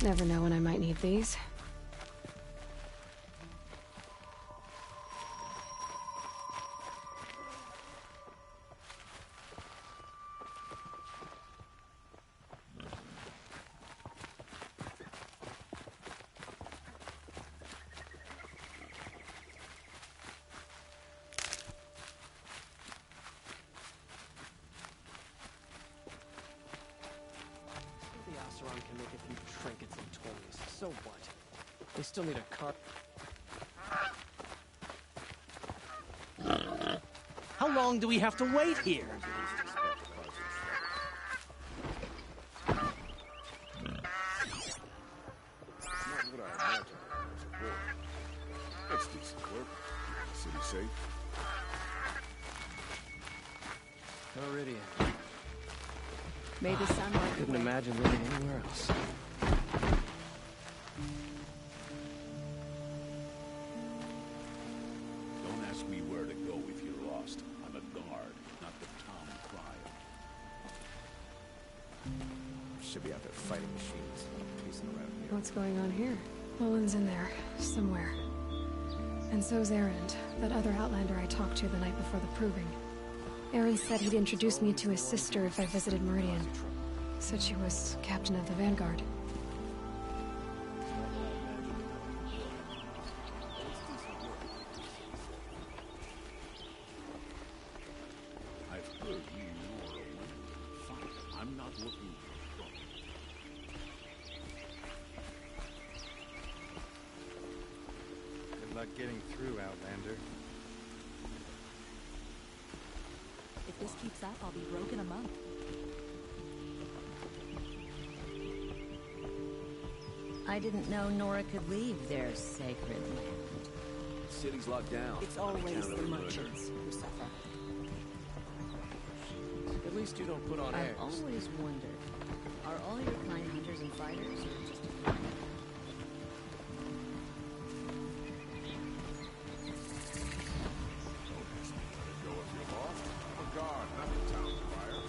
Never know when I might need these. Can make a few trinkets and toys. So what? They still need a car. How long do we have to wait here? That's decent work. City safe. Meridian. May the sun light the Couldn't way. imagine living anywhere else. Don't ask me where to go if you're lost. I'm a guard, not the town crier. Should be out there fighting machines, pacing around here. What's going on here? Nolan's in there, somewhere. And so's Erend, that other Outlander I talked to the night before the proving. Erend said he'd introduce me to his sister if I visited Meridian. Said she was captain of the Vanguard. I've heard you are a woman. Fine, I'm not looking for trouble. Good luck getting through, Outlander. If this keeps up, I'll be broke in a month. I didn't know Nora could leave their sacred land. City's locked down. It's always the merchants who suffer. At least you don't put on I've airs. always wondered, are all your kind hunters and fighters, or just a few? Go if you're lost. I'm a guard, not the town crier.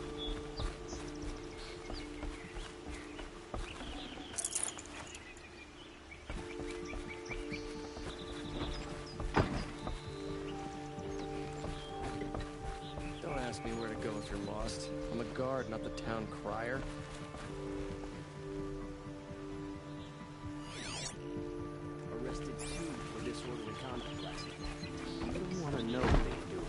Don't ask me where to go if you're lost. I'm a guard, not the town crier. Arrested two for disorderly conduct last night. You don't want to know what they do.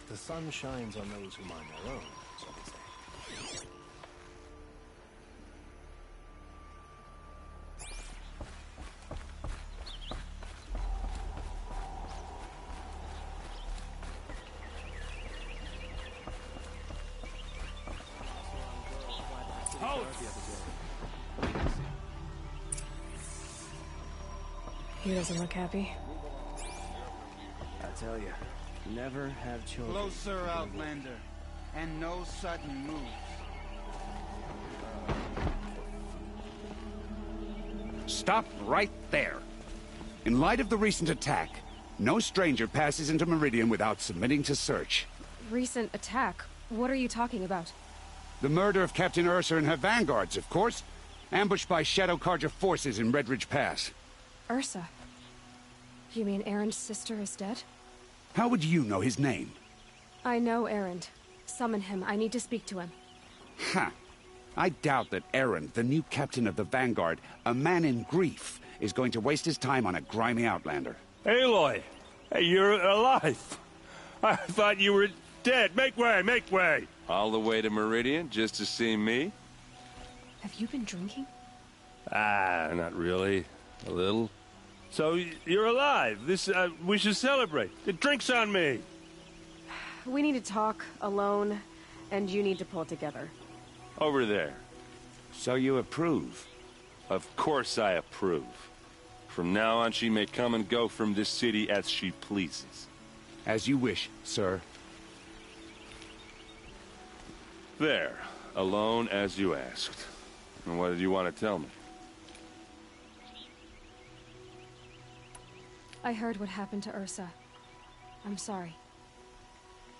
The sun shines on those who mind their own, so they say. He doesn't look happy. I tell you, never have children. Closer, Outlander, and no sudden moves. Stop right there. In light of the recent attack, no stranger passes into Meridian without submitting to search. Recent attack? What are you talking about? The murder of Captain Ursa and her vanguards, of course. Ambushed by Shadow Carja forces in Redridge Pass. Ursa? You mean Erend's sister is dead? How would you know his name? I know Erend. Summon him. I need to speak to him. Ha! I doubt that Erend, the new captain of the Vanguard, a man in grief, is going to waste his time on a grimy outlander. Aloy! Hey, you're alive! I thought you were dead. Make way, make way! All the way to Meridian just to see me? Have you been drinking? Ah, not really. A little. So, you're alive. We should celebrate. The drink's on me. We need to talk, alone, and you need to pull it together. Over there. So you approve? Of course I approve. From now on, she may come and go from this city as she pleases. As you wish, sir. There. Alone as you asked. And what did you want to tell me? I heard what happened to Ursa. I'm sorry.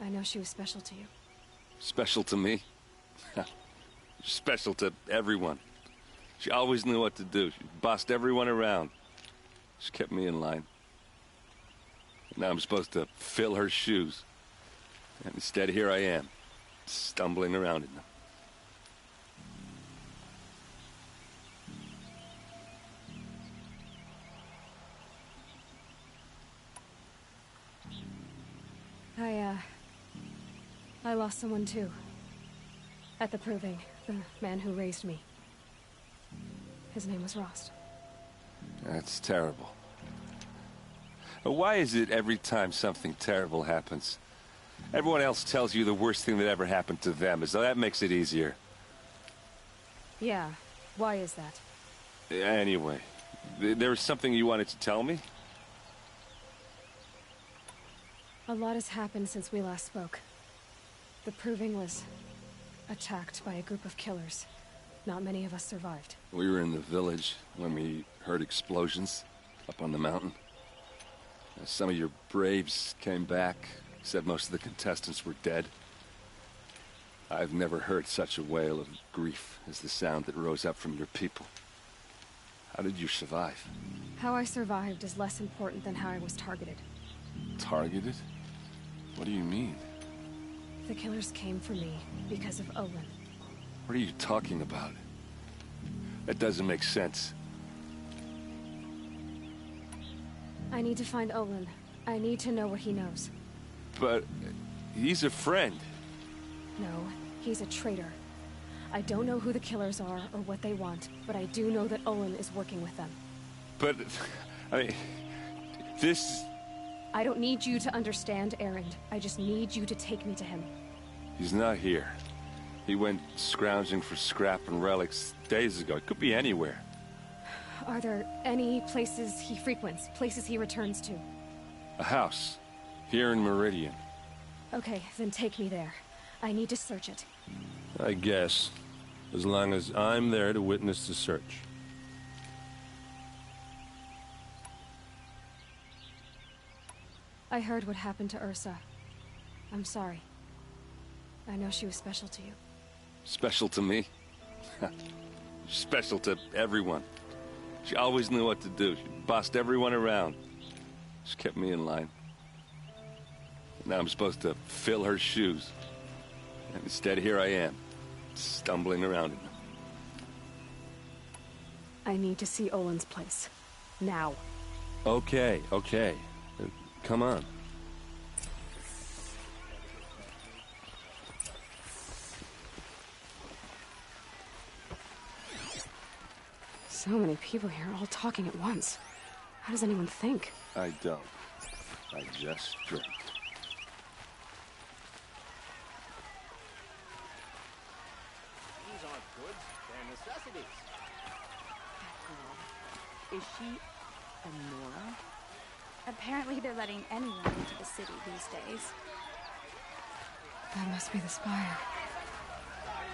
I know she was special to you. Special to me? Special to everyone. She always knew what to do. She bossed everyone around. She kept me in line. Now I'm supposed to fill her shoes. And instead, here I am, stumbling around in them. I lost someone too. At the proving, the man who raised me. His name was Rost. That's terrible. Why is it every time something terrible happens, everyone else tells you the worst thing that ever happened to them, as though that makes it easier? Yeah, why is that? Anyway, there was something you wanted to tell me? A lot has happened since we last spoke. The proving was attacked by a group of killers. Not many of us survived. We were in the village when we heard explosions up on the mountain. Some of your braves came back, said most of the contestants were dead. I've never heard such a wail of grief as the sound that rose up from your people. How did you survive? How I survived is less important than how I was targeted. Targeted? What do you mean? The killers came for me because of Olin. What are you talking about? That doesn't make sense. I need to find Olin. I need to know what he knows. But he's a friend. No, he's a traitor. I don't know who the killers are or what they want, but I do know that Olin is working with them. But, I mean, this... I don't need you to understand, Erend. I just need you to take me to him. He's not here. He went scrounging for scrap and relics days ago. It could be anywhere. Are there any places he frequents? Places he returns to? A house. Here in Meridian. Okay, then take me there. I need to search it. I guess. As long as I'm there to witness the search. I heard what happened to Ursa. I'm sorry. I know she was special to you. Special to me? Special to everyone. She always knew what to do. She bossed everyone around. She kept me in line. Now I'm supposed to fill her shoes. And instead, here I am, stumbling around in them. I need to see Olin's place. Now. Okay. Come on. So many people here, all talking at once. How does anyone think? I don't. I just drink. These aren't goods, they're necessities. Is she a Nora? Apparently they're letting anyone into the city these days. That must be the spire.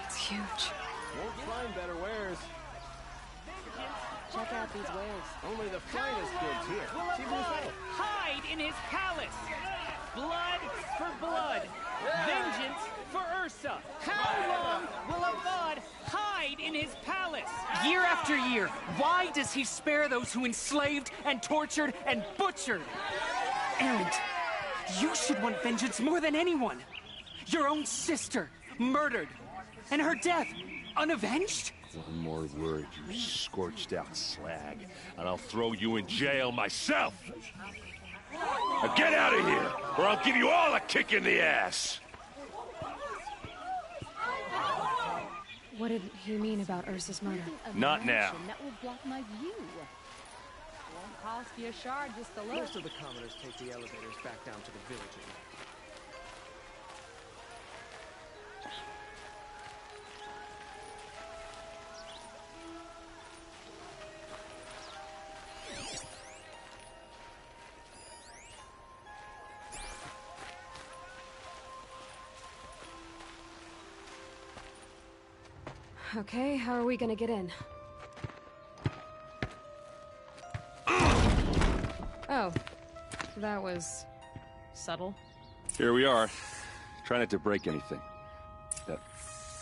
It's huge. Won't find better wares. Check out these wares. Only the finest goods here. See for yourself. Hide in his palace. Blood for blood. Vengeance for Ursa. How long will Avad hide in his palace? Year after year, why does he spare those who enslaved and tortured and butchered? Erend, you should want vengeance more than anyone. Your own sister, murdered. And her death, unavenged? One more word, you scorched out slag, and I'll throw you in jail myself! Now get out of here, or I'll give you all a kick in the ass! What did he mean about Ursa's murder? Not now. That will block my view. Won't cost you a shard just to look. Most of the commoners take the elevators back down to the village. Okay, how are we gonna get in? Oh, That was... subtle. Here we are. Try not to break anything.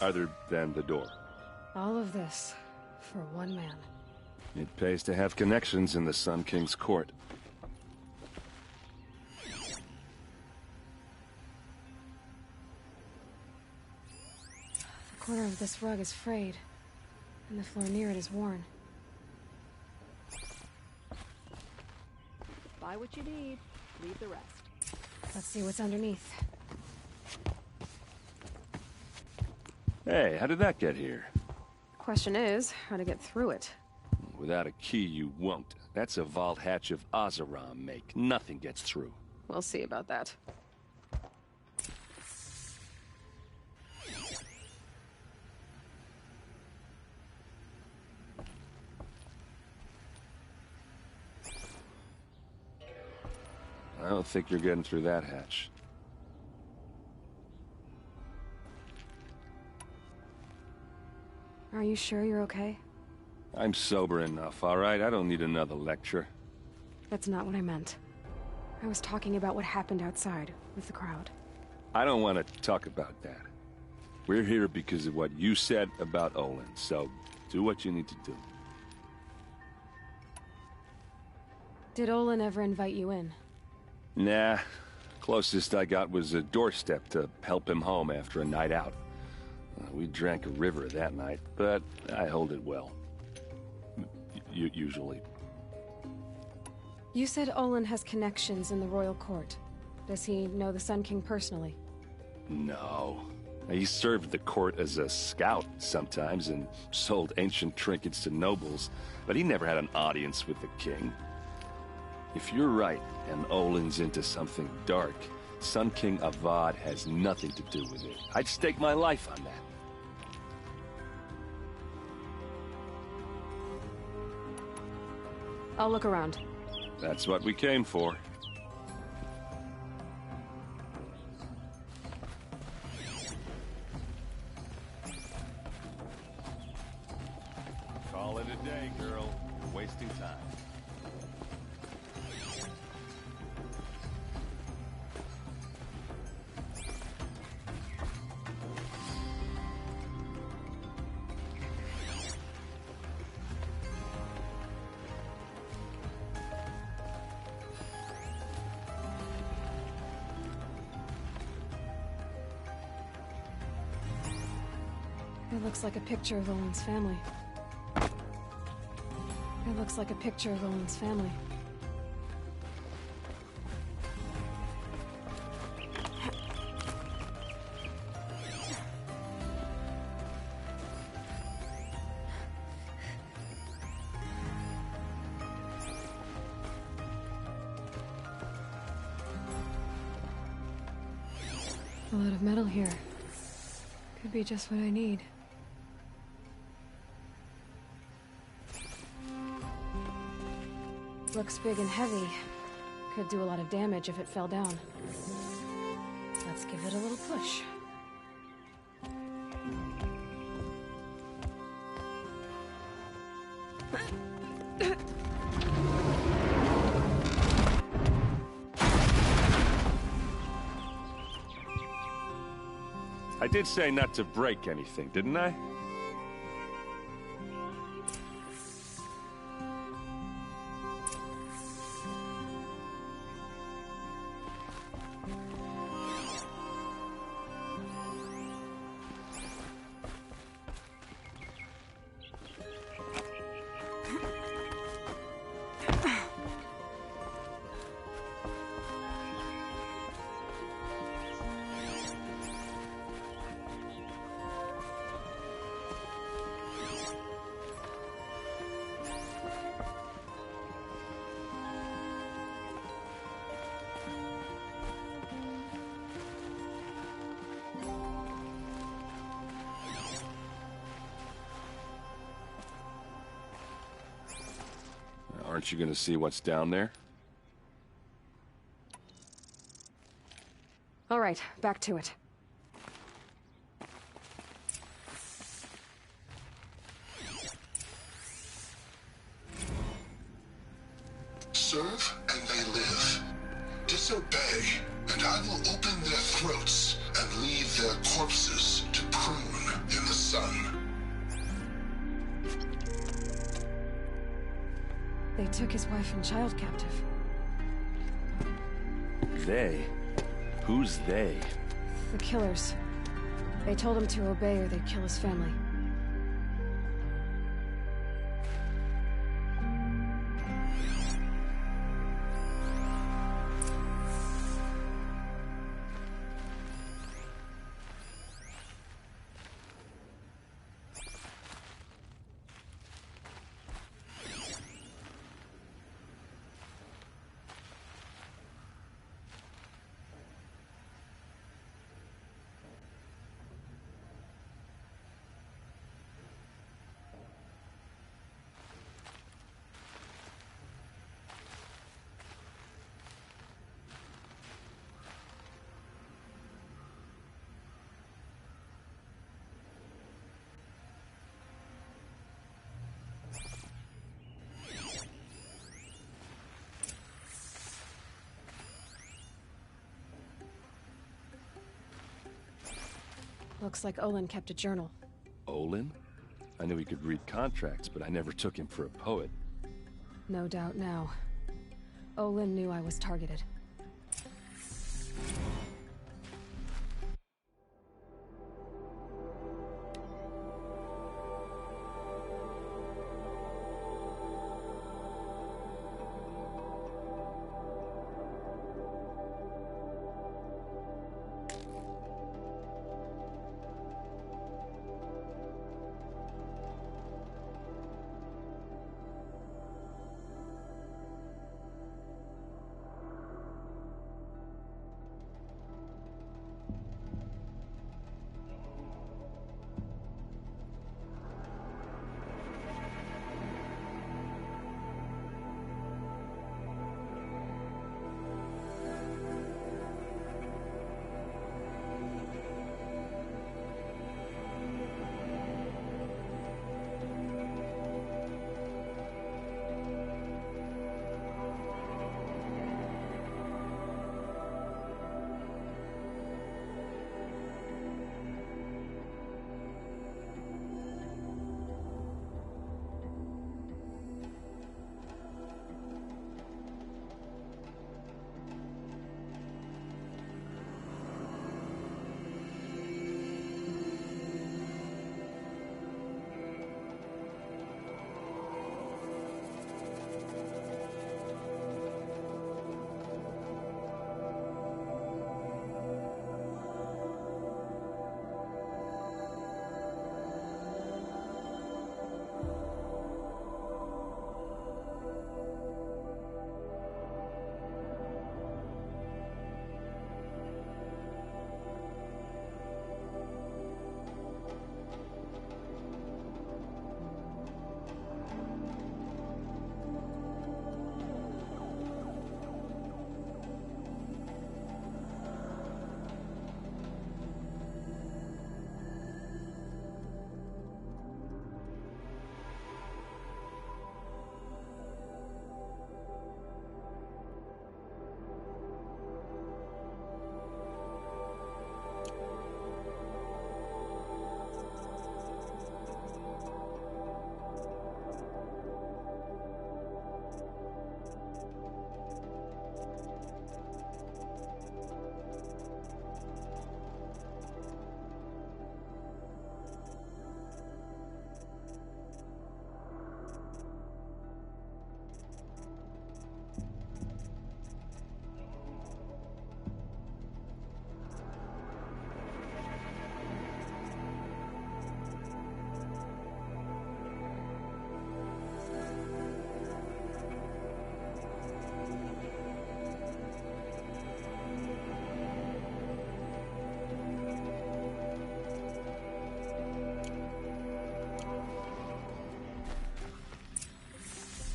Other than the door. All of this for one man. It pays to have connections in the Sun King's court. The corner of this rug is frayed, and the floor near it is worn. Buy what you need, leave the rest. Let's see what's underneath. Hey, how did that get here? Question is, how to get through it. Without a key, you won't. That's a vault hatch of Oseram make. Nothing gets through. We'll see about that. I don't think you're getting through that hatch. Are you sure you're okay? I'm sober enough, all right? I don't need another lecture. That's not what I meant. I was talking about what happened outside, with the crowd. I don't want to talk about that. We're here because of what you said about Olin, so do what you need to do. Did Olin ever invite you in? Nah. Closest I got was a doorstep to help him home after a night out. We drank a river that night, but I hold it well. Usually. You said Olin has connections in the royal court. Does he know the Sun King personally? No. He served the court as a scout sometimes and sold ancient trinkets to nobles, but he never had an audience with the king. If you're right, and Olin's into something dark, Sun King Avad has nothing to do with it. I'd stake my life on that. I'll look around. That's what we came for. Call it a day, girl. You're wasting time. It looks like a picture of Olin's family. It looks like a picture of Olin's family. A lot of metal here. Could be just what I need. Looks big and heavy. Could do a lot of damage if it fell down. Let's give it a little push. I did say not to break anything, didn't I? Aren't you gonna see what's down there? All right, back to it. Serve and they live. disobey, and I will open their throats and leave their corpses to prune in the sun. They took his wife and child captive. They? Who's they? The killers. They told him to obey or they'd kill his family. Looks like Olin kept a journal. Olin? I knew he could read contracts, but I never took him for a poet. No doubt now. Olin knew I was targeted.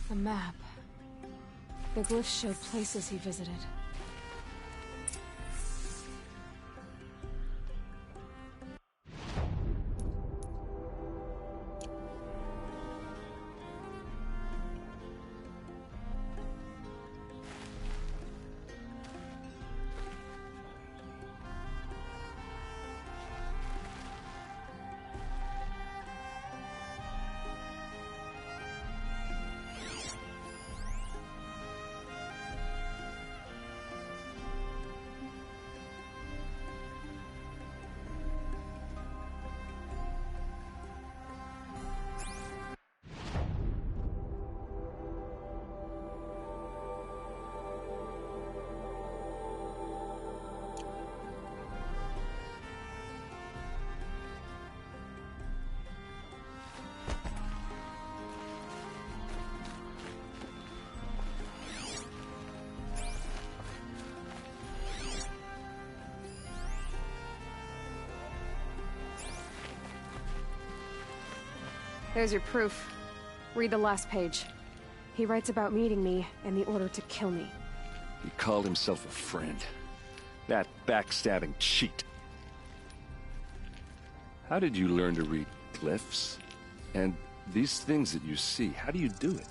A map. The glyphs show places he visited. There's your proof. Read the last page. He writes about meeting me and the order to kill me. He called himself a friend. That backstabbing cheat. How did you learn to read glyphs? And these things that you see, how do you do it?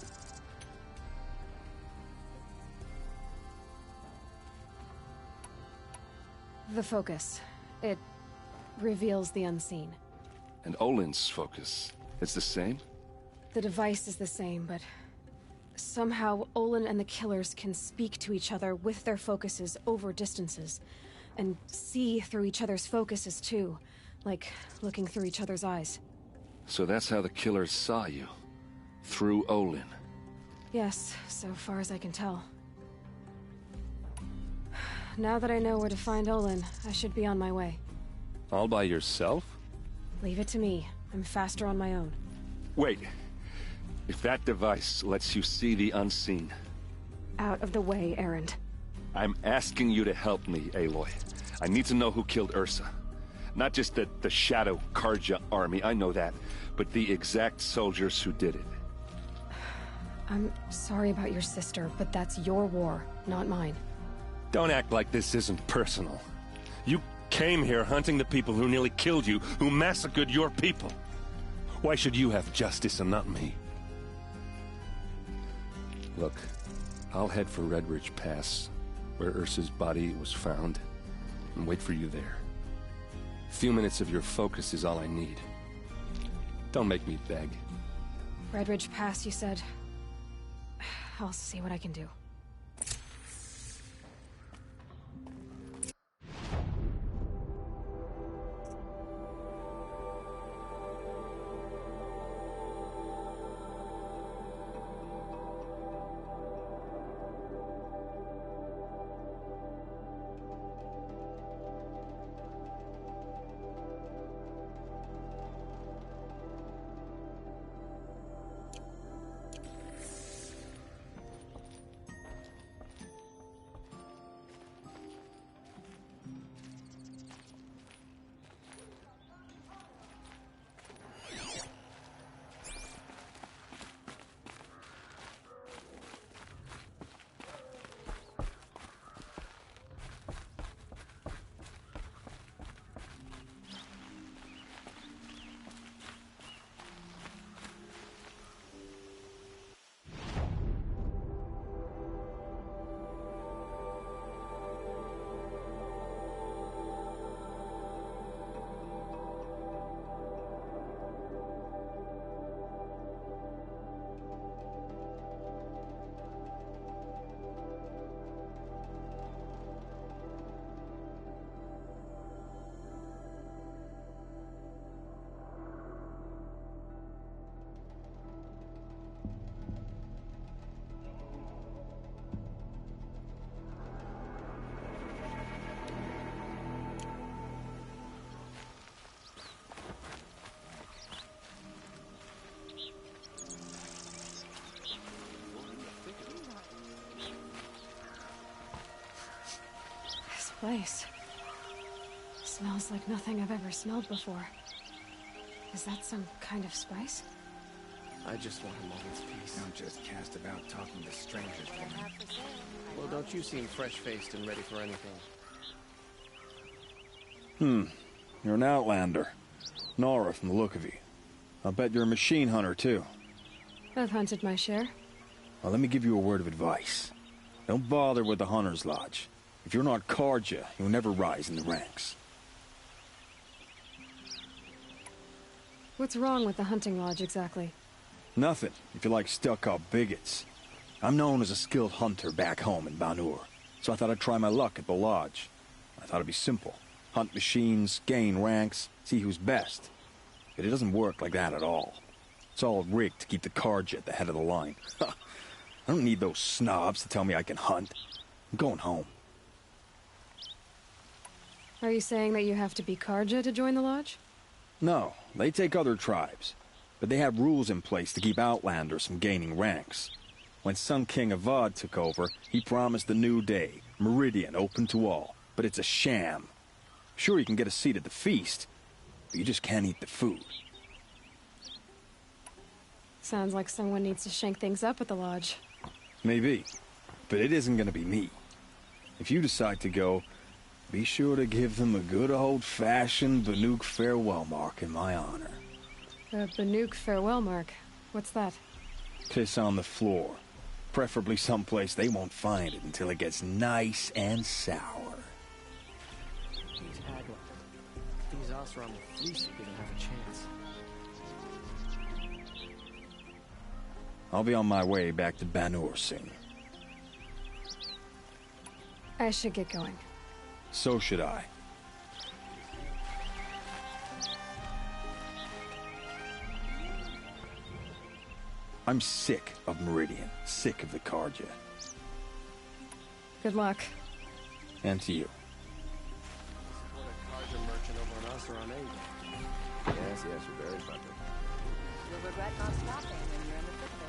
The focus. It reveals the unseen. And Olin's focus, it's the same? The device is the same, but somehow Olin and the killers can speak to each other with their focuses over distances, and see through each other's focuses too, like looking through each other's eyes. So that's how the killers saw you? Through Olin? Yes, so far as I can tell. Now that I know where to find Olin, I should be on my way. All by yourself? Leave it to me. I'm faster on my own. Wait. If that device lets you see the unseen... Out of the way, Erend. I'm asking you to help me, Aloy. I need to know who killed Ursa. Not just the Shadow Karja army, I know that, but the exact soldiers who did it. I'm sorry about your sister, but that's your war, not mine. Don't act like this isn't personal. You came here hunting the people who nearly killed you, who massacred your people. Why should you have justice and not me? Look, I'll head for Redridge Pass, where Ursa's body was found, and wait for you there. A few minutes of your focus is all I need. Don't make me beg. Redridge Pass, you said? I'll see what I can do. Place. Smells like nothing I've ever smelled before. Is that some kind of spice? I just want a moment's peace. Don't just cast about talking to strangers, woman. Well, don't you seem fresh-faced and ready for anything? You're an outlander. Nora from the look of you. I'll bet you're a machine hunter, too. I've hunted my share. Well, let me give you a word of advice. Don't bother with the Hunter's Lodge. If you're not Karja, you'll never rise in the ranks. What's wrong with the hunting lodge, exactly? Nothing, if you like stuck-up bigots. I'm known as a skilled hunter back home in Banur, so I thought I'd try my luck at the lodge. I thought it'd be simple. Hunt machines, gain ranks, see who's best. But it doesn't work like that at all. It's all rigged to keep the Karja at the head of the line. I don't need those snobs to tell me I can hunt. I'm going home. Are you saying that you have to be Karja to join the lodge? No, they take other tribes. But they have rules in place to keep outlanders from gaining ranks. When Sun King Avad took over, he promised a new day, Meridian open to all. But it's a sham. Sure, you can get a seat at the feast, but you just can't eat the food. Sounds like someone needs to shake things up at the lodge. Maybe. But it isn't gonna be me. If you decide to go, be sure to give them a good old-fashioned Banuk farewell mark in my honor. A Banuk farewell mark? What's that? Piss on the floor. Preferably someplace they won't find it until it gets nice and sour. These Hagler. These Oseram fleece are gonna have a chance. I'll be on my way back to Banur soon. I should get going. So should I. I'm sick of Meridian. Sick of the Carja. Good luck. And to you. What a Carja merchant over on Oseram, eh? Yes, you're very friendly. You'll regret not stopping when you're in the thick of it.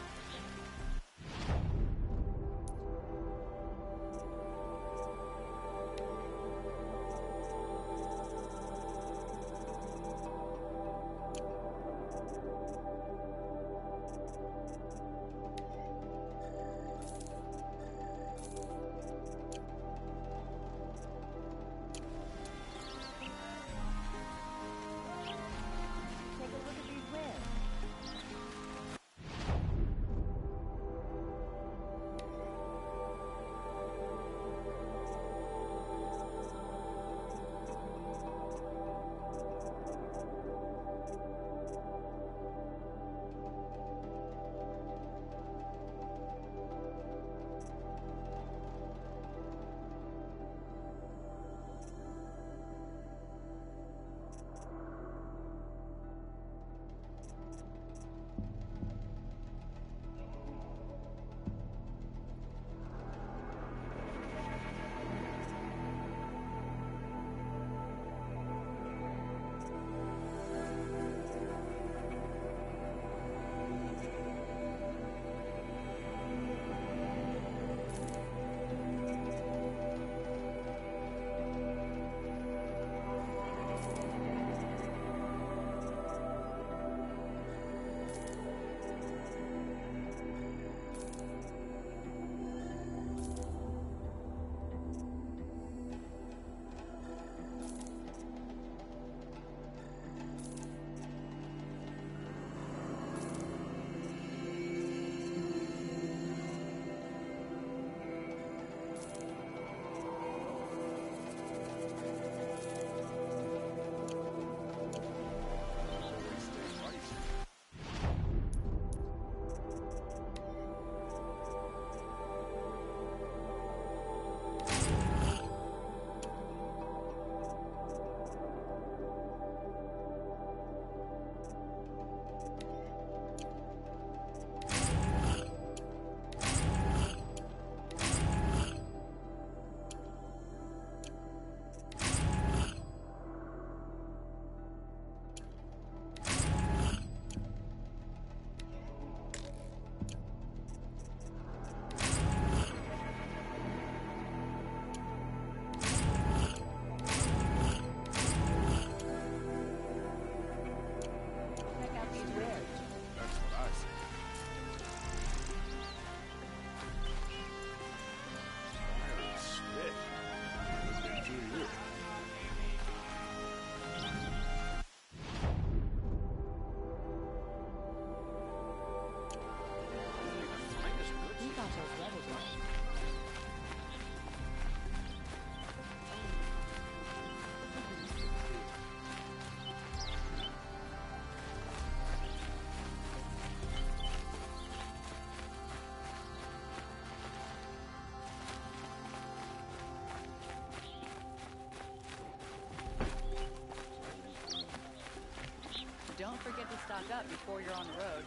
Don't forget to stock up before you're on the road.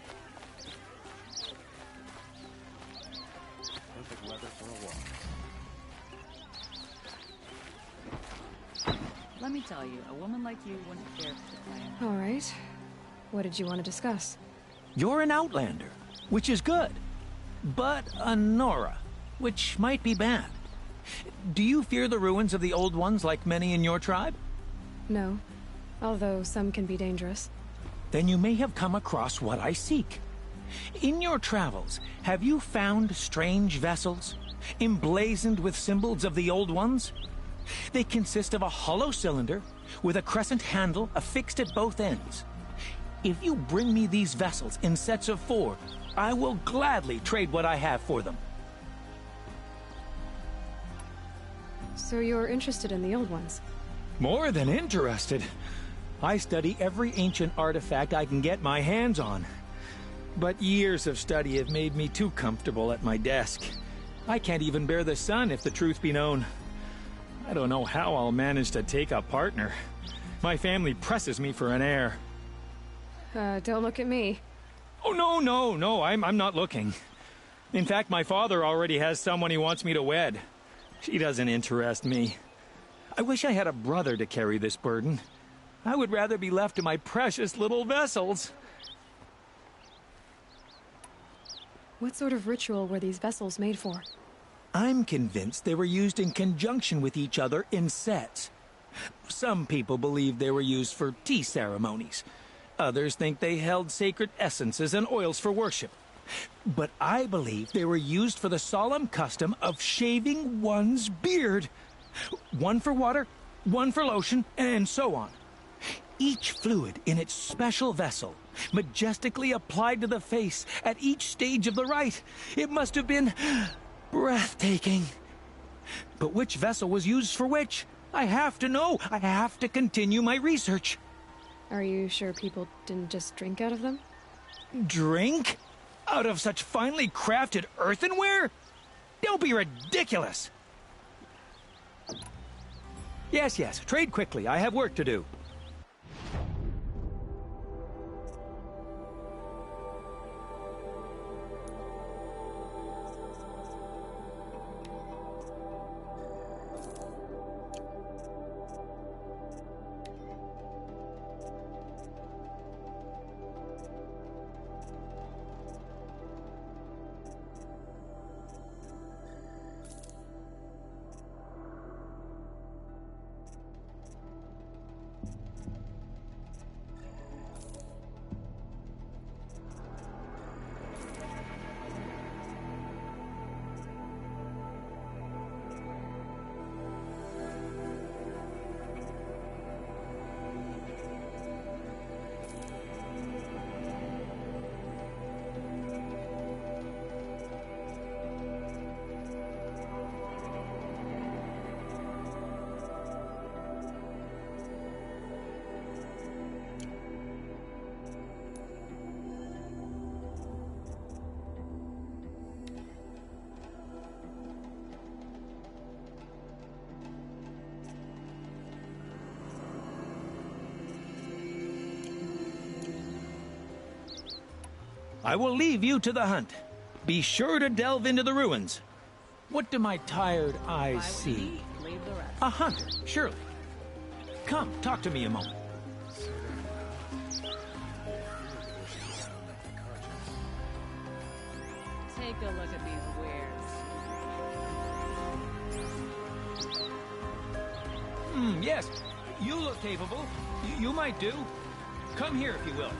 Perfect weather for a walk. Let me tell you, a woman like you wouldn't care for the plan. All right. What did you want to discuss? You're an outlander, which is good. But a Nora, which might be bad. Do you fear the ruins of the Old Ones like many in your tribe? No. Although some can be dangerous. Then you may have come across what I seek. In your travels, have you found strange vessels, emblazoned with symbols of the Old Ones? They consist of a hollow cylinder with a crescent handle affixed at both ends. If you bring me these vessels in sets of 4, I will gladly trade what I have for them. So you're interested in the Old Ones? More than interested. I study every ancient artifact I can get my hands on. But years of study have made me too comfortable at my desk. I can't even bear the sun, if the truth be known. I don't know how I'll manage to take a partner. My family presses me for an heir. Don't look at me. Oh, no, I'm not looking. In fact, my father already has someone he wants me to wed. She doesn't interest me. I wish I had a brother to carry this burden. I would rather be left to my precious little vessels. What sort of ritual were these vessels made for? I'm convinced they were used in conjunction with each other in sets. Some people believe they were used for tea ceremonies. Others think they held sacred essences and oils for worship. But I believe they were used for the solemn custom of shaving one's beard. One for water, one for lotion, and so on. Each fluid in its special vessel, majestically applied to the face at each stage of the rite. It must have been breathtaking. But which vessel was used for which? I have to know. I have to continue my research. Are you sure people didn't just drink out of them? Drink? Out of such finely crafted earthenware? Don't be ridiculous! Yes, trade quickly. I have work to do. I will leave you to the hunt. Be sure to delve into the ruins. What do my tired eyes see? Leave the rest. A hunter, surely. Come, talk to me a moment. Take a look at these wares. Yes. You look capable. You might do. Come here if you will.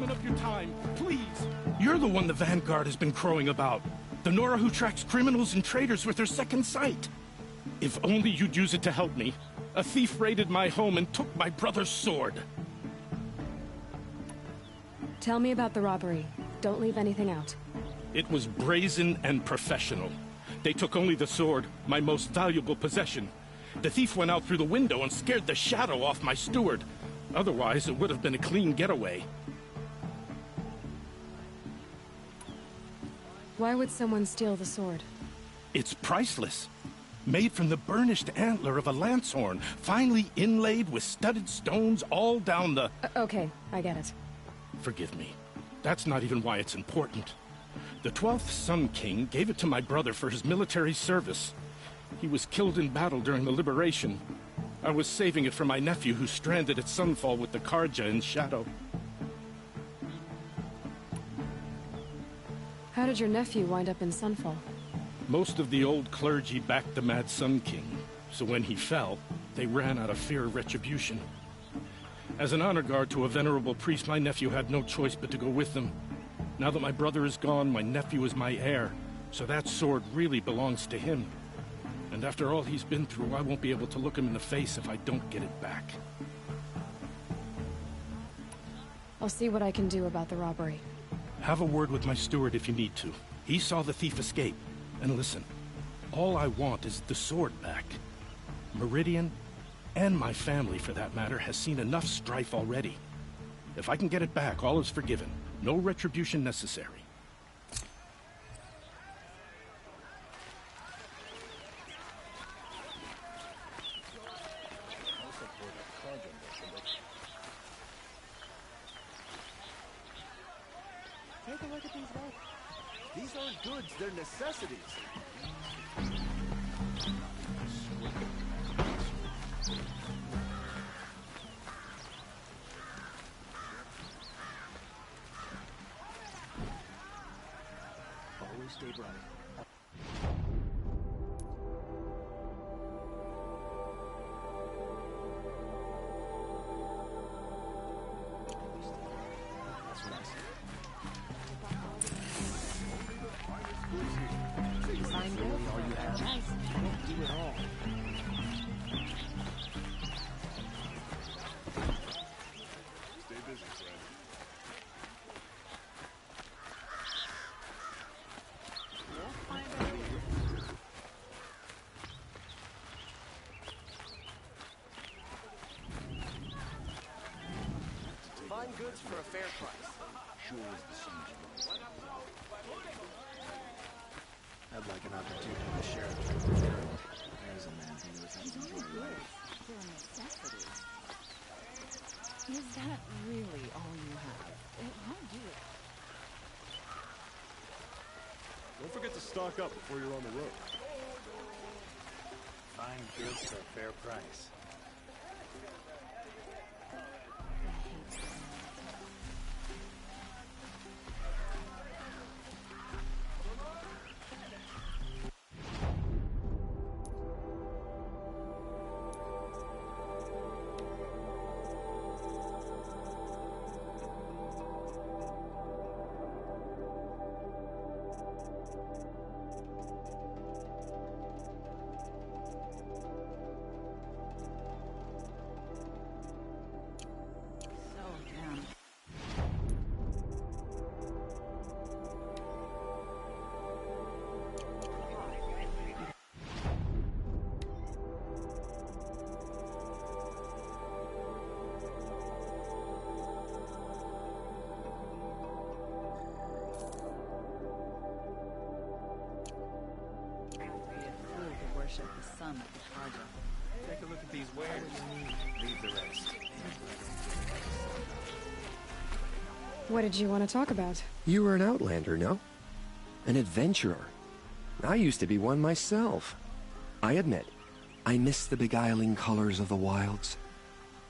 moment of your time, please. You're the one the Vanguard has been crowing about. The Nora who tracks criminals and traitors with her second sight. If only you'd use it to help me. A thief raided my home and took my brother's sword. Tell me about the robbery. Don't leave anything out. It was brazen and professional. They took only the sword, my most valuable possession. The thief went out through the window and scared the shadow off my steward. Otherwise, it would have been a clean getaway. Why would someone steal the sword? It's priceless. Made from the burnished antler of a lancehorn, finely inlaid with studded stones all down the... Okay, I get it. Forgive me. That's not even why it's important. The 12th Sun King gave it to my brother for his military service. He was killed in battle during the liberation. I was saving it for my nephew who's stranded at Sunfall with the Karja in Shadow. How did your nephew wind up in Sunfall? Most of the old clergy backed the Mad Sun King, so when he fell, they ran out of fear of retribution. As an honor guard to a venerable priest, my nephew had no choice but to go with them. Now that my brother is gone, my nephew is my heir, so that sword really belongs to him. And after all he's been through, I won't be able to look him in the face if I don't get it back. I'll see what I can do about the robbery. Have a word with my steward if you need to. He saw the thief escape. And listen, all I want is the sword back. Meridian, and my family for that matter, has seen enough strife already. If I can get it back, all is forgiven. No retribution necessary. Take a look at these weapons. These aren't goods, they're necessities. Always stay bright. That's what I said. Find good all you have. Don't do it all. Stay busy, friend. Find goods for a fair price. Sure as the sun shines. I'd like an opportunity to share the truth. There's a man who knows how to enjoy life. for a necessity. Is that really all you have? It won't do it. Don't forget to stock up before you're on the road. Find goods for a fair price. Worship the sun at the Karja. Take a look at these wares. Leave the rest. What did you want to talk about? You were an outlander, no? An adventurer. I used to be one myself. I admit, I miss the beguiling colors of the wilds.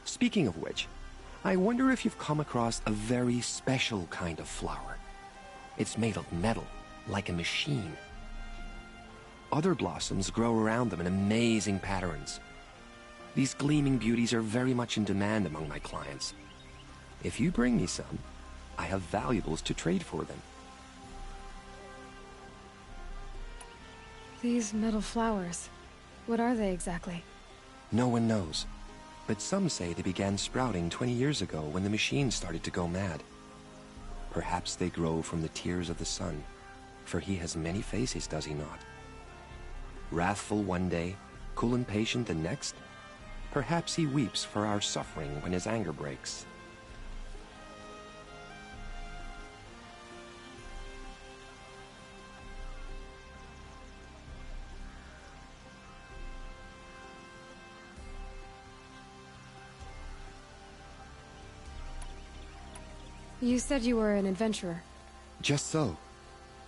Speaking of which, I wonder if you've come across a very special kind of flower. It's made of metal, like a machine. Other blossoms grow around them in amazing patterns. These gleaming beauties are very much in demand among my clients. If you bring me some, I have valuables to trade for them. These metal flowers, what are they exactly? No one knows, but some say they began sprouting 20 years ago when the machine started to go mad. Perhaps they grow from the tears of the sun, for he has many faces, does he not? Wrathful one day, cool and patient the next. Perhaps he weeps for our suffering when his anger breaks. You said you were an adventurer. Just so.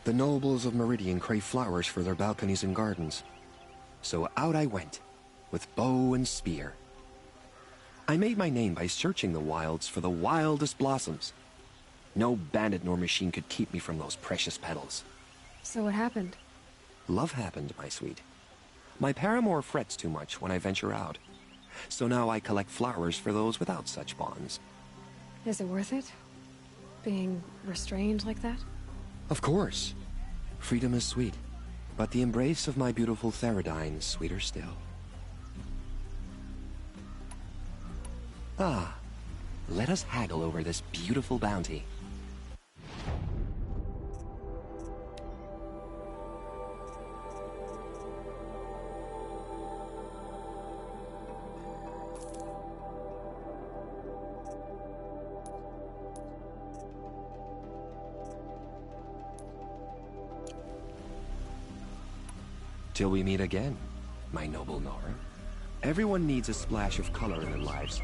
The nobles of Meridian crave flowers for their balconies and gardens. So out I went, with bow and spear. I made my name by searching the wilds for the wildest blossoms. No bandit nor machine could keep me from those precious petals. So what happened? Love happened, my sweet. My paramour frets too much when I venture out. So now I collect flowers for those without such bonds. Is it worth it? Being restrained like that? Of course. Freedom is sweet, but the embrace of my beautiful Theridine is sweeter still. Ah, let us haggle over this beautiful bounty. Till we meet again, my noble Nora. Everyone needs a splash of color in their lives.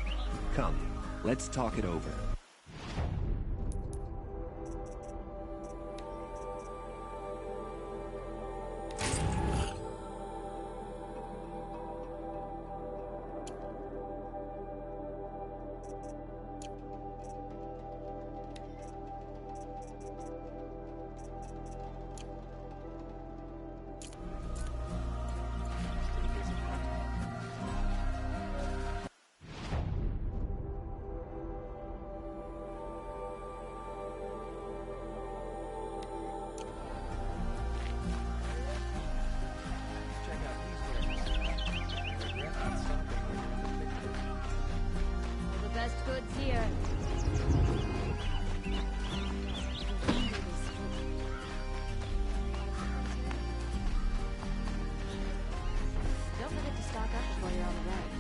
Come, let's talk it over. Goods here. Don't forget to stock up before you're on the road.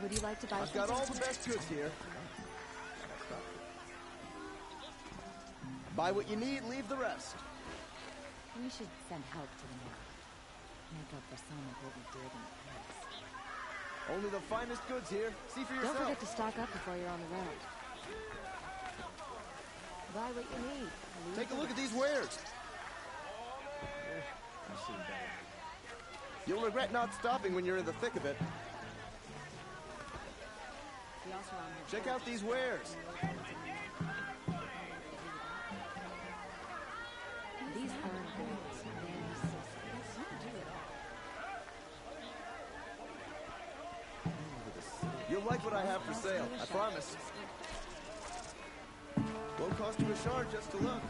Would you like to buy I've got all the best goods here. Buy what you need, leave the rest. We should send help to the north. Make up for some of what we did in the past. Only the finest goods here. See for yourself. Don't forget to stock up before you're on the road. Buy what you need. Take a look at these wares. You'll regret not stopping when you're in the thick of it. Check out these wares. These aren't goods. You'll like what I have for sale, I promise. Won't cost you a shard just to look.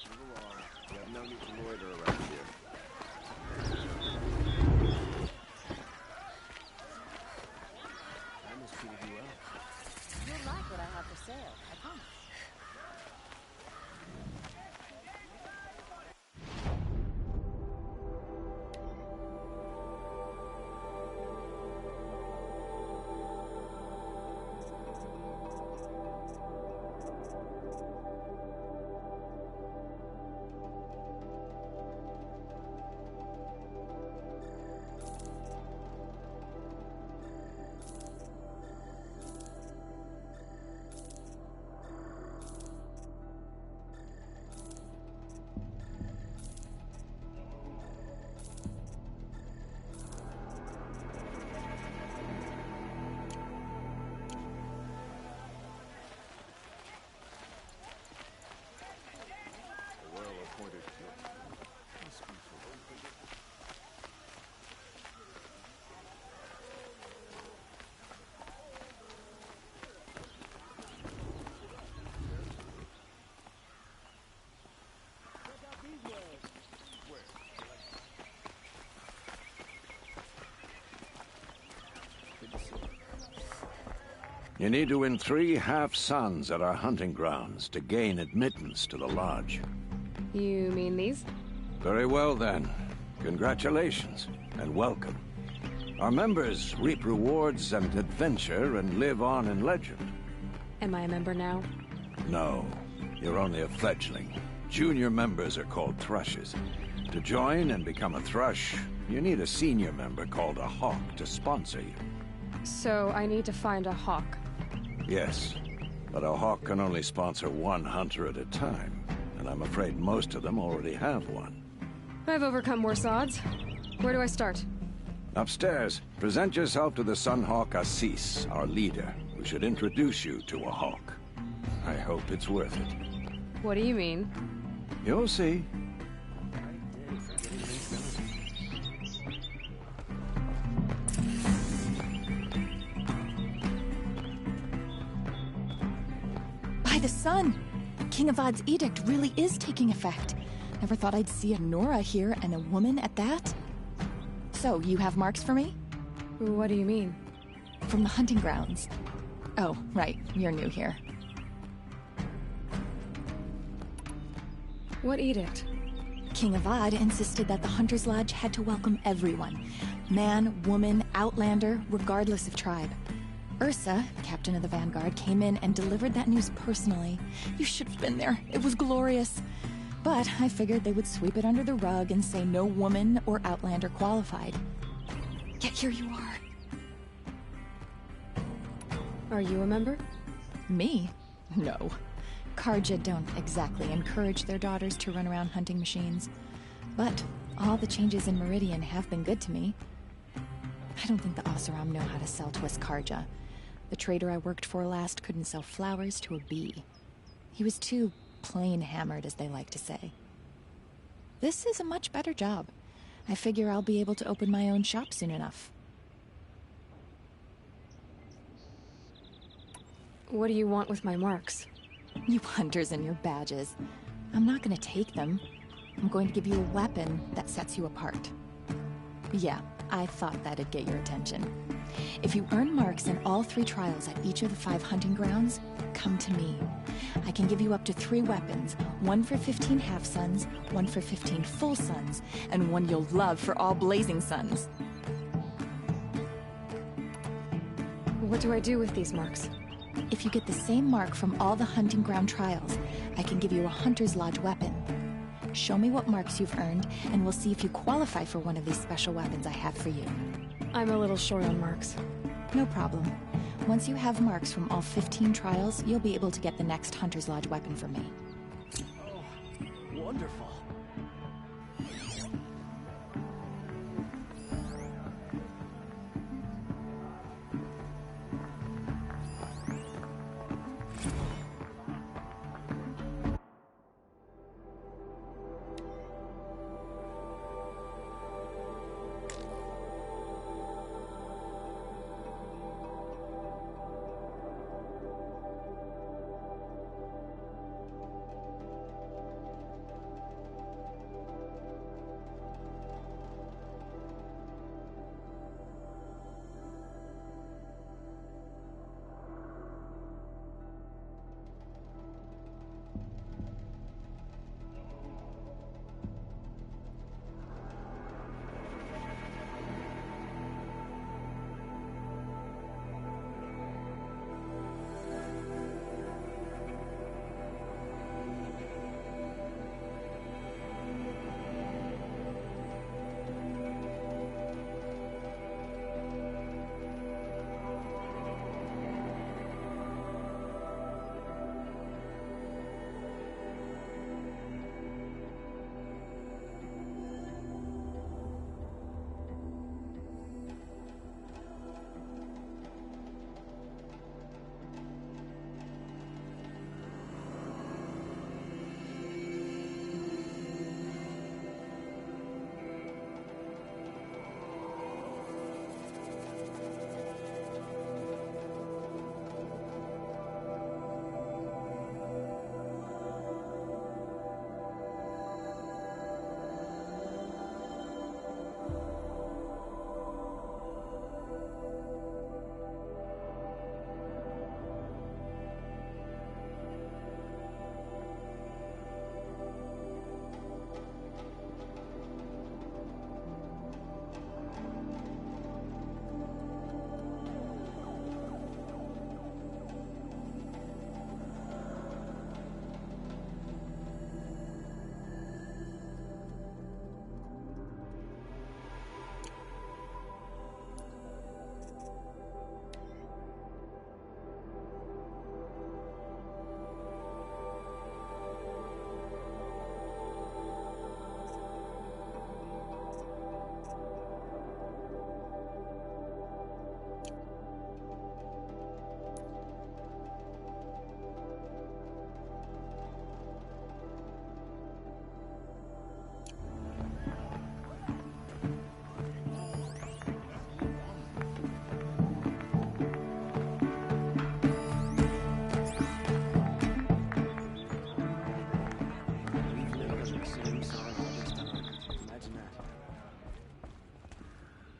Move along. You have no need to loiter around here. I must treated you well. You'll like what I have for sale, I promise. You need to win 3 half-suns at our hunting grounds to gain admittance to the lodge. You mean these? Very well, then. Congratulations, and welcome. Our members reap rewards and adventure and live on in legend. Am I a member now? No, you're only a fledgling. Junior members are called thrushes. To join and become a thrush, you need a senior member called a hawk to sponsor you. So I need to find a hawk. Yes, but a hawk can only sponsor 1 hunter at a time, and I'm afraid most of them already have one. I've overcome worse odds. Where do I start? Upstairs, present yourself to the Sunhawk Assis, our leader, who should introduce you to a hawk. I hope it's worth it. What do you mean? You'll see. By the sun! King Avad's edict really is taking effect. Never thought I'd see a Nora here, and a woman at that. So, you have marks for me? What do you mean? From the hunting grounds. Oh, right. You're new here. What edict? King Avad insisted that the Hunter's Lodge had to welcome everyone. Man, woman, outlander, regardless of tribe. Ursa, captain of the Vanguard, came in and delivered that news personally. You should have been there. It was glorious. But I figured they would sweep it under the rug and say no woman or outlander qualified. Yet here you are. Are you a member? Me? No. Karja don't exactly encourage their daughters to run around hunting machines. But all the changes in Meridian have been good to me. I don't think the Oseram know how to sell to us Karja. The trader I worked for last couldn't sell flowers to a bee. He was too plain hammered, as they like to say. This is a much better job. I figure I'll be able to open my own shop soon enough. What do you want with my marks? You hunters and your badges. I'm not going to take them. I'm going to give you a weapon that sets you apart. Yeah, I thought that'd get your attention. If you earn marks in all 3 trials at each of the 5 hunting grounds, come to me. I can give you up to 3 weapons, 1 for 15 half-suns, 1 for 15 full suns, and 1 you'll love for all blazing suns. What do I do with these marks? If you get the same mark from all the hunting ground trials, I can give you a Hunter's Lodge weapon. Show me what marks you've earned, and we'll see if you qualify for one of these special weapons I have for you. I'm a little short on marks. No problem. Once you have marks from all 15 trials, you'll be able to get the next Hunter's Lodge weapon from me. Oh, wonderful.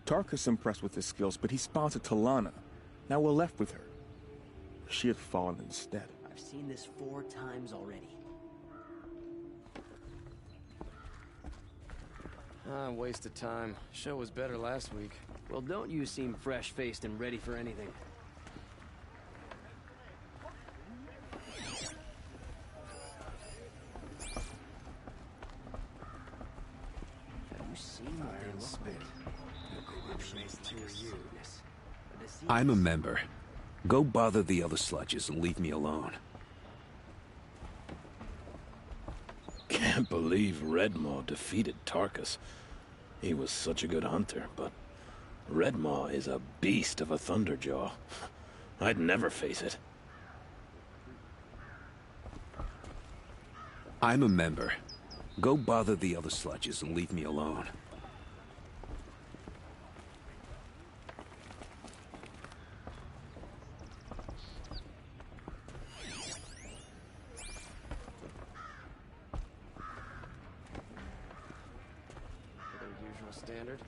Tarkus impressed with his skills, but he sponsored Talana. Now we're left with her. She had fallen instead. I've seen this 4 times already. Waste of time. Show was better last week. Well, don't you seem fresh-faced and ready for anything. Have you seen what they look like? I'm a member. Go bother the other sludges and leave me alone. Can't believe Redmaw defeated Tarkus. He was such a good hunter, but Redmaw is a beast of a Thunderjaw. I'd never face it. I'm a member. Go bother the other sludges and leave me alone. Standard.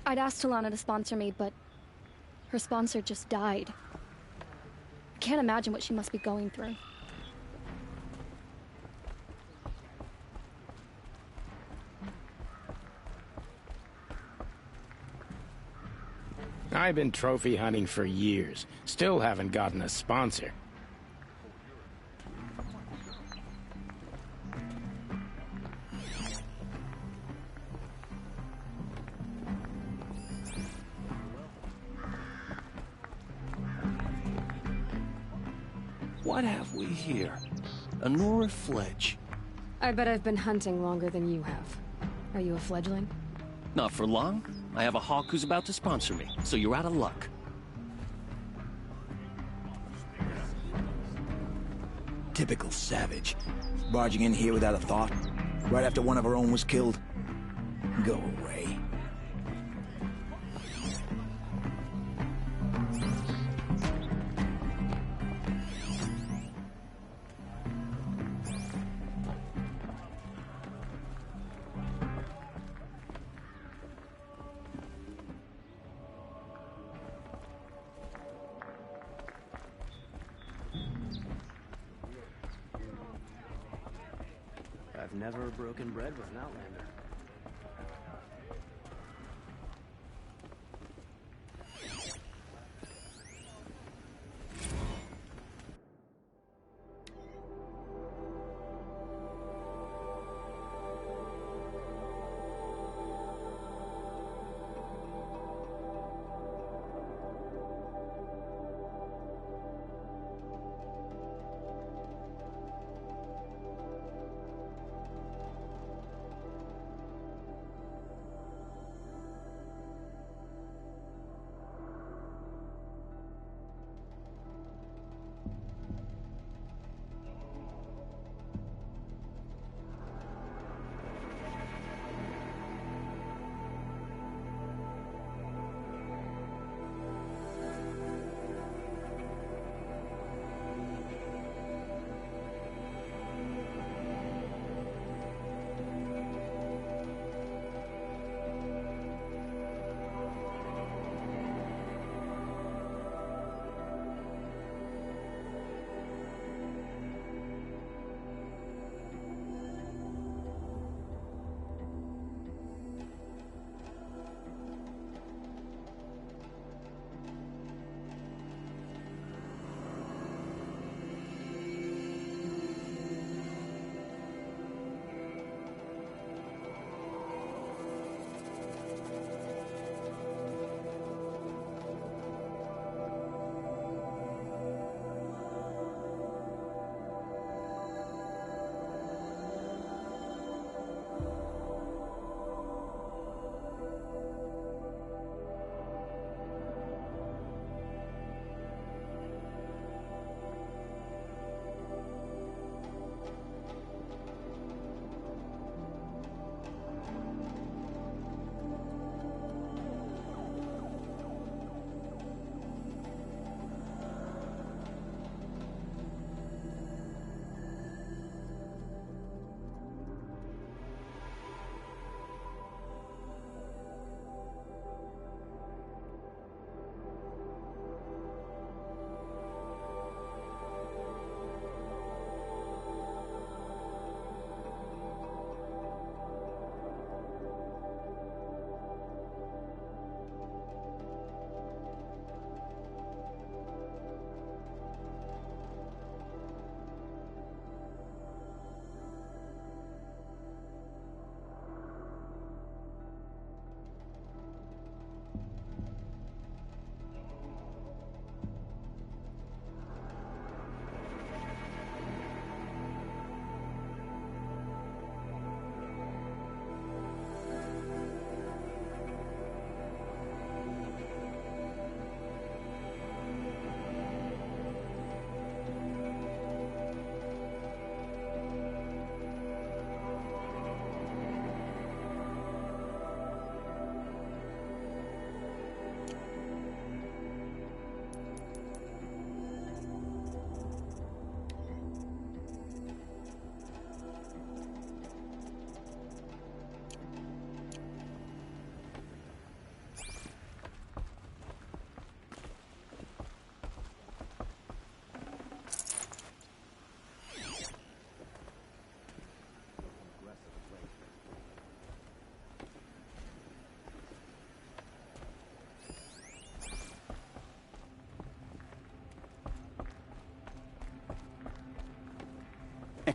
I'd asked Talana to sponsor me, but her sponsor just died. I can't imagine what she must be going through. I've been trophy hunting for years. Still haven't gotten a sponsor. What have we here? A Nora Fledge. I bet I've been hunting longer than you have. Are you a fledgling? Not for long. I have a hawk who's about to sponsor me, so you're out of luck. Typical savage. Barging in here without a thought. Right after one of our own was killed. Go away. I've never broken bread with an outlander.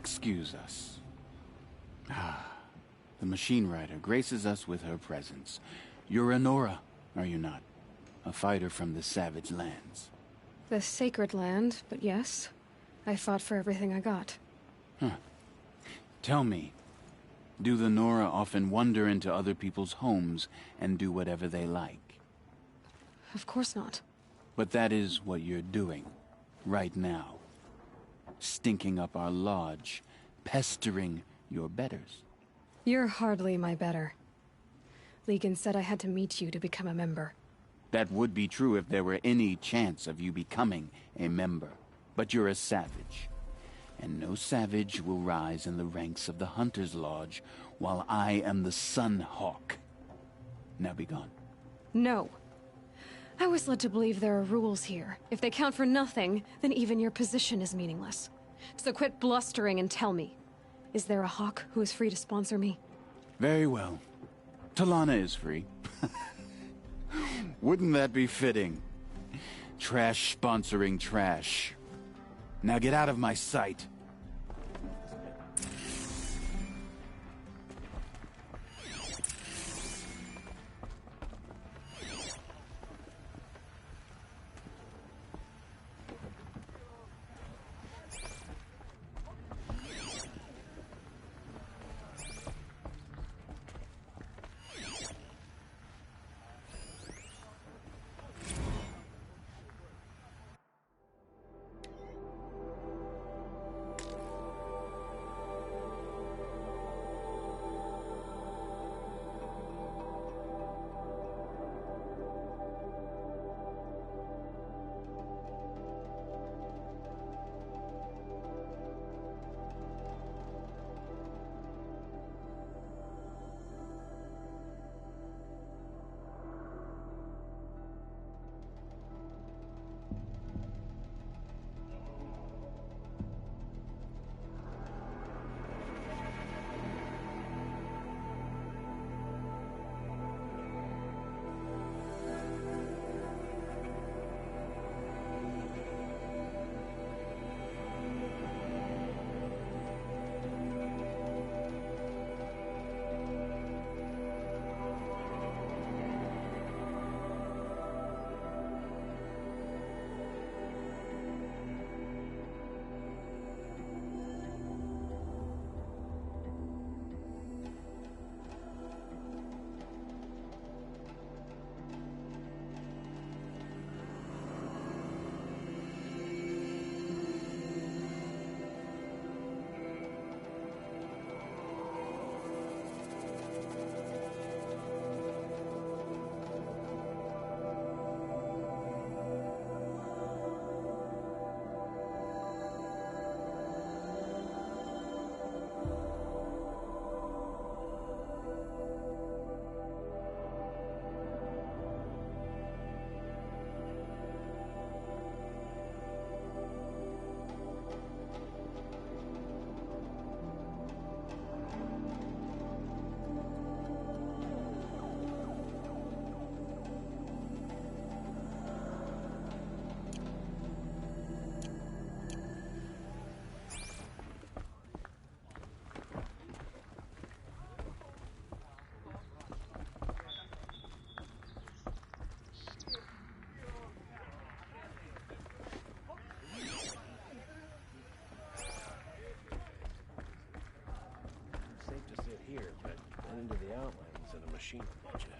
Excuse us. The machine rider graces us with her presence. You're a Nora, are you not? A fighter from the savage lands. The sacred land, but yes. I fought for everything I got. Tell me, do the Nora often wander into other people's homes and do whatever they like? Of course not. But that is what you're doing, right now. Stinking up our lodge, pestering your betters. You're hardly my better. Legan said I had to meet you to become a member. That would be true if there were any chance of you becoming a member. But you're a savage. And no savage will rise in the ranks of the Hunter's Lodge while I am the Sun Hawk. Now be gone. No. I was led to believe there are rules here. If they count for nothing, then even your position is meaningless. So quit blustering and tell me. Is there a Hawk who is free to sponsor me? Very well. Talana is free. Wouldn't that be fitting? Trash sponsoring trash. Now get out of my sight. Here, but not into the outlines of the machine budget.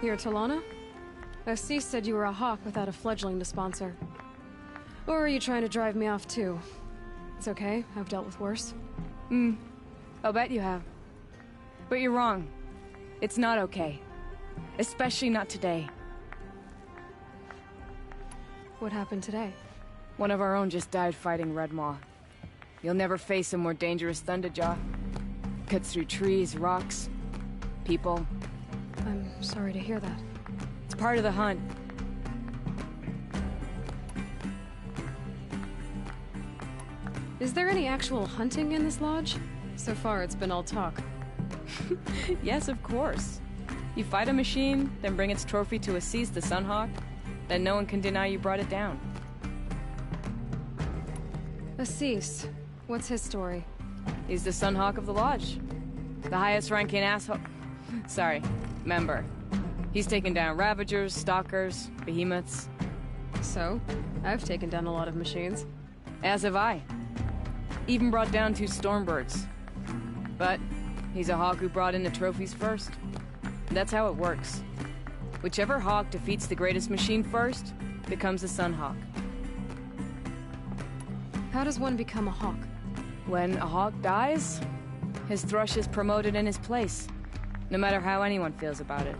You're Talana? Assis said you were a Hawk without a fledgling to sponsor. Or are you trying to drive me off too? It's okay. I've dealt with worse. I'll bet you have. But you're wrong. It's not okay. Especially not today. What happened today? One of our own just died fighting Red Maw. You'll never face a more dangerous Thunderjaw. Cuts through trees, rocks, people. I'm sorry to hear that. It's part of the hunt. Is there any actual hunting in this lodge? So far, it's been all talk. Yes, of course. You fight a machine, then bring its trophy to Assis the Sunhawk, then no one can deny you brought it down. Assis. What's his story? He's the Sunhawk of the Lodge. The highest ranking asshole... Sorry, member. He's taken down Ravagers, Stalkers, Behemoths. So? I've taken down a lot of machines. As have I. Even brought down 2 Stormbirds. But he's a hawk who brought in the trophies first. That's how it works. Whichever hawk defeats the greatest machine first becomes a Sunhawk. How does one become a hawk? When a hawk dies, his thrush is promoted in his place, no matter how anyone feels about it.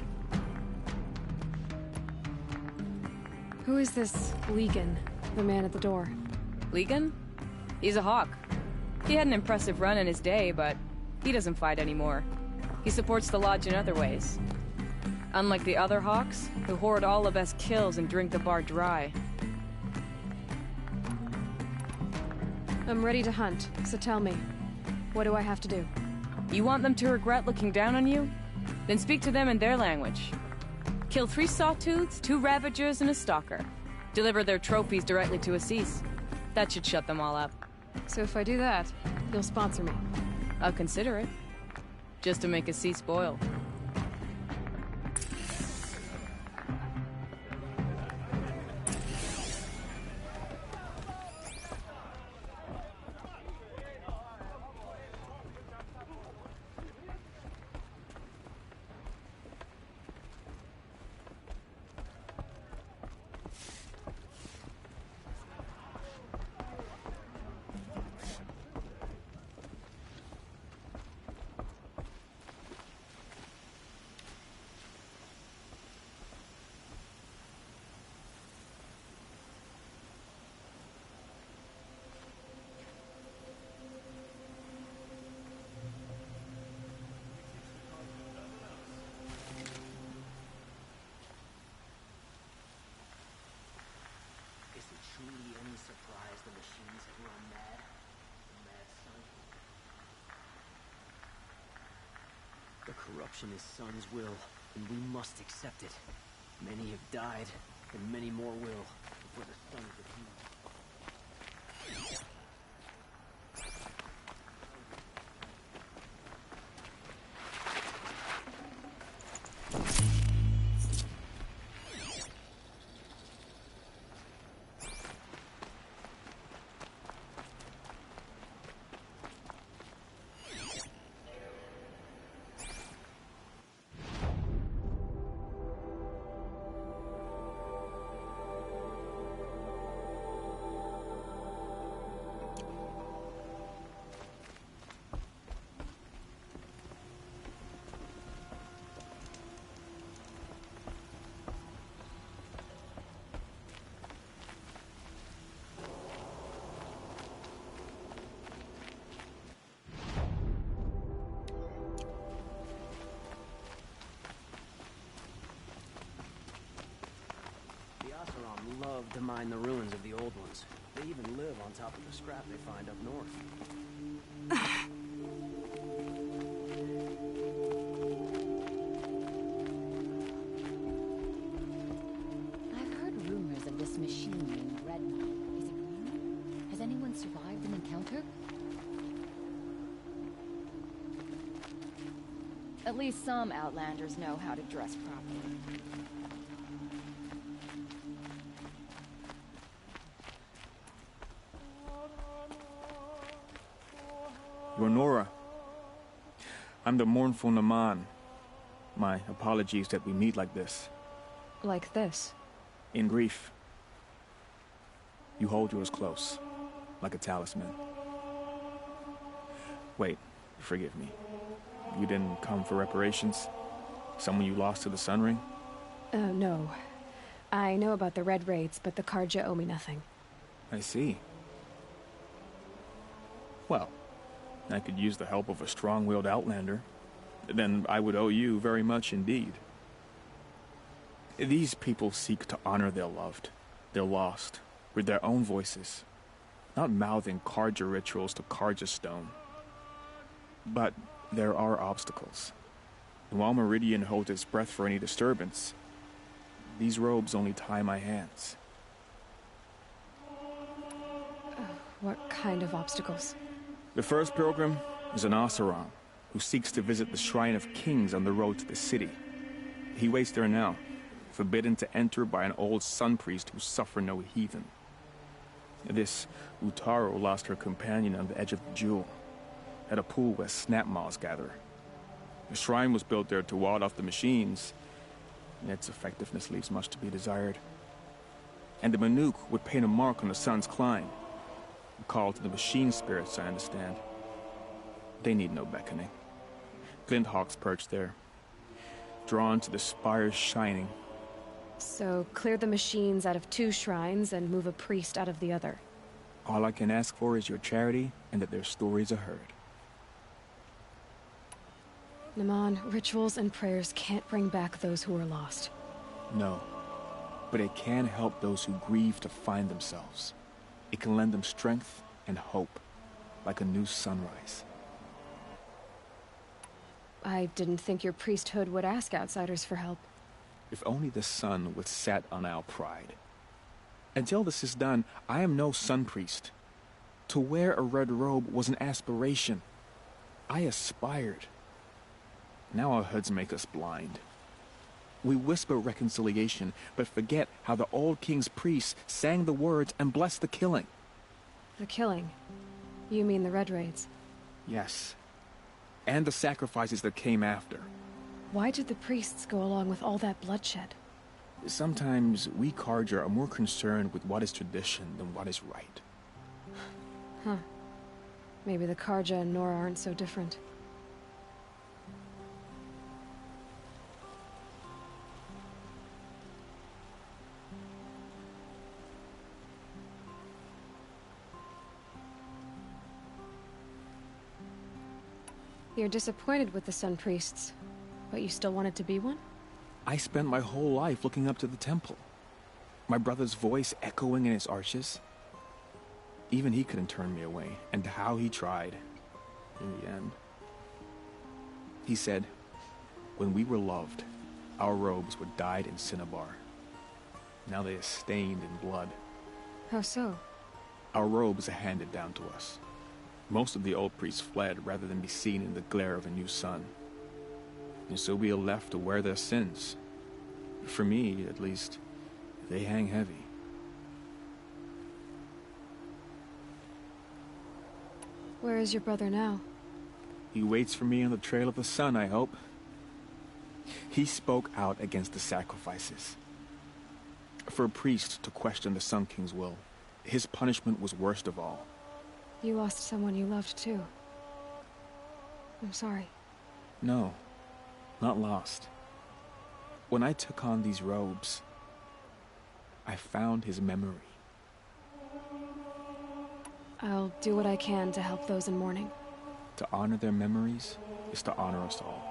Who is this Legan, the man at the door? Legan? He's a hawk. He had an impressive run in his day, but he doesn't fight anymore. He supports the lodge in other ways. Unlike the other hawks, who hoard all of us kills and drink the bar dry. I'm ready to hunt, so tell me, what do I have to do? You want them to regret looking down on you? Then speak to them in their language. Kill 3 Sawtooths, 2 Ravagers, and a Stalker. Deliver their trophies directly to Assis. That should shut them all up. So if I do that, you'll sponsor me? I'll consider it. Just to make Assis spoil. Truly any surprise the machines have run mad? Mad son. The corruption is Sun's will, and we must accept it. Many have died, and many more will, before the sun is appeased. Love to mine the ruins of the old ones. They even live on top of the scrap they find up north. I've heard rumors of this machine named Red Maw. Is it real? Has anyone survived an encounter? At least some Outlanders know how to dress properly. You're Nora. I'm the mournful Naman. My apologies that we meet like this. Like this? In grief. You hold yours close, like a talisman. Wait, forgive me. You didn't come for reparations? Someone you lost to the Sun Ring? No. I know about the Red Raids, but the Karja owe me nothing. I see. Well, I could use the help of a strong-willed outlander. Then I would owe you very much indeed. These people seek to honor their loved, their lost, with their own voices, not mouthing Karja rituals to Karja stone. But there are obstacles. And while Meridian holds its breath for any disturbance, these robes only tie my hands. What kind of obstacles? The first pilgrim is an Oseram, who seeks to visit the Shrine of Kings on the road to the city. He waits there now, forbidden to enter by an old sun priest who suffer no heathen. This Utaro lost her companion on the edge of the jewel, at a pool where snap moths gather. The shrine was built there to ward off the machines, and its effectiveness leaves much to be desired. And the Manuk would paint a mark on the sun's climb, a call to the machine spirits, I understand. They need no beckoning. Glinthawks perch there, drawn to the spire's shining. So, clear the machines out of 2 shrines and move a priest out of the other. All I can ask for is your charity and that their stories are heard. Naman, rituals and prayers can't bring back those who are lost. No, but it can help those who grieve to find themselves. It can lend them strength and hope, like a new sunrise. I didn't think your priesthood would ask outsiders for help. If only the sun would set on our pride. Until this is done, I am no sun priest. To wear a red robe was an aspiration. I aspired. Now our hoods make us blind. We whisper reconciliation, but forget how the old king's priests sang the words and blessed the killing. The killing? You mean the Red Raids? Yes. And the sacrifices that came after. Why did the priests go along with all that bloodshed? Sometimes we Karja are more concerned with what is tradition than what is right. Huh. Maybe the Karja and Nora aren't so different. You're disappointed with the Sun Priests, but you still wanted to be one? I spent my whole life looking up to the temple. My brother's voice echoing in its arches. Even he couldn't turn me away, and how he tried. In the end. He said, when we were loved, our robes were dyed in cinnabar. Now they are stained in blood. How so? Our robes are handed down to us. Most of the old priests fled rather than be seen in the glare of a new sun. And so we are left to wear their sins. For me, at least, they hang heavy. Where is your brother now? He waits for me on the trail of the sun, I hope. He spoke out against the sacrifices. For a priest to question the Sun King's will, his punishment was worst of all. You lost someone you loved, too. I'm sorry. No, not lost. When I took on these robes, I found his memory. I'll do what I can to help those in mourning. To honor their memories is to honor us all.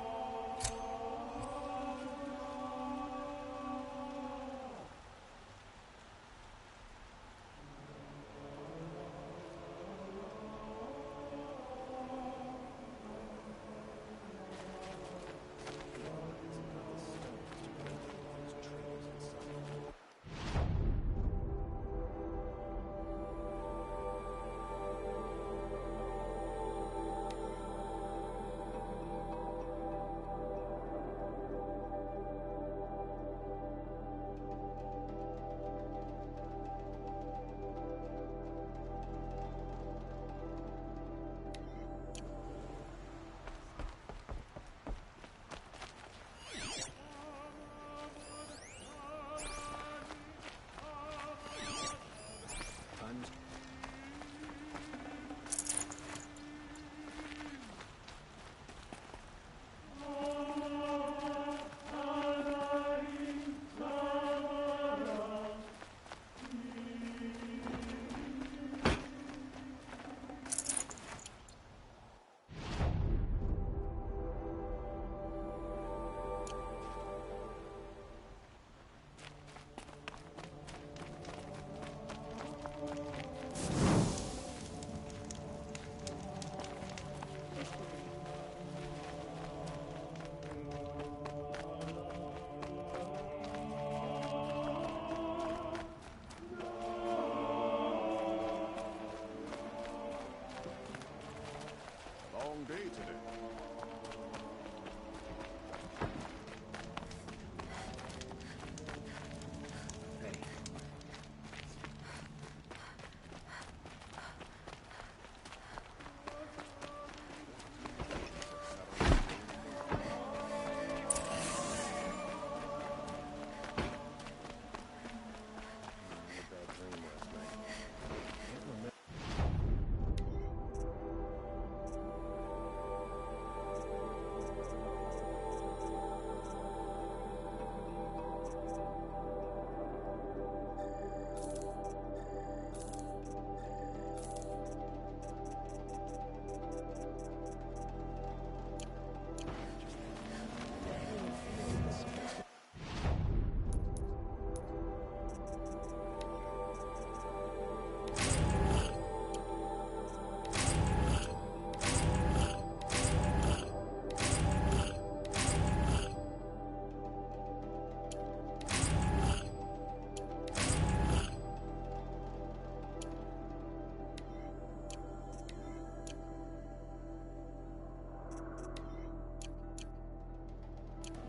day today.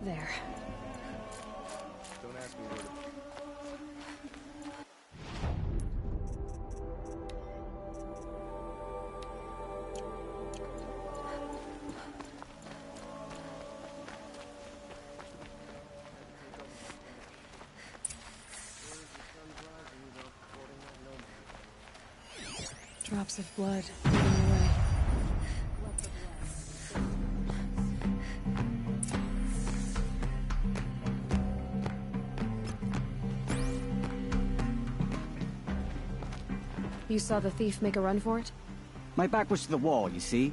There. Don't ask me where to... Drops of blood leading the way. You saw the thief make a run for it? My back was to the wall, you see?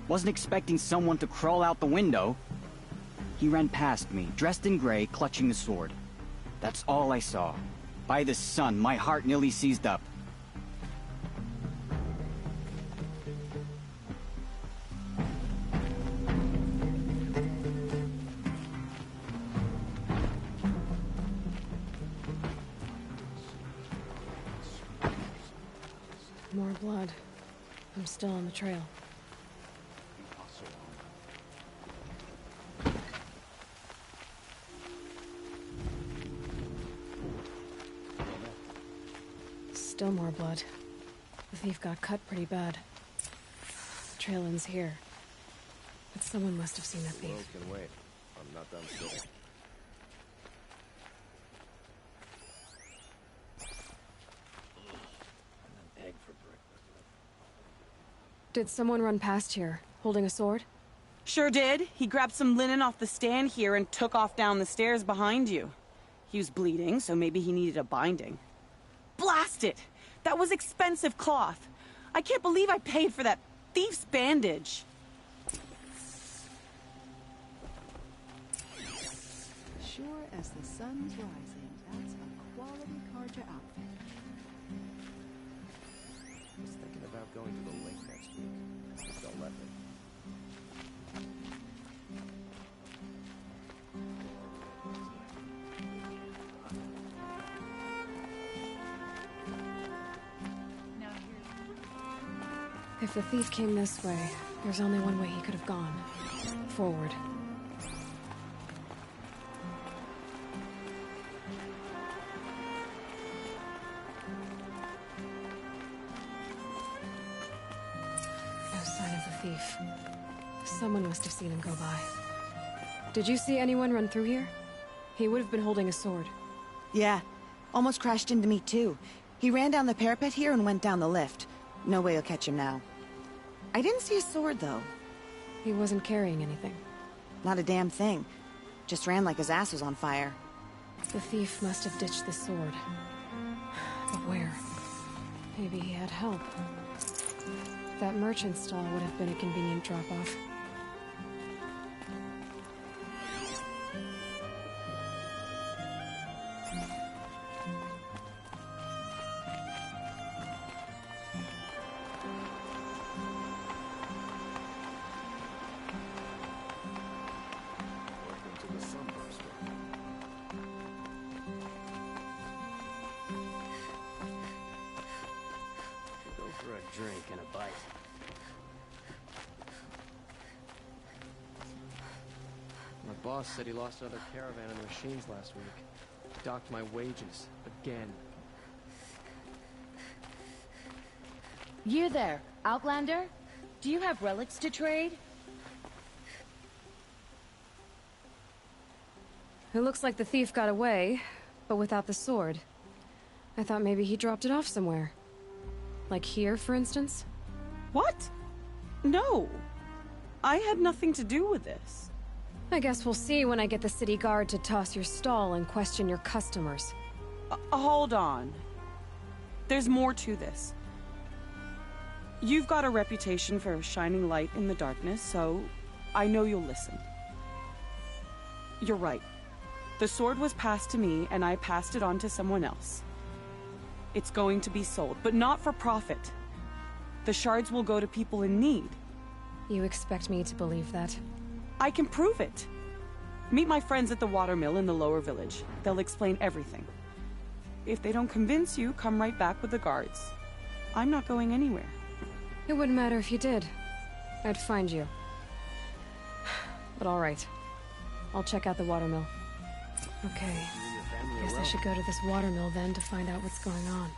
Wasn't expecting someone to crawl out the window. He ran past me, dressed in gray, clutching the sword. That's all I saw. By the sun, my heart nearly seized up. More blood. I'm still on the trail. Still more blood. The thief got cut pretty bad. The trail ends here. But someone must have seen that thief. World can wait. I'm not done sitting. Did someone run past here, holding a sword? Sure did. He grabbed some linen off the stand here and took off down the stairs behind you. He was bleeding, so maybe he needed a binding. Blast it! That was expensive cloth. I can't believe I paid for that thief's bandage. Sure as the sun's rising, that's a quality Carja outfit. I was thinking about going to the lake next week. If they'll let me. If the thief came this way, there's only one way he could have gone. Forward. No sign of the thief. Someone must have seen him go by. Did you see anyone run through here? He would have been holding a sword. Yeah. Almost crashed into me, too. He ran down the parapet here and went down the lift. No way you'll catch him now. I didn't see a sword, though. He wasn't carrying anything. Not a damn thing. Just ran like his ass was on fire. The thief must have ditched the sword. But where? Maybe he had help. That merchant stall would have been a convenient drop-off. Drink and a bite. boss said he lost another caravan in the machines last week. Docked my wages. Again. You there, Outlander? Do you have relics to trade? It looks like the thief got away, but without the sword. I thought maybe he dropped it off somewhere. Like here, for instance? What? No. I had nothing to do with this. I guess we'll see when I get the city guard to toss your stall and question your customers. Hold on. There's more to this. You've got a reputation for shining light in the darkness, so I know you'll listen. You're right. The sword was passed to me, and I passed it on to someone else. It's going to be sold, but not for profit. The shards will go to people in need. You expect me to believe that? I can prove it. Meet my friends at the watermill in the lower village. They'll explain everything. If they don't convince you, come right back with the guards. I'm not going anywhere. It wouldn't matter if you did. I'd find you. But all right. I'll check out the watermill. Okay. Guess I should go to this watermill then to find out what's going on.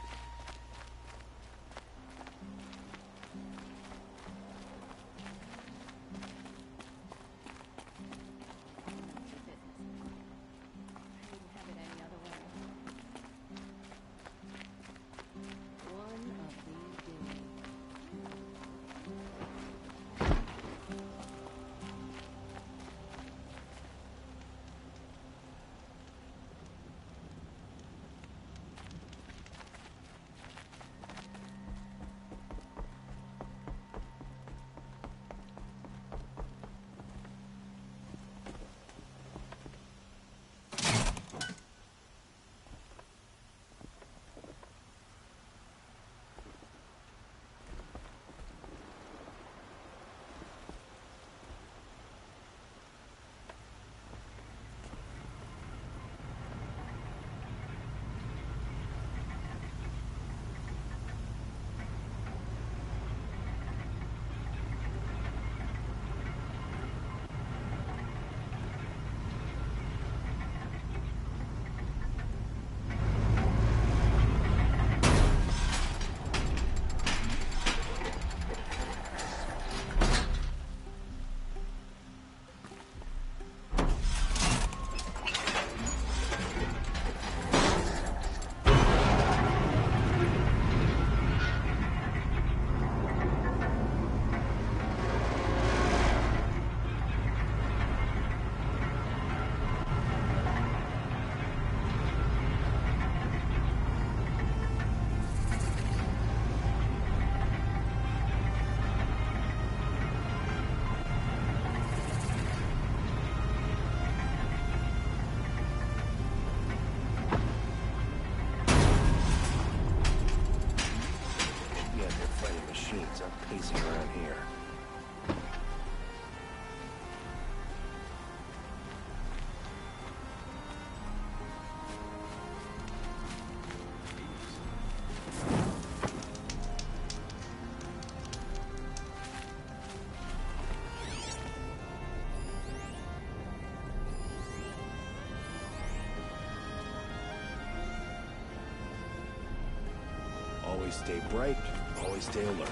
Always stay bright, always stay alert.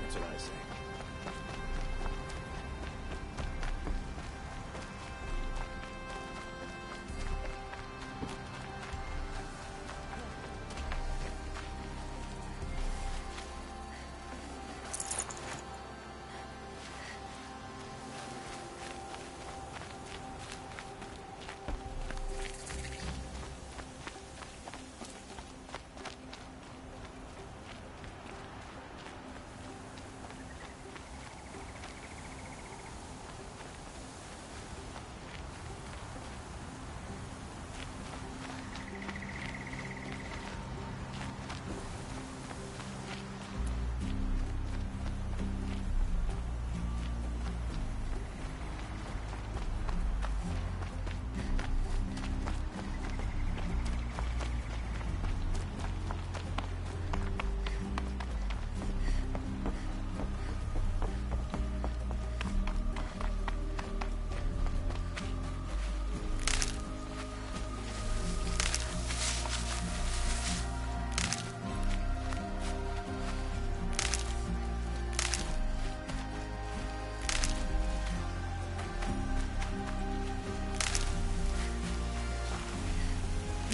That's what I say.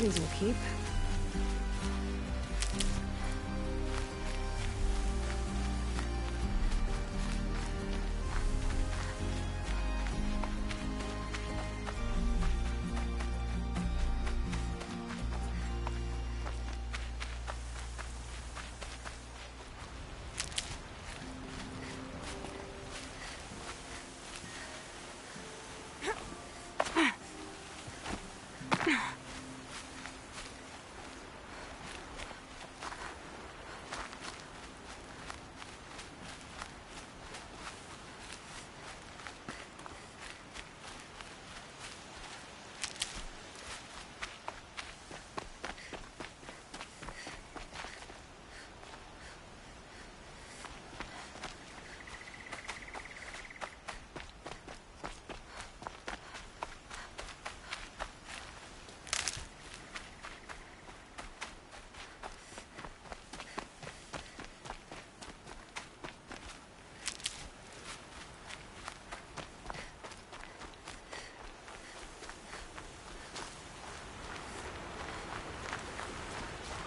These will keep.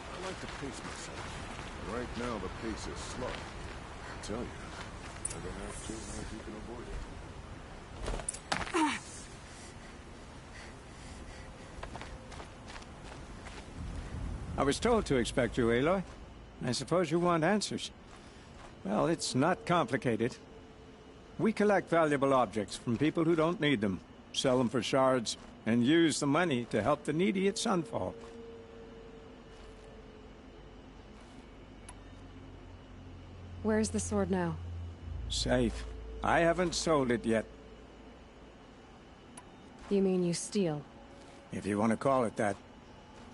I like to pace myself. And right now, the pace is slow. I tell you, I don't have to if you can avoid it. I was told to expect you, Aloy. I suppose you want answers. Well, it's not complicated. We collect valuable objects from people who don't need them, sell them for shards, and use the money to help the needy at Sunfall. Where's the sword now? Safe. I haven't sold it yet. You mean you steal? If you want to call it that.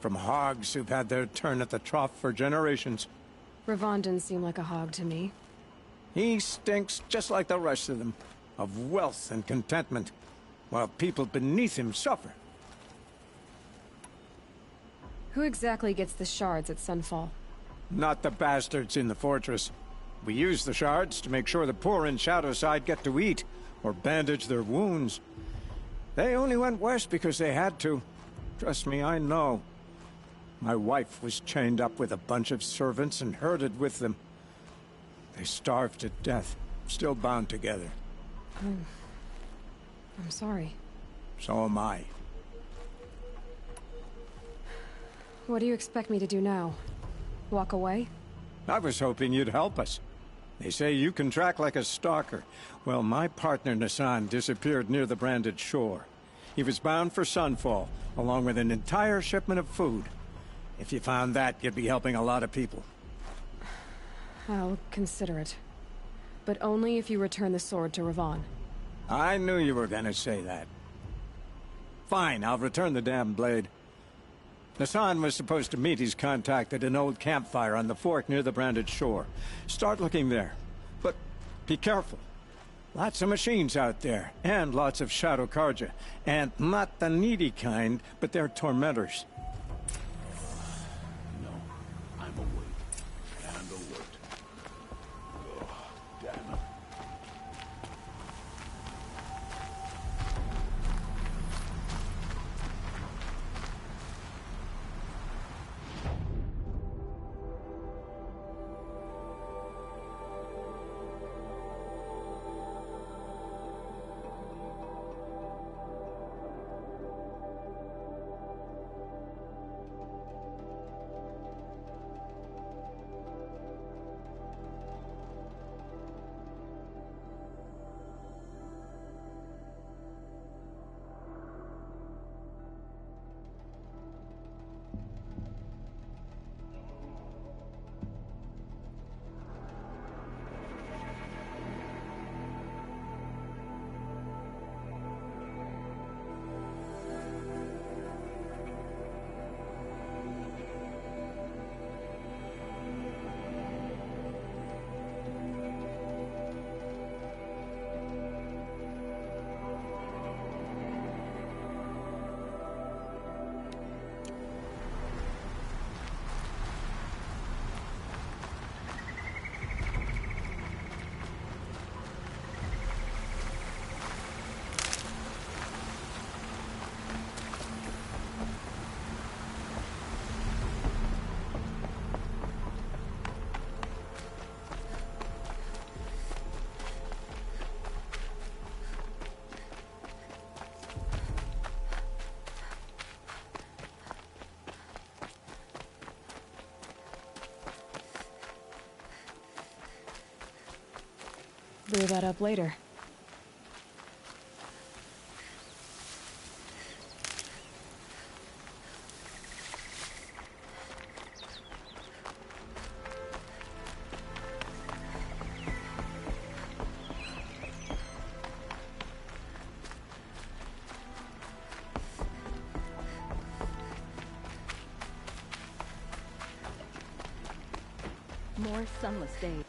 From hogs who've had their turn at the trough for generations. Ravon didn't seem like a hog to me. He stinks just like the rest of them, of wealth and contentment, while people beneath him suffer. Who exactly gets the shards at Sunfall? Not the bastards in the fortress. We use the shards to make sure the poor in Shadowside get to eat, or bandage their wounds. They only went west because they had to. Trust me, I know. My wife was chained up with a bunch of servants and herded with them. They starved to death, still bound together. I'm sorry. So am I. What do you expect me to do now? Walk away? I was hoping you'd help us. They say you can track like a stalker. Well, my partner Nassan disappeared near the branded shore. He was bound for Sunfall, along with an entire shipment of food. If you found that, you'd be helping a lot of people. I'll consider it. But only if you return the sword to Ravon. I knew you were gonna say that. Fine, I'll return the damn blade. Nassan was supposed to meet his contact at an old campfire on the fork near the branded shore. Start looking there. But be careful. Lots of machines out there, and lots of Shadow Karja. And not the needy kind, but they're tormentors. No, I'm awake and alert. Oh, damn it. clear that up later. More sunless days.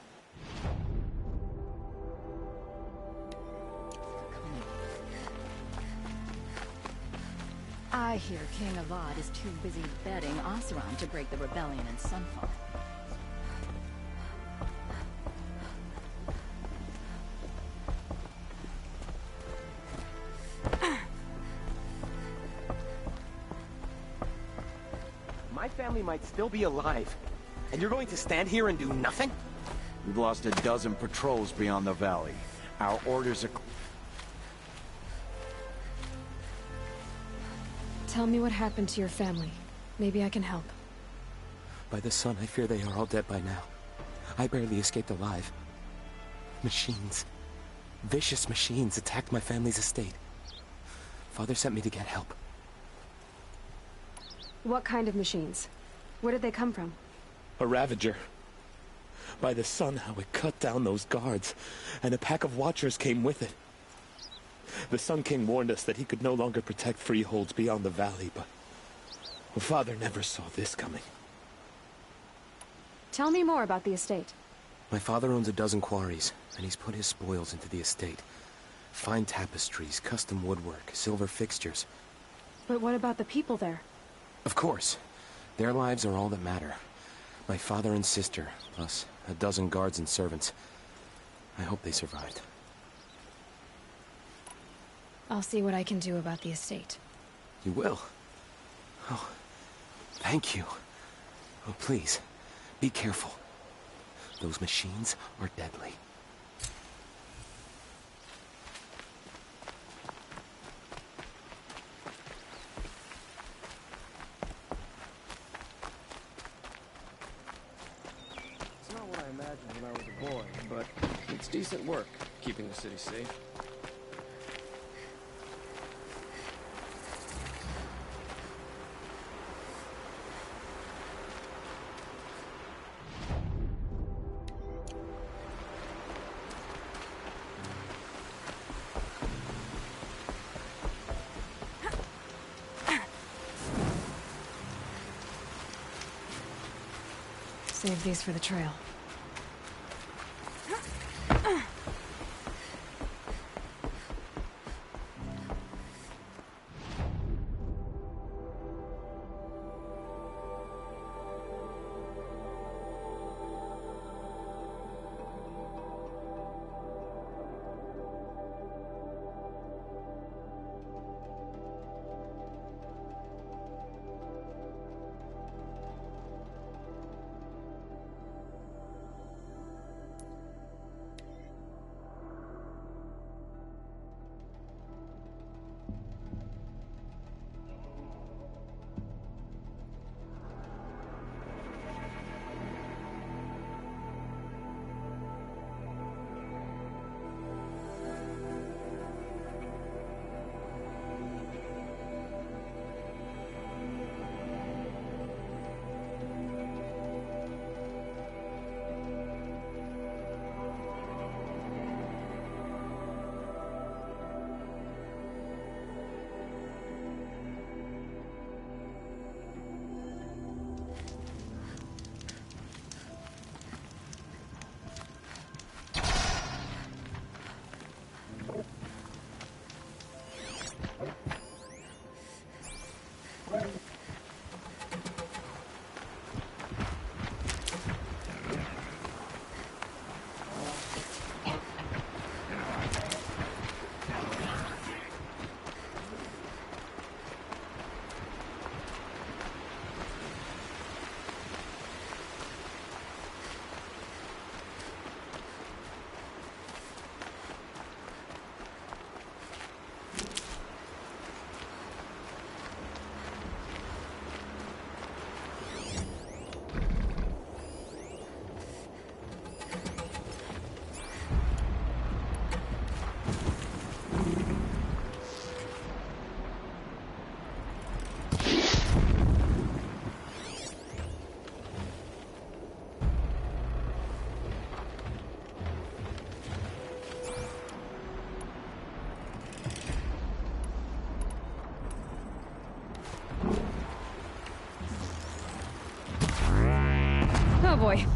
I hear King Avad is too busy bedding Oseram to break the rebellion in Sunfall. My family might still be alive, and you're going to stand here and do nothing? We've lost a dozen patrols beyond the valley. Our orders are... Tell me what happened to your family. Maybe I can help. By the sun, I fear they are all dead by now. I barely escaped alive. Machines. Vicious machines attacked my family's estate. Father sent me to get help. What kind of machines? Where did they come from? A Ravager. By the sun, how it cut down those guards, and a pack of Watchers came with it. The Sun King warned us that he could no longer protect freeholds beyond the valley, but Father never saw this coming. Tell me more about the estate. My father owns a dozen quarries, and he's put his spoils into the estate. Fine tapestries, custom woodwork, silver fixtures. But what about the people there? Of course. Their lives are all that matter. My father and sister, plus a dozen guards and servants. I hope they survived. I'll see what I can do about the estate. You will? Oh, thank you. Oh, please, be careful. Those machines are deadly. It's not what I imagined when I was a boy, but it's decent work, keeping the city safe. Save these for the trail. Oh boy.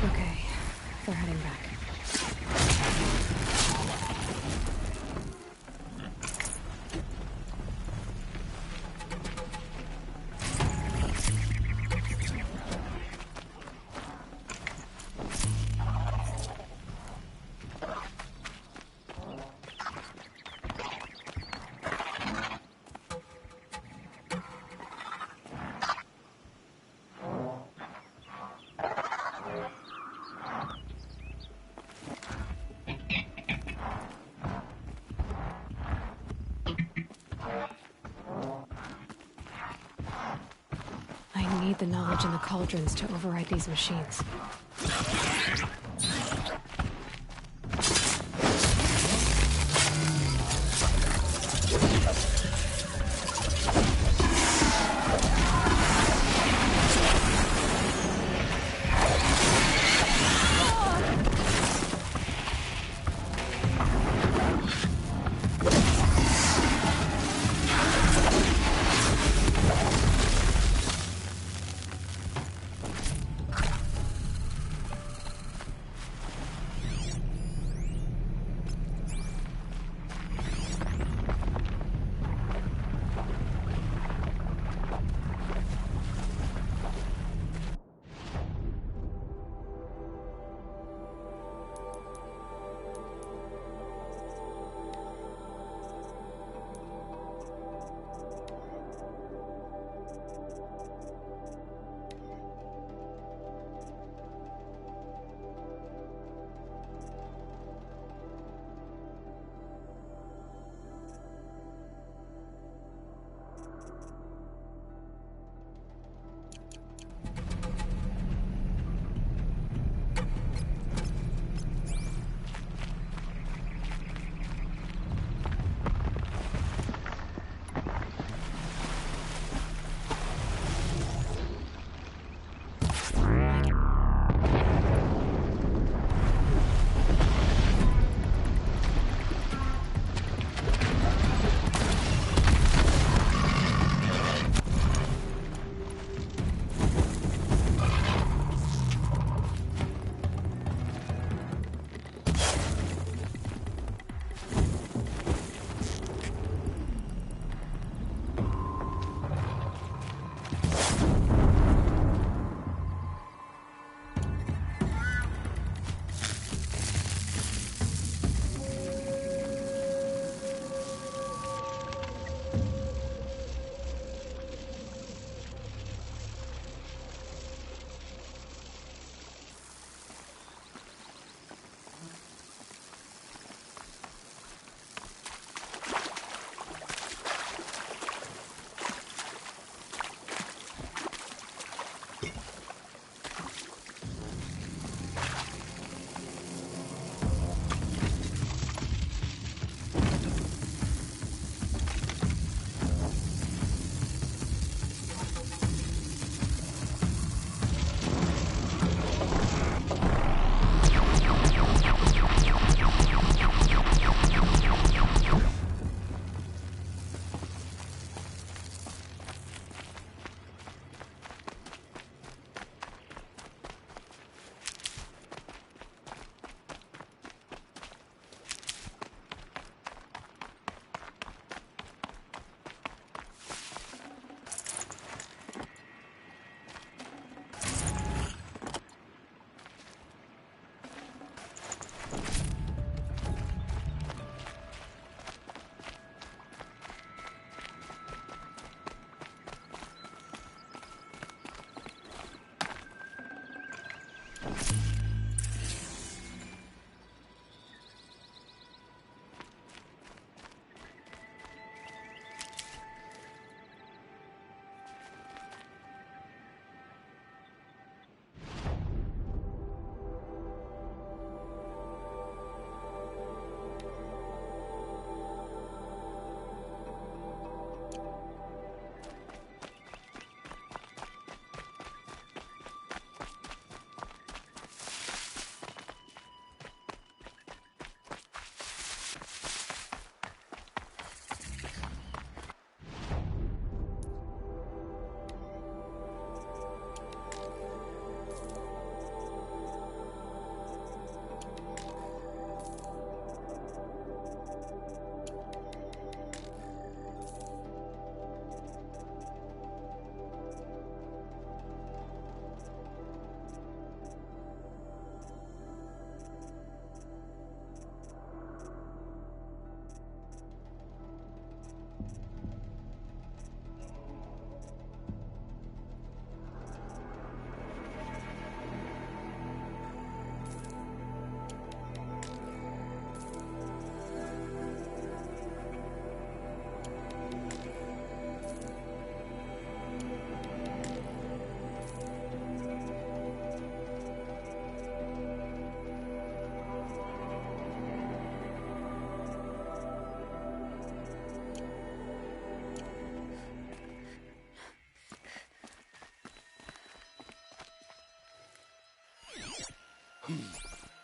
Okay, they're heading back. need the knowledge in the cauldrons to override these machines.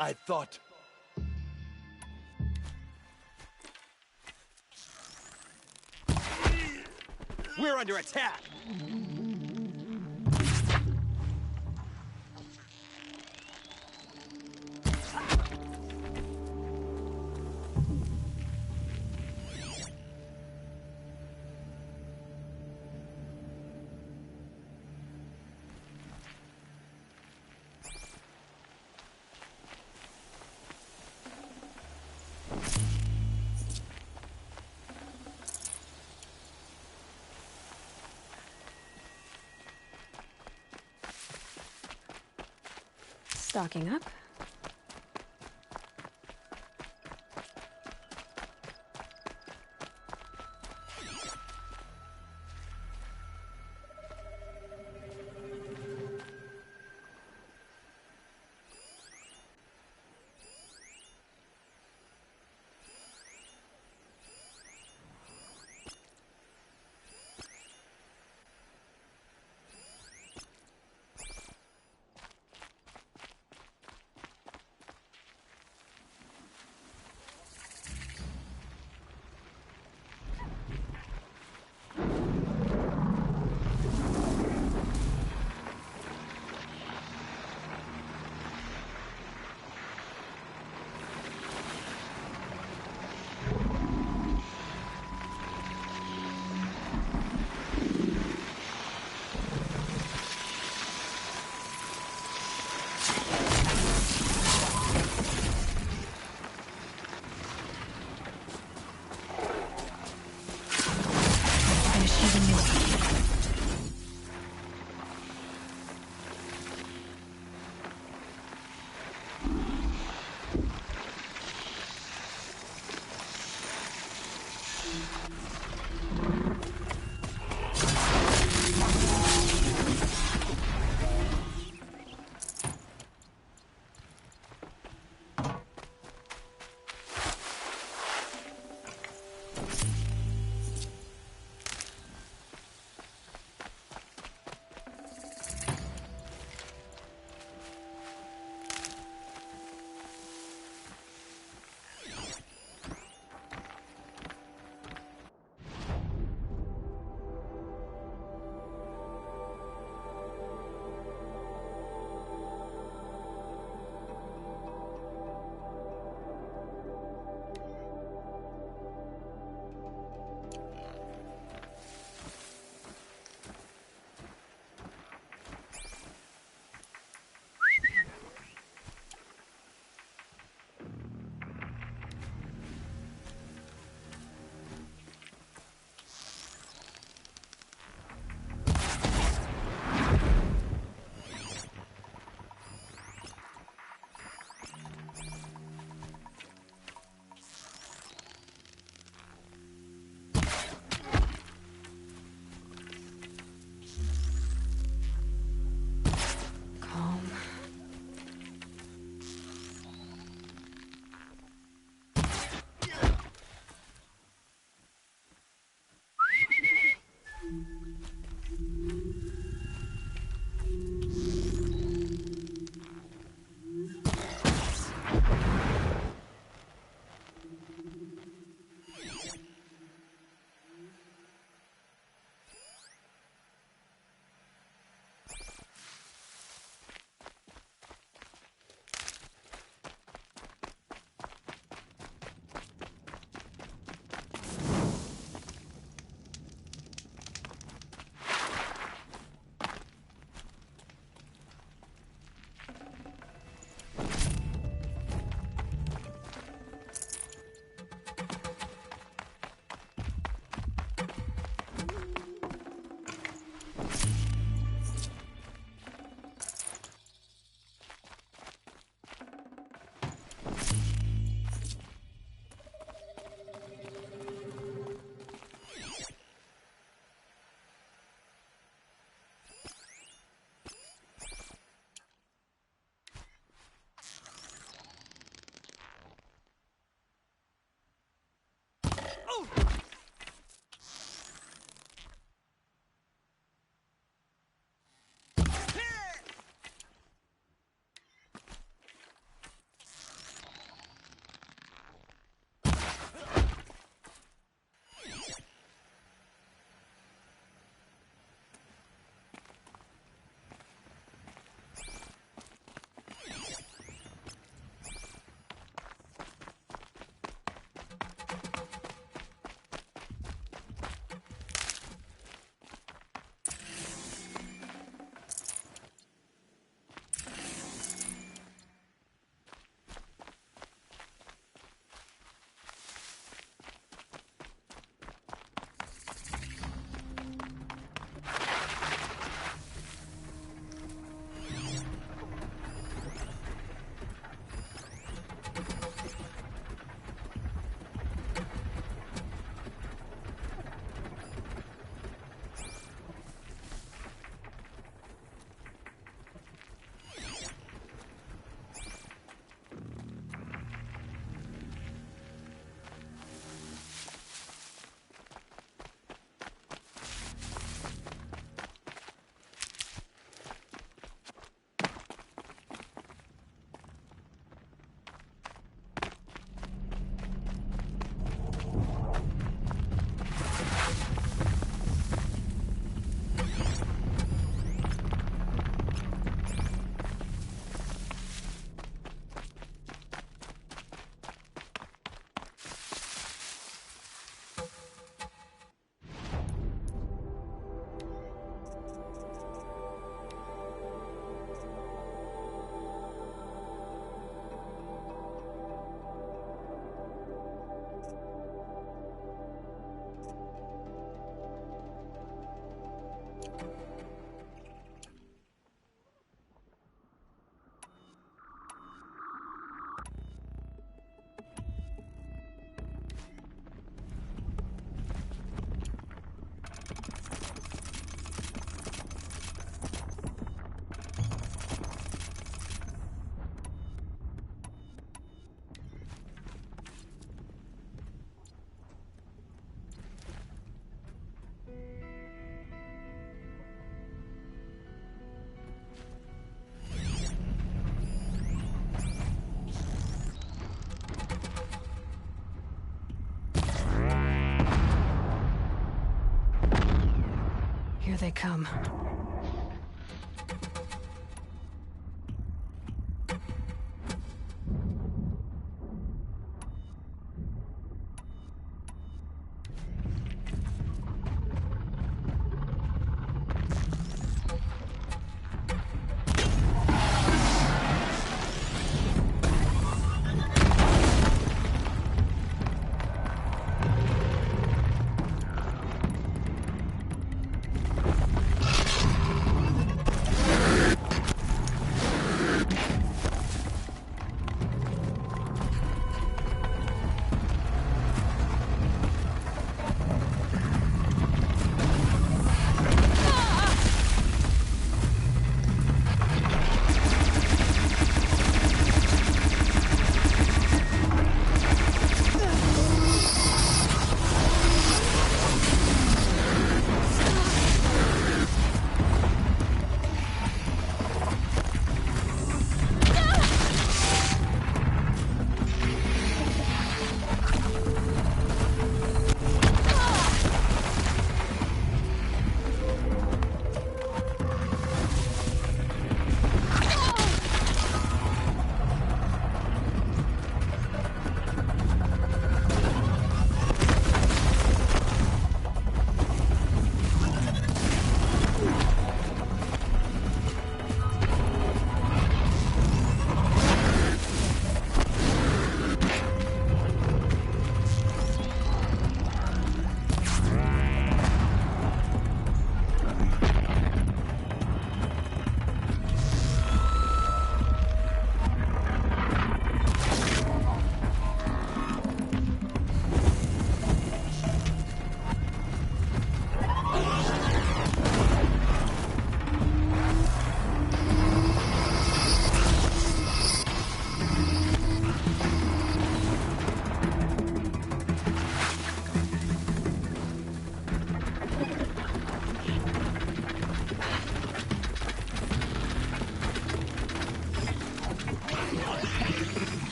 I thought... We're under attack! Stocking up. they come.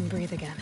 Breathe again.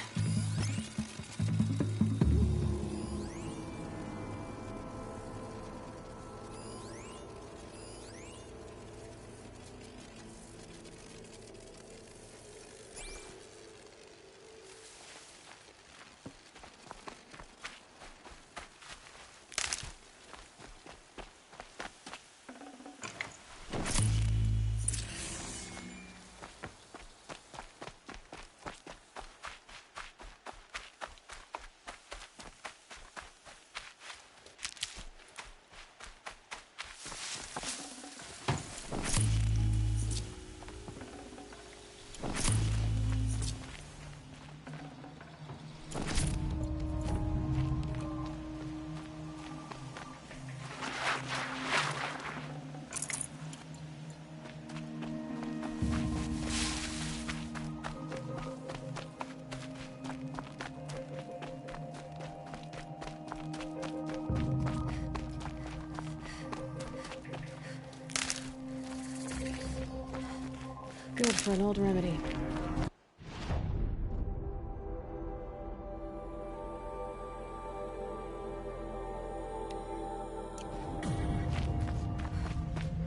Good for an old remedy.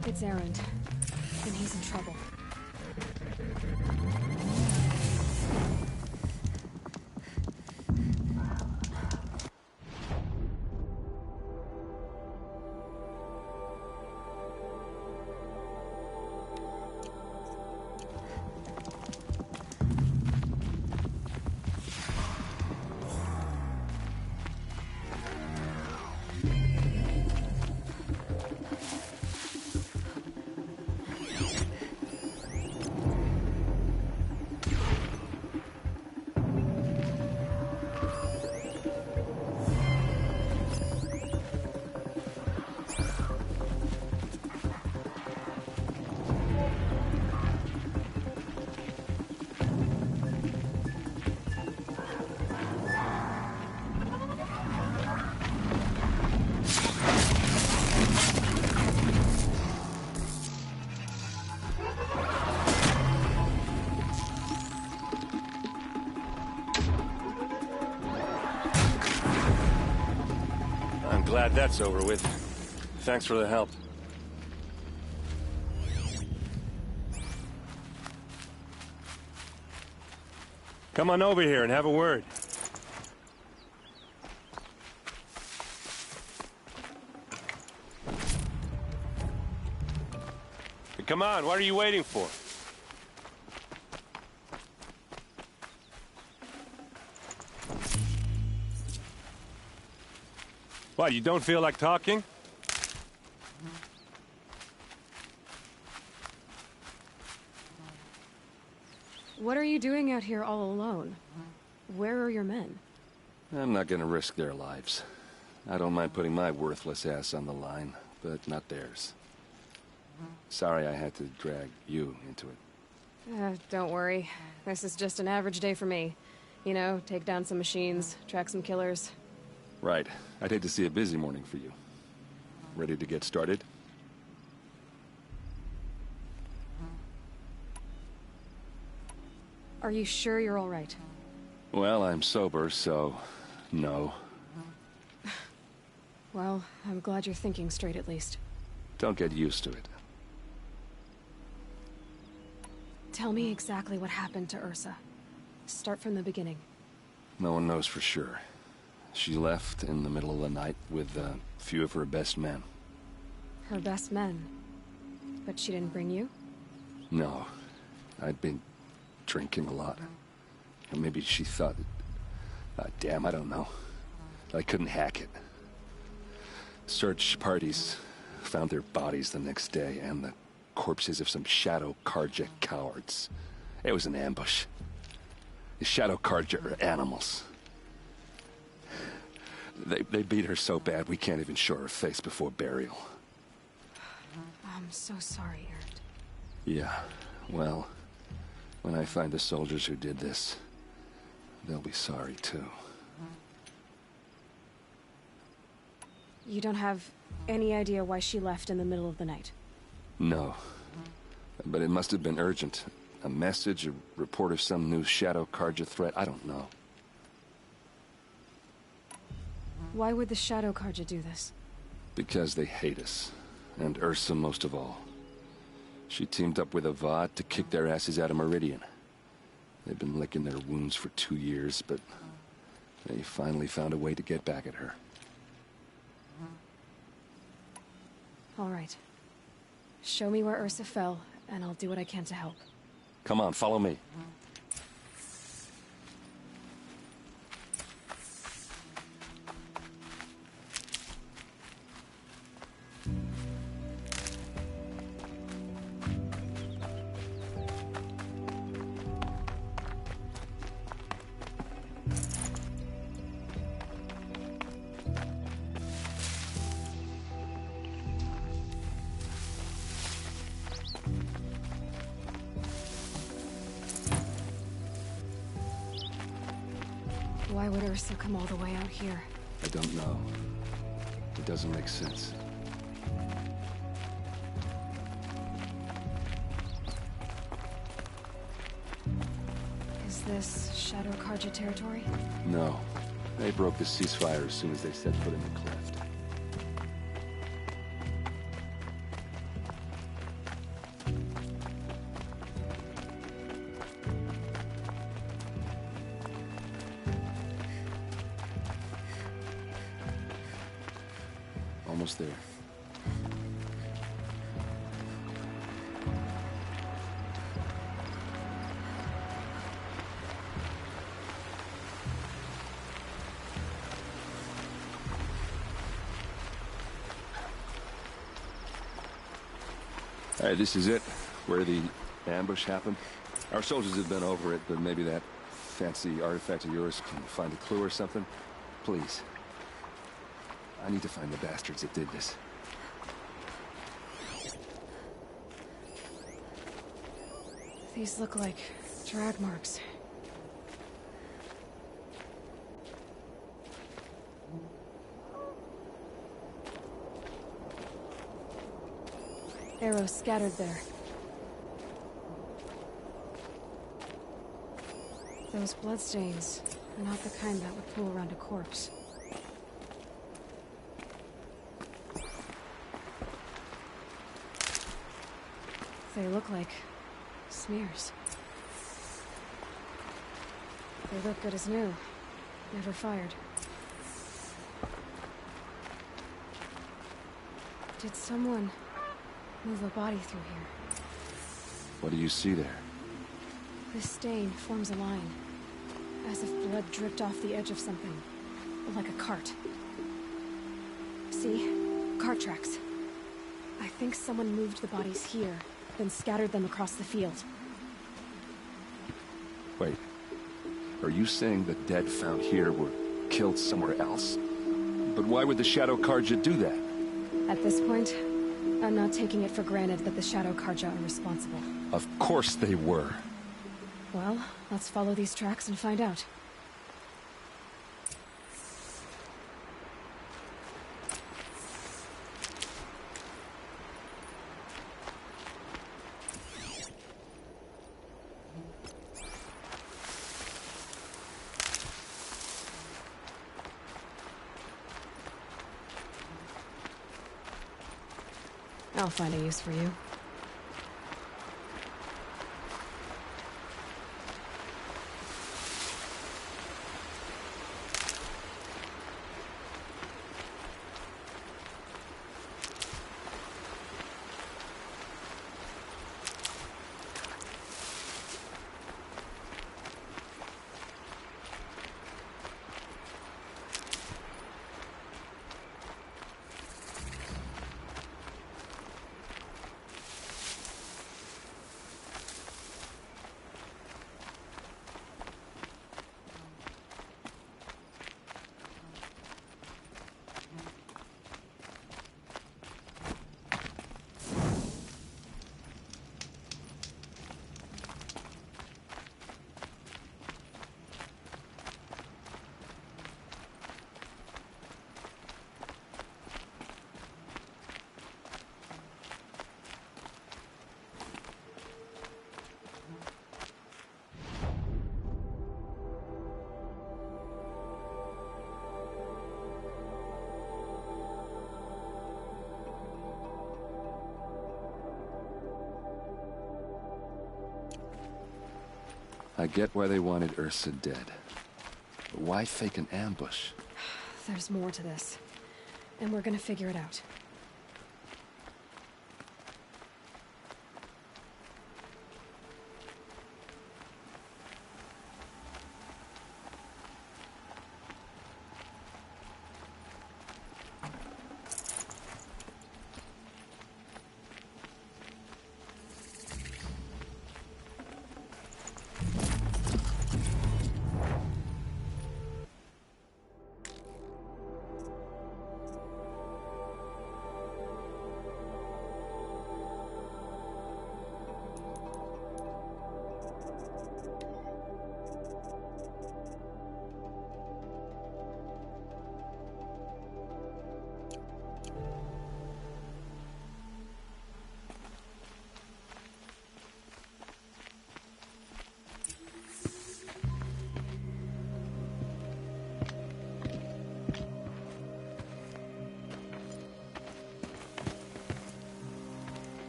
it's Erend, then he's in trouble. Glad that's over with. Thanks for the help. Come on over here and have a word. Hey, come on, what are you waiting for? What, you don't feel like talking? What are you doing out here all alone? Where are your men? I'm not gonna risk their lives. I don't mind putting my worthless ass on the line, but not theirs. Sorry I had to drag you into it. Don't worry. This is just an average day for me. You know, take down some machines, track some killers. Right. I'd hate to see a busy morning for you. Ready to get started? Are you sure you're all right? Well, I'm sober, so no. Well, I'm glad you're thinking straight at least. Don't get used to it. Tell me exactly what happened to Ursa. Start from the beginning. No one knows for sure. She left in the middle of the night with a few of her best men. Her best men? But she didn't bring you? No. I'd been drinking a lot. Or maybe she thought... damn, I don't know. I couldn't hack it. Search parties found their bodies the next day, and the corpses of some Shadow Karja cowards. It was an ambush. The Shadow Karja are animals. They beat her so bad we can't even show her face before burial. I'm so sorry, Erend. Yeah, well, when I find the soldiers who did this, they'll be sorry too. You don't have any idea why she left in the middle of the night? No. But it must have been urgent. A message, a report of some new Shadow Karja threat, I don't know. Why would the Shadow Karja do this? Because they hate us. And Ursa most of all. She teamed up with Avad to kick their asses out of Meridian. They've been licking their wounds for 2 years, but they finally found a way to get back at her. All right. Show me where Ursa fell, and I'll do what I can to help. Come on, follow me. Why would Ursa come all the way out here? I don't know. It doesn't make sense. Is this Shadow Karja territory? No. They broke the ceasefire as soon as they set foot in the cleft. almost there. All right, this is it, where the ambush happened. Our soldiers have been over it, but maybe that fancy artifact of yours can find a clue or something. Please. I need to find the bastards that did this. These look like drag marks. Arrows scattered there. Those bloodstains are not the kind that would pool around a corpse. They look like smears. They look good as new. Never fired. Did someone move a body through here? What do you see there? This stain forms a line, as if blood dripped off the edge of something, like a cart. See? Cart tracks. I think someone moved the bodies here, then scattered them across the field. Wait. Are you saying the dead found here were killed somewhere else? But why would the Shadow Karja do that? At this point, I'm not taking it for granted that the Shadow Karja are responsible. Of course they were. Well, let's follow these tracks and find out. I'll find a use for you. I get why they wanted Ursa dead. But why fake an ambush? There's more to this, and we're gonna figure it out.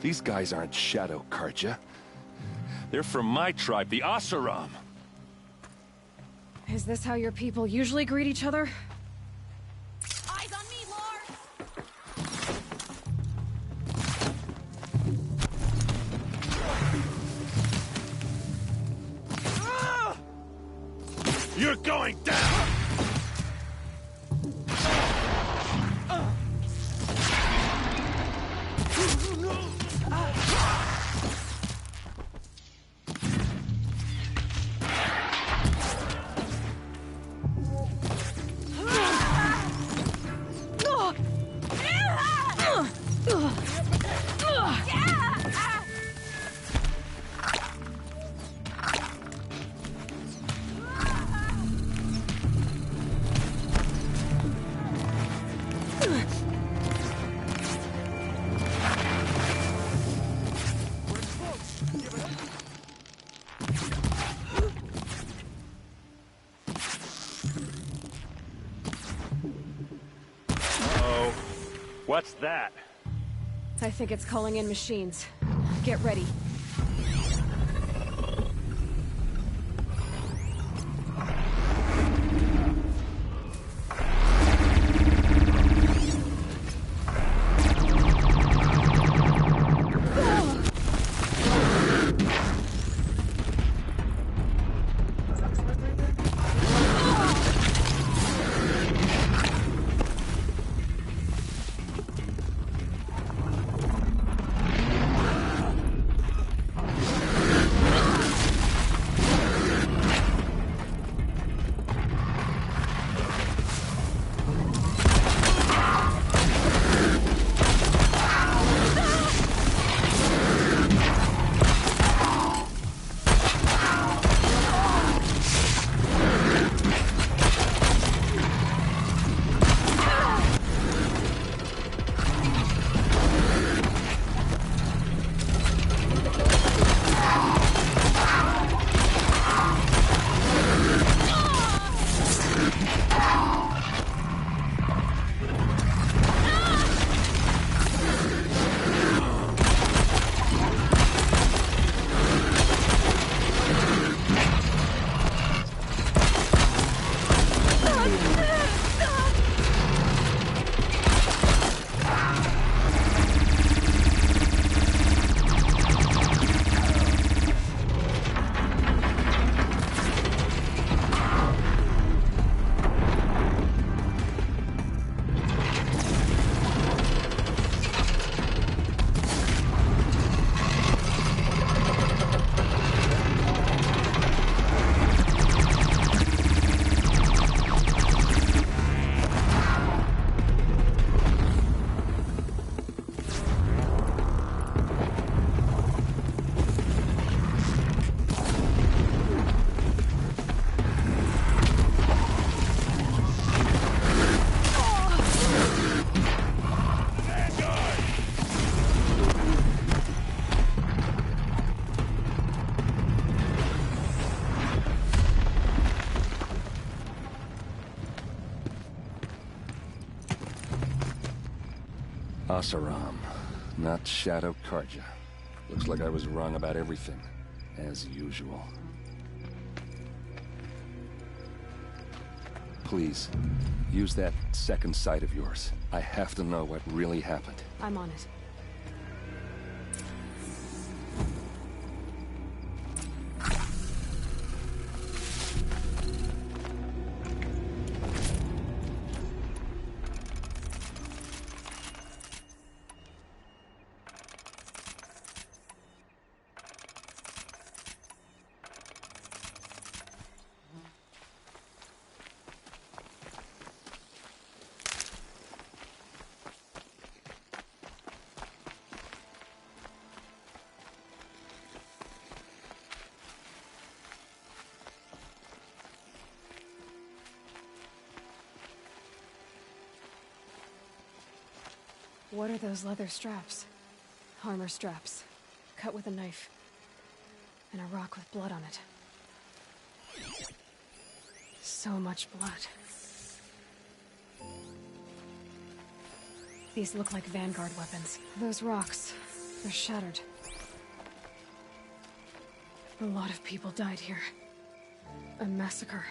These guys aren't Shadow Karja. They're from my tribe, the Oseram. Is this how your people usually greet each other? Eyes on me, Lord! You're going down! What's that? I think it's calling in machines. Get ready. Asaram, not Shadow Karja. Looks like I was wrong about everything, as usual. Please, use that second sight of yours. I have to know what really happened. I'm on it. What are those leather straps? Armor straps, cut with a knife, and a rock with blood on it. So much blood. These look like Vanguard weapons. Those rocks, they're shattered. A lot of people died here. A massacre.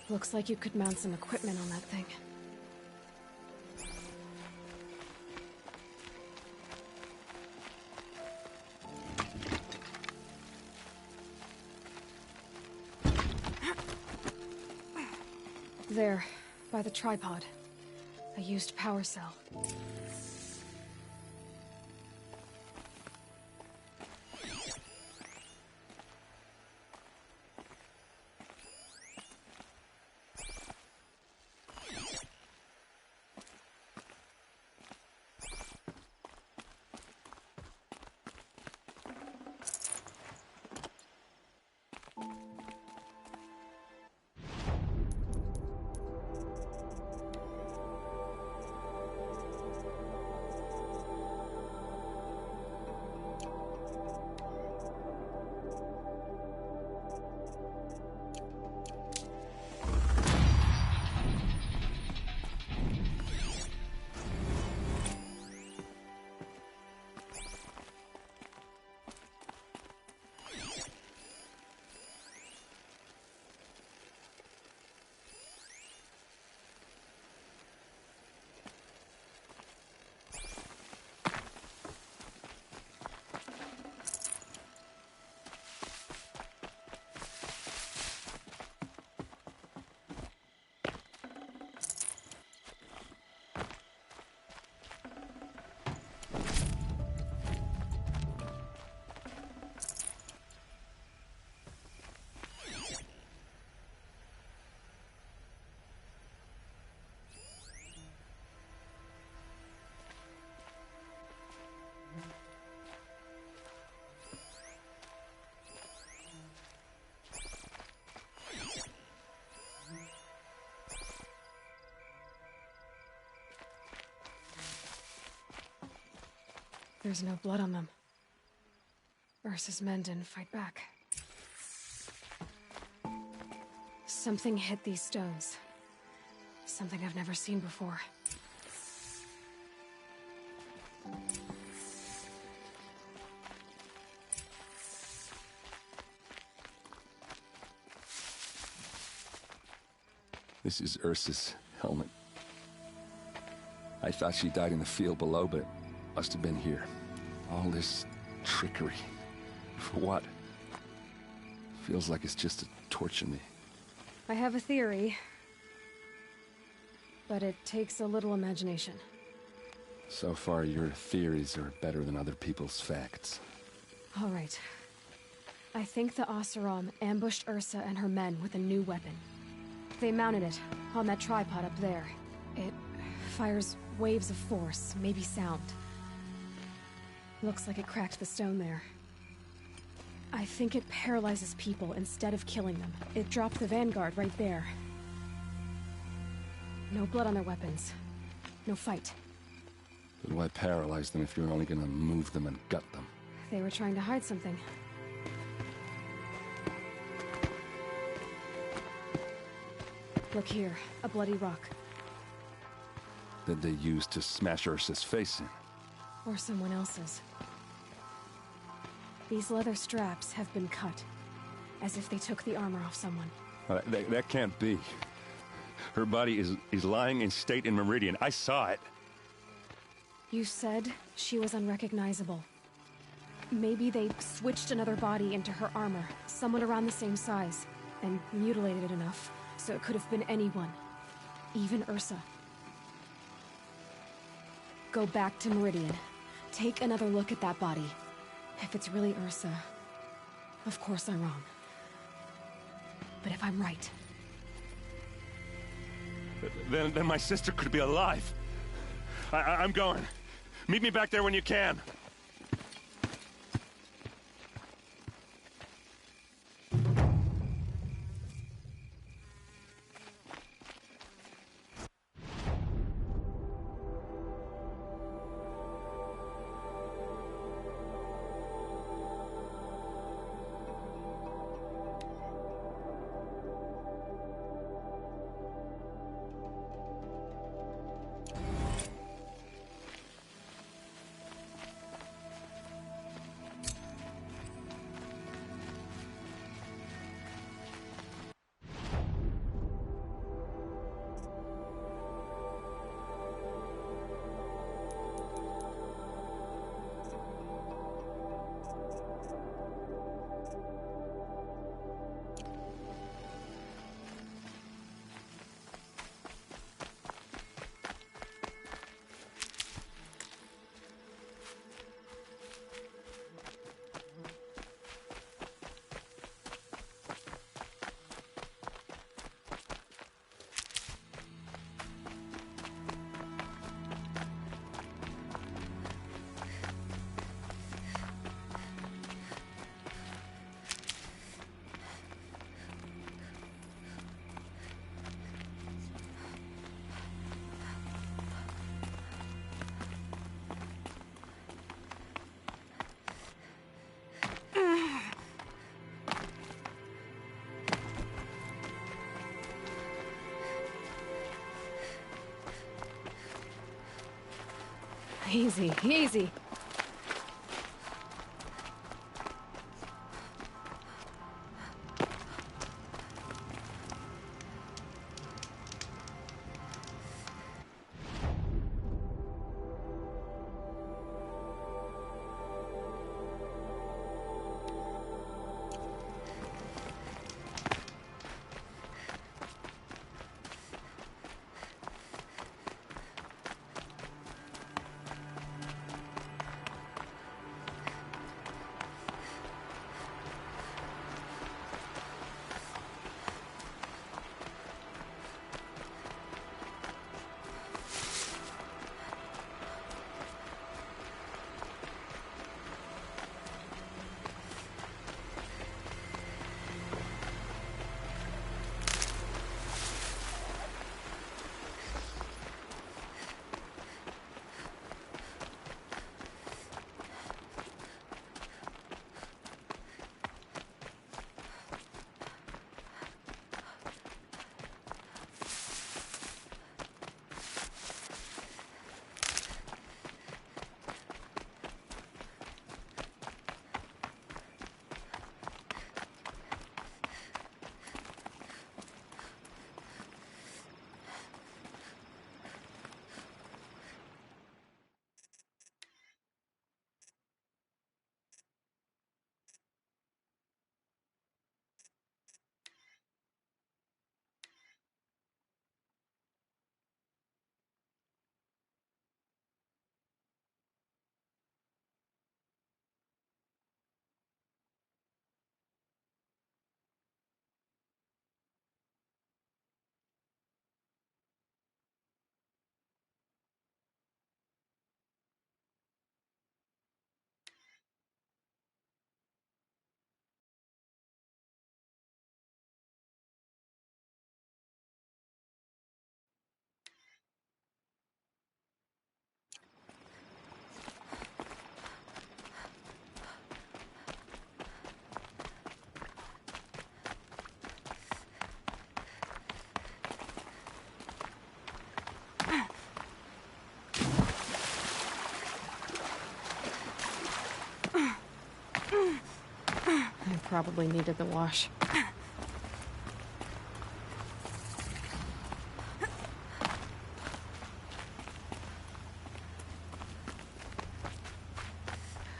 Looks like you could mount some equipment on that thing. there, by the tripod. A used power cell. There's no blood on them. Ursa's men didn't fight back. Something hit these stones. Something I've never seen before. This is Ursa's helmet. I thought she died in the field below, but it must have been here. All this trickery. For what? Feels like it's just to torture me. I have a theory, but it takes a little imagination. So far, your theories are better than other people's facts. All right. I think the Oseram ambushed Ursa and her men with a new weapon. They mounted it on that tripod up there. It fires waves of force, maybe sound. Looks like it cracked the stone there. I think it paralyzes people instead of killing them. It dropped the vanguard right there. No blood on their weapons. No fight. But why paralyze them if you're only gonna move them and gut them? They were trying to hide something. Look here, a bloody rock. That they used to smash Ursa's face in. Or someone else's. These leather straps have been cut, as if they took the armor off someone. That can't be. Her body is lying in state in Meridian. I saw it. You said she was unrecognizable. Maybe they switched another body into her armor, someone around the same size, and mutilated it enough, so it could have been anyone. Even Ursa. Go back to Meridian. Take another look at that body. If it's really Ursa, of course I'm wrong. But if I'm right... Then my sister could be alive. I'm going. Meet me back there when you can. Easy, easy. I probably needed the wash.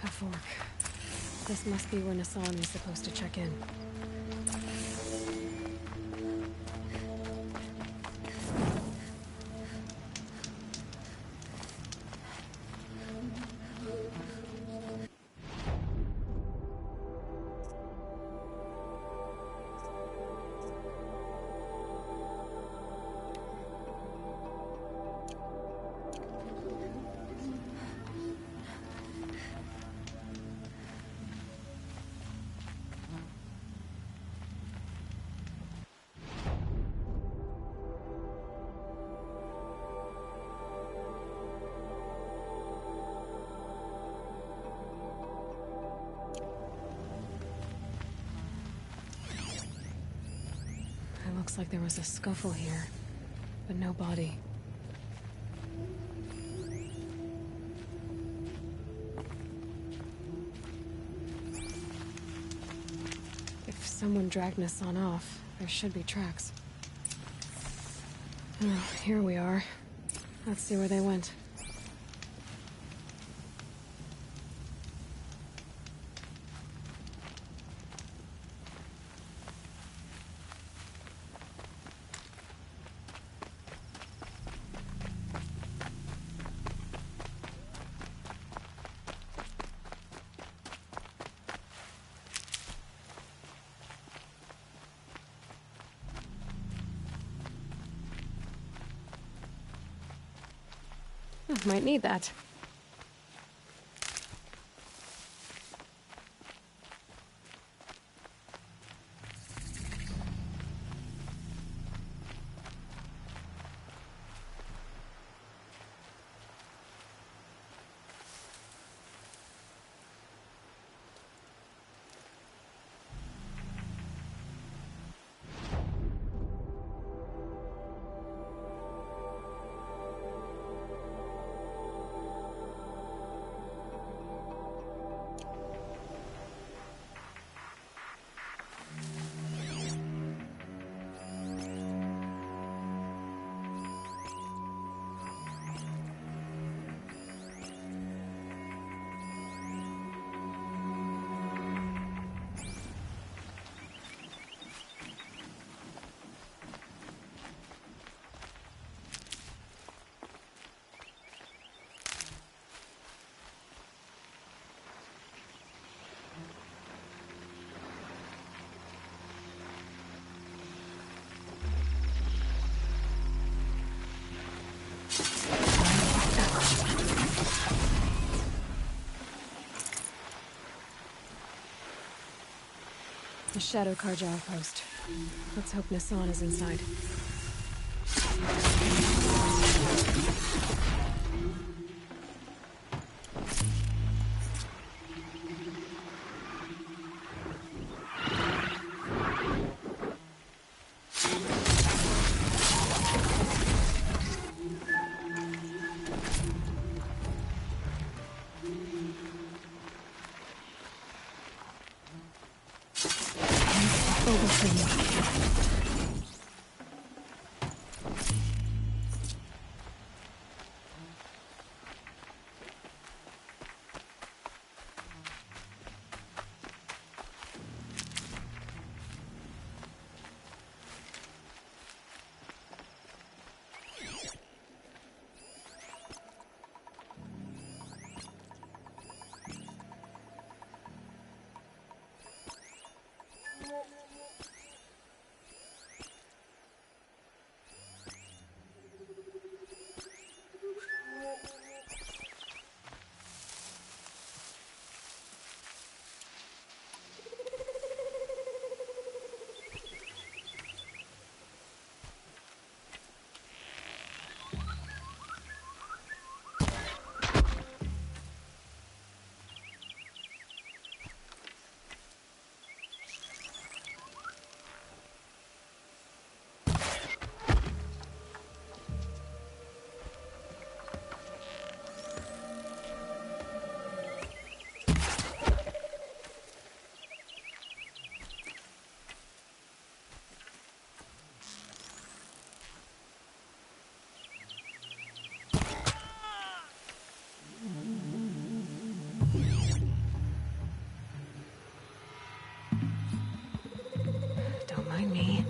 A fork. This must be where Nassan was supposed to check in. Looks like there was a scuffle here, but no body. If someone dragged Nassan off, there should be tracks. Oh, here we are. Let's see where they went. Might need that. The Shadow Karja outpost. Let's hope Nassan is inside. Don't mind me.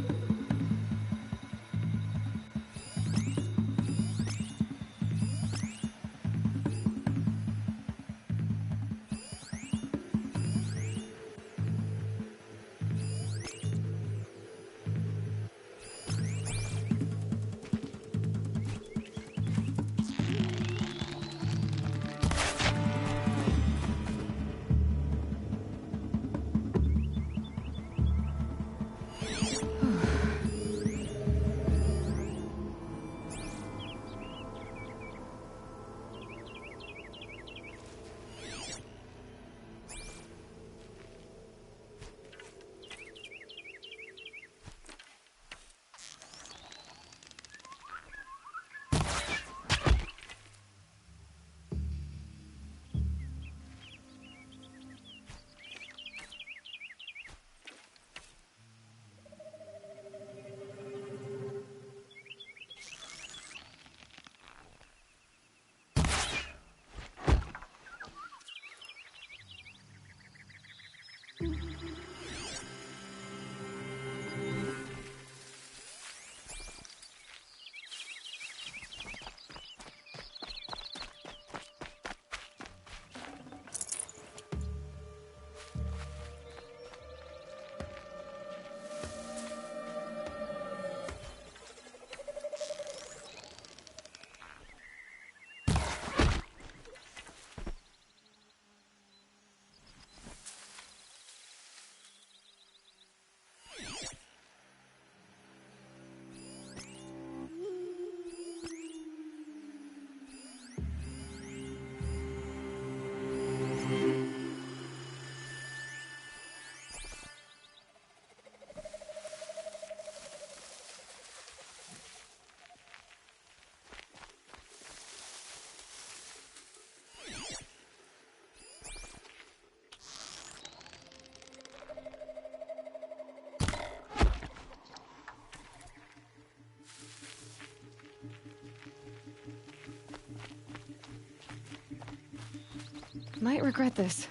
Might regret this.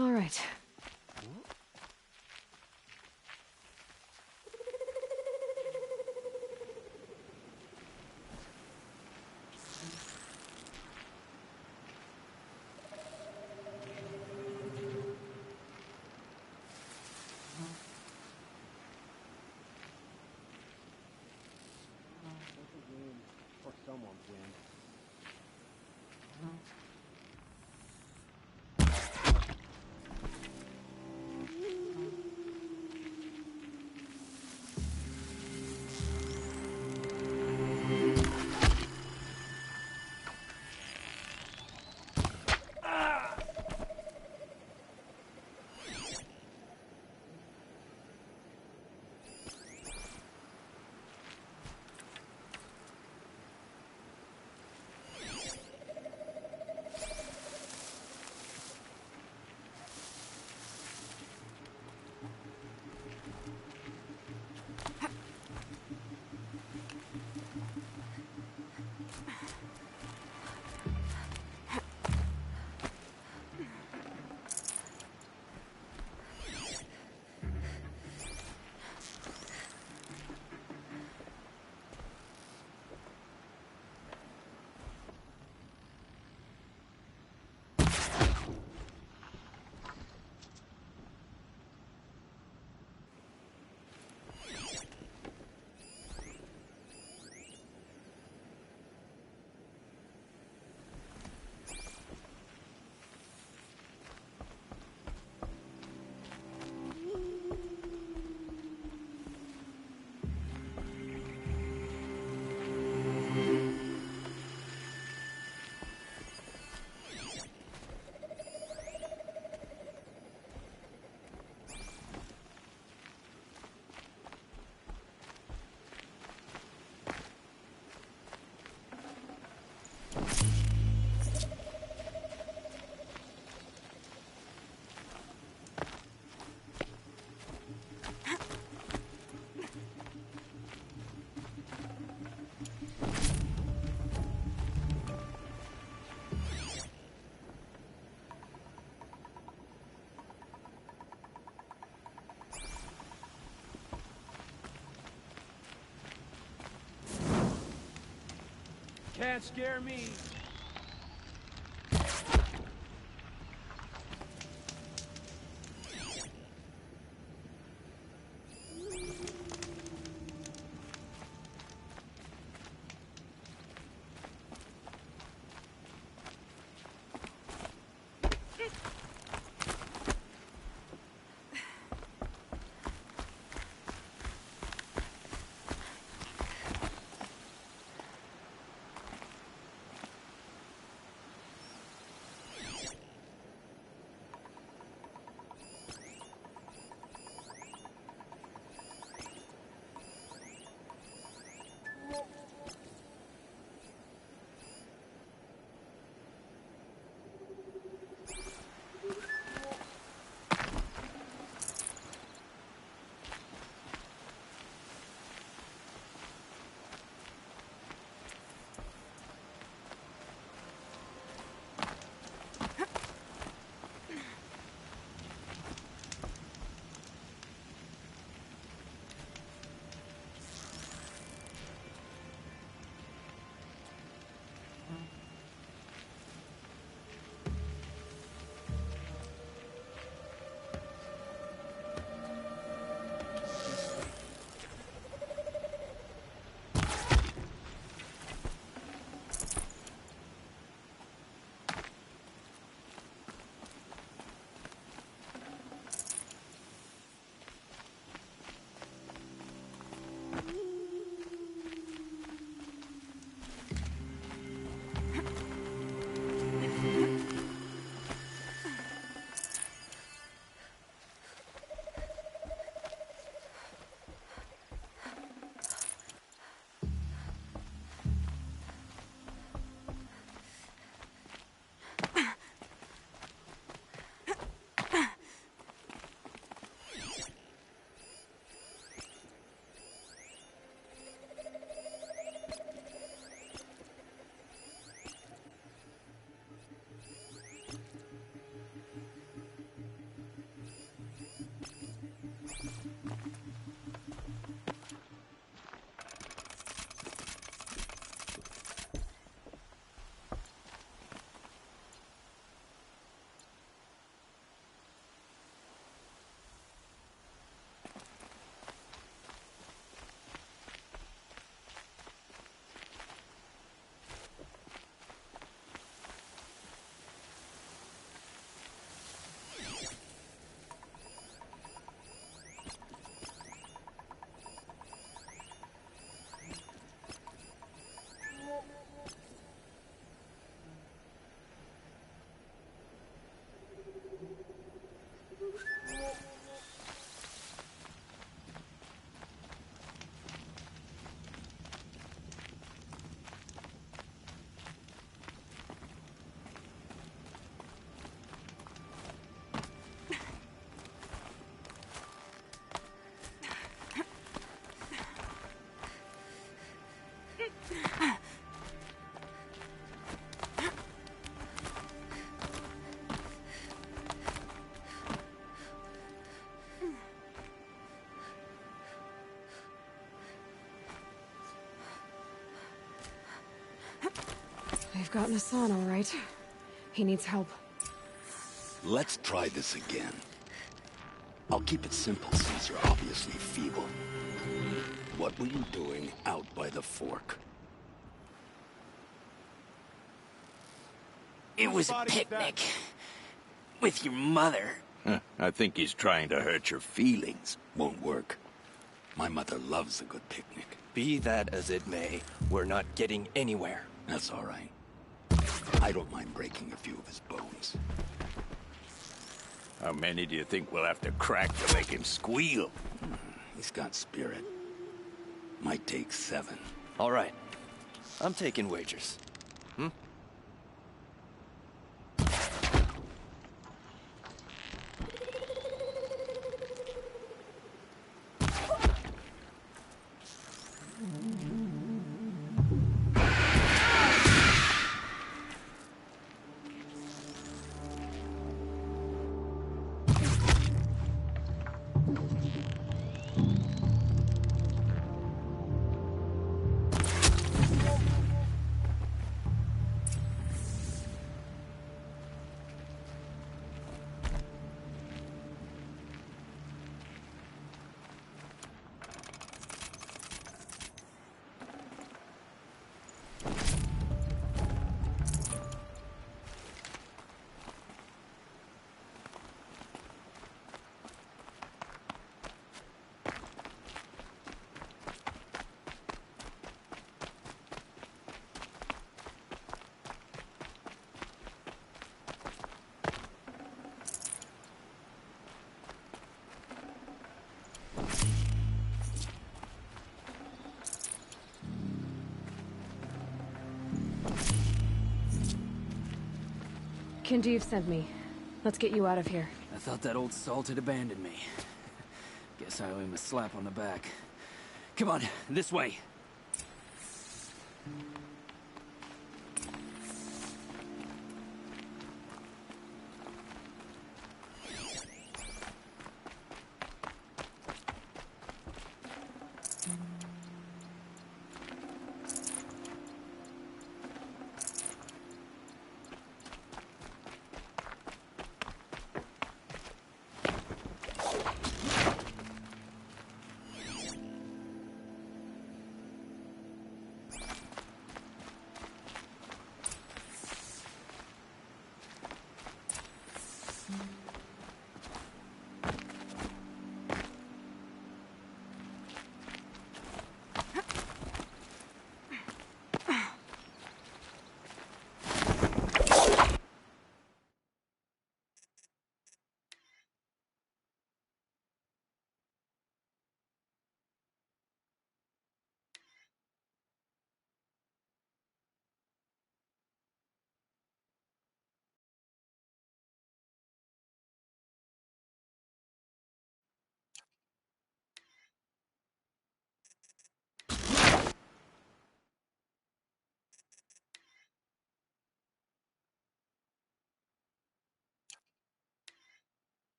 All right. Or someone's win. Can't scare me. They've gotten Hassan, all right. He needs help. Let's try this again. I'll keep it simple since you're obviously feeble. What were you doing out by the fork? It was a picnic. With your mother. I think he's trying to hurt your feelings. Won't work. My mother loves a good picnic. Be that as it may, we're not getting anywhere. That's all right. I don't mind breaking a few of his bones. How many do you think we'll have to crack to make him squeal? He's got spirit. Might take 7. All right. I'm taking wagers. Kindeev sent me. Let's get you out of here. I thought that old salt had abandoned me. Guess I owe him a slap on the back. Come on, this way.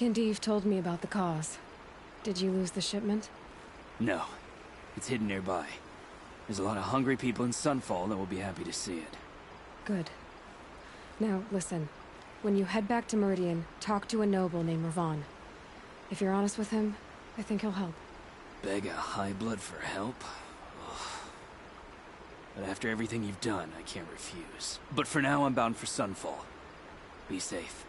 Kindeev told me about the cause. Did you lose the shipment? No. It's hidden nearby. There's a lot of hungry people in Sunfall that will be happy to see it. Good. Now, listen. When you head back to Meridian, talk to a noble named Ravon. If you're honest with him, I think he'll help. Beg a high blood for help? Ugh. But after everything you've done, I can't refuse. But for now, I'm bound for Sunfall. Be safe.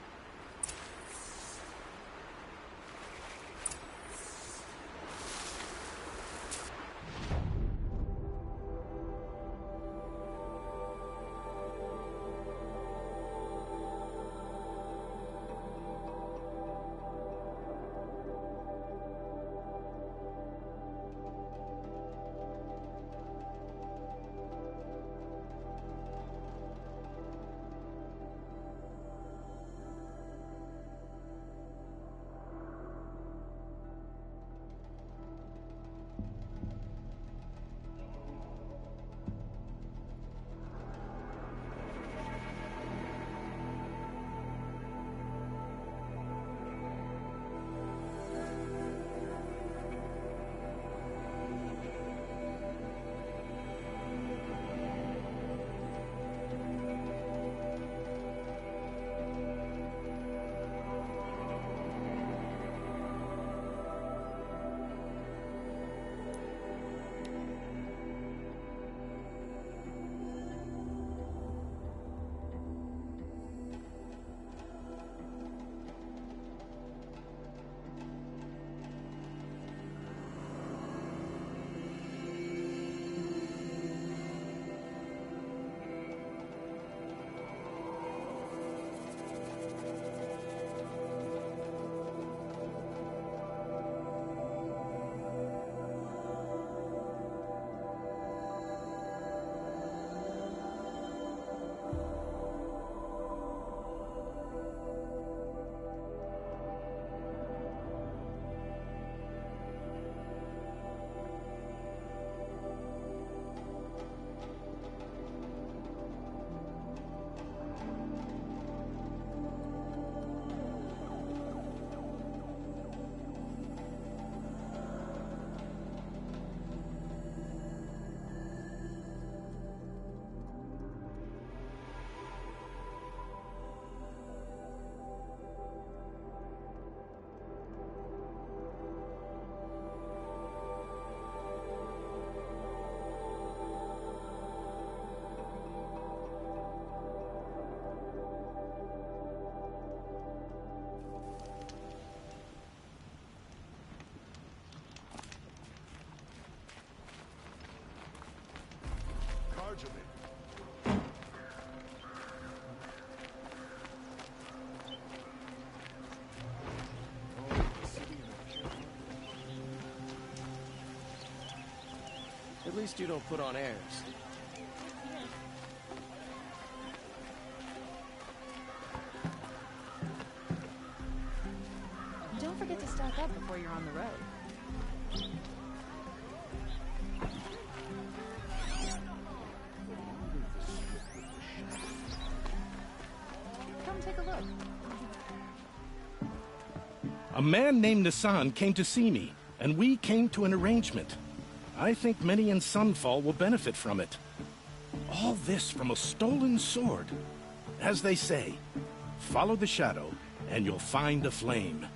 charge of it. At least you don't put on airs. Don't forget to stock up before you're on the road. Come take a look. A man named Nassan came to see me, and we came to an arrangement. I think many in Sunfall will benefit from it. All this from a stolen sword. As they say, follow the shadow, and you'll find a flame.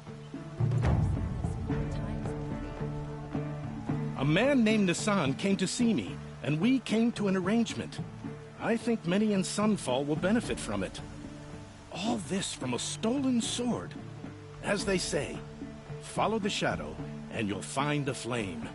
A man named Nassan came to see me, and we came to an arrangement. I think many in Sunfall will benefit from it. All this from a stolen sword. As they say, follow the shadow, and you'll find a flame.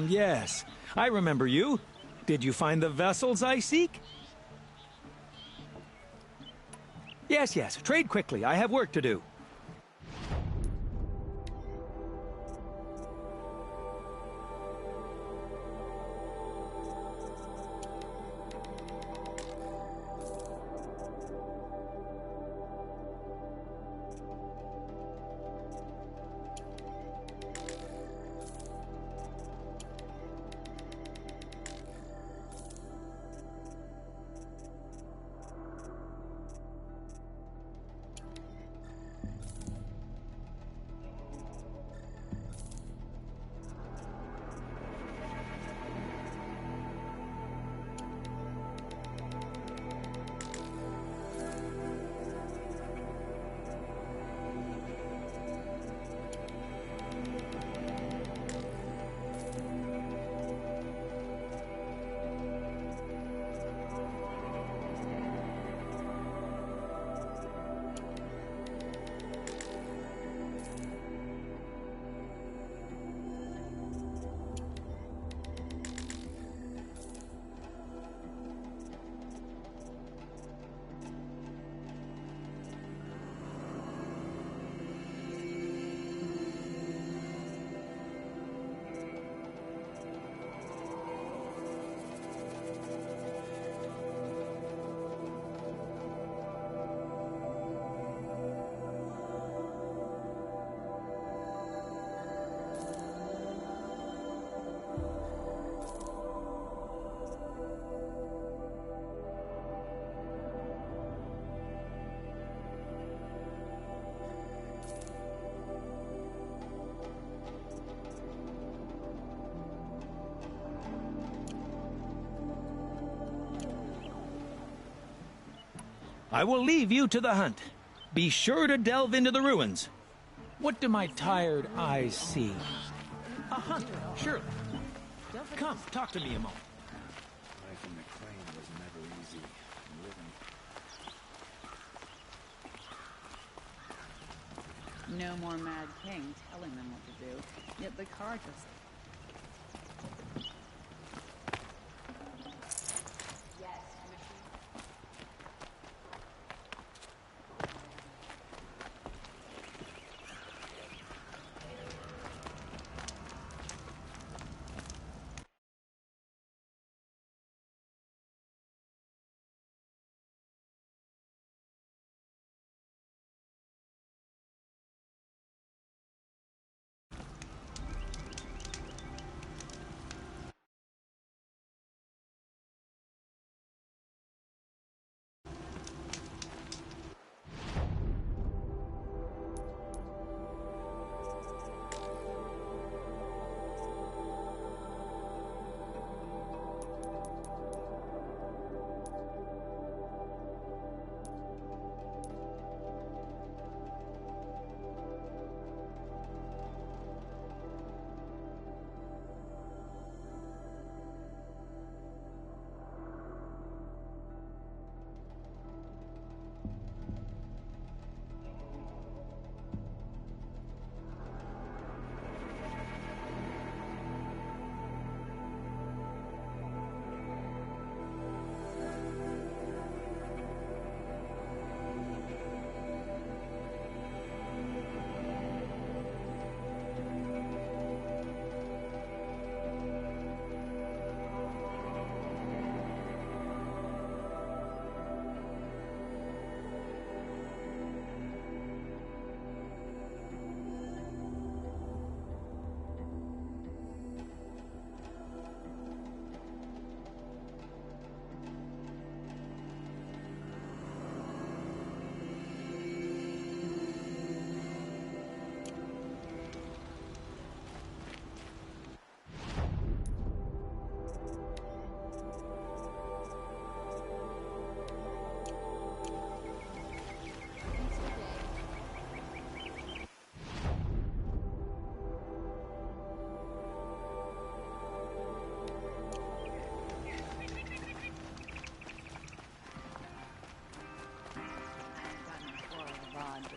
Yes. I remember you. Did you find the vessels I seek? Yes. Trade quickly. I have work to do. I will leave you to the hunt. Be sure to delve into the ruins. What do my tired eyes see? A hunter, surely. Come, talk to me a moment. Life in the crane was never easy. No more Mad King telling them what to do. Yet the car just...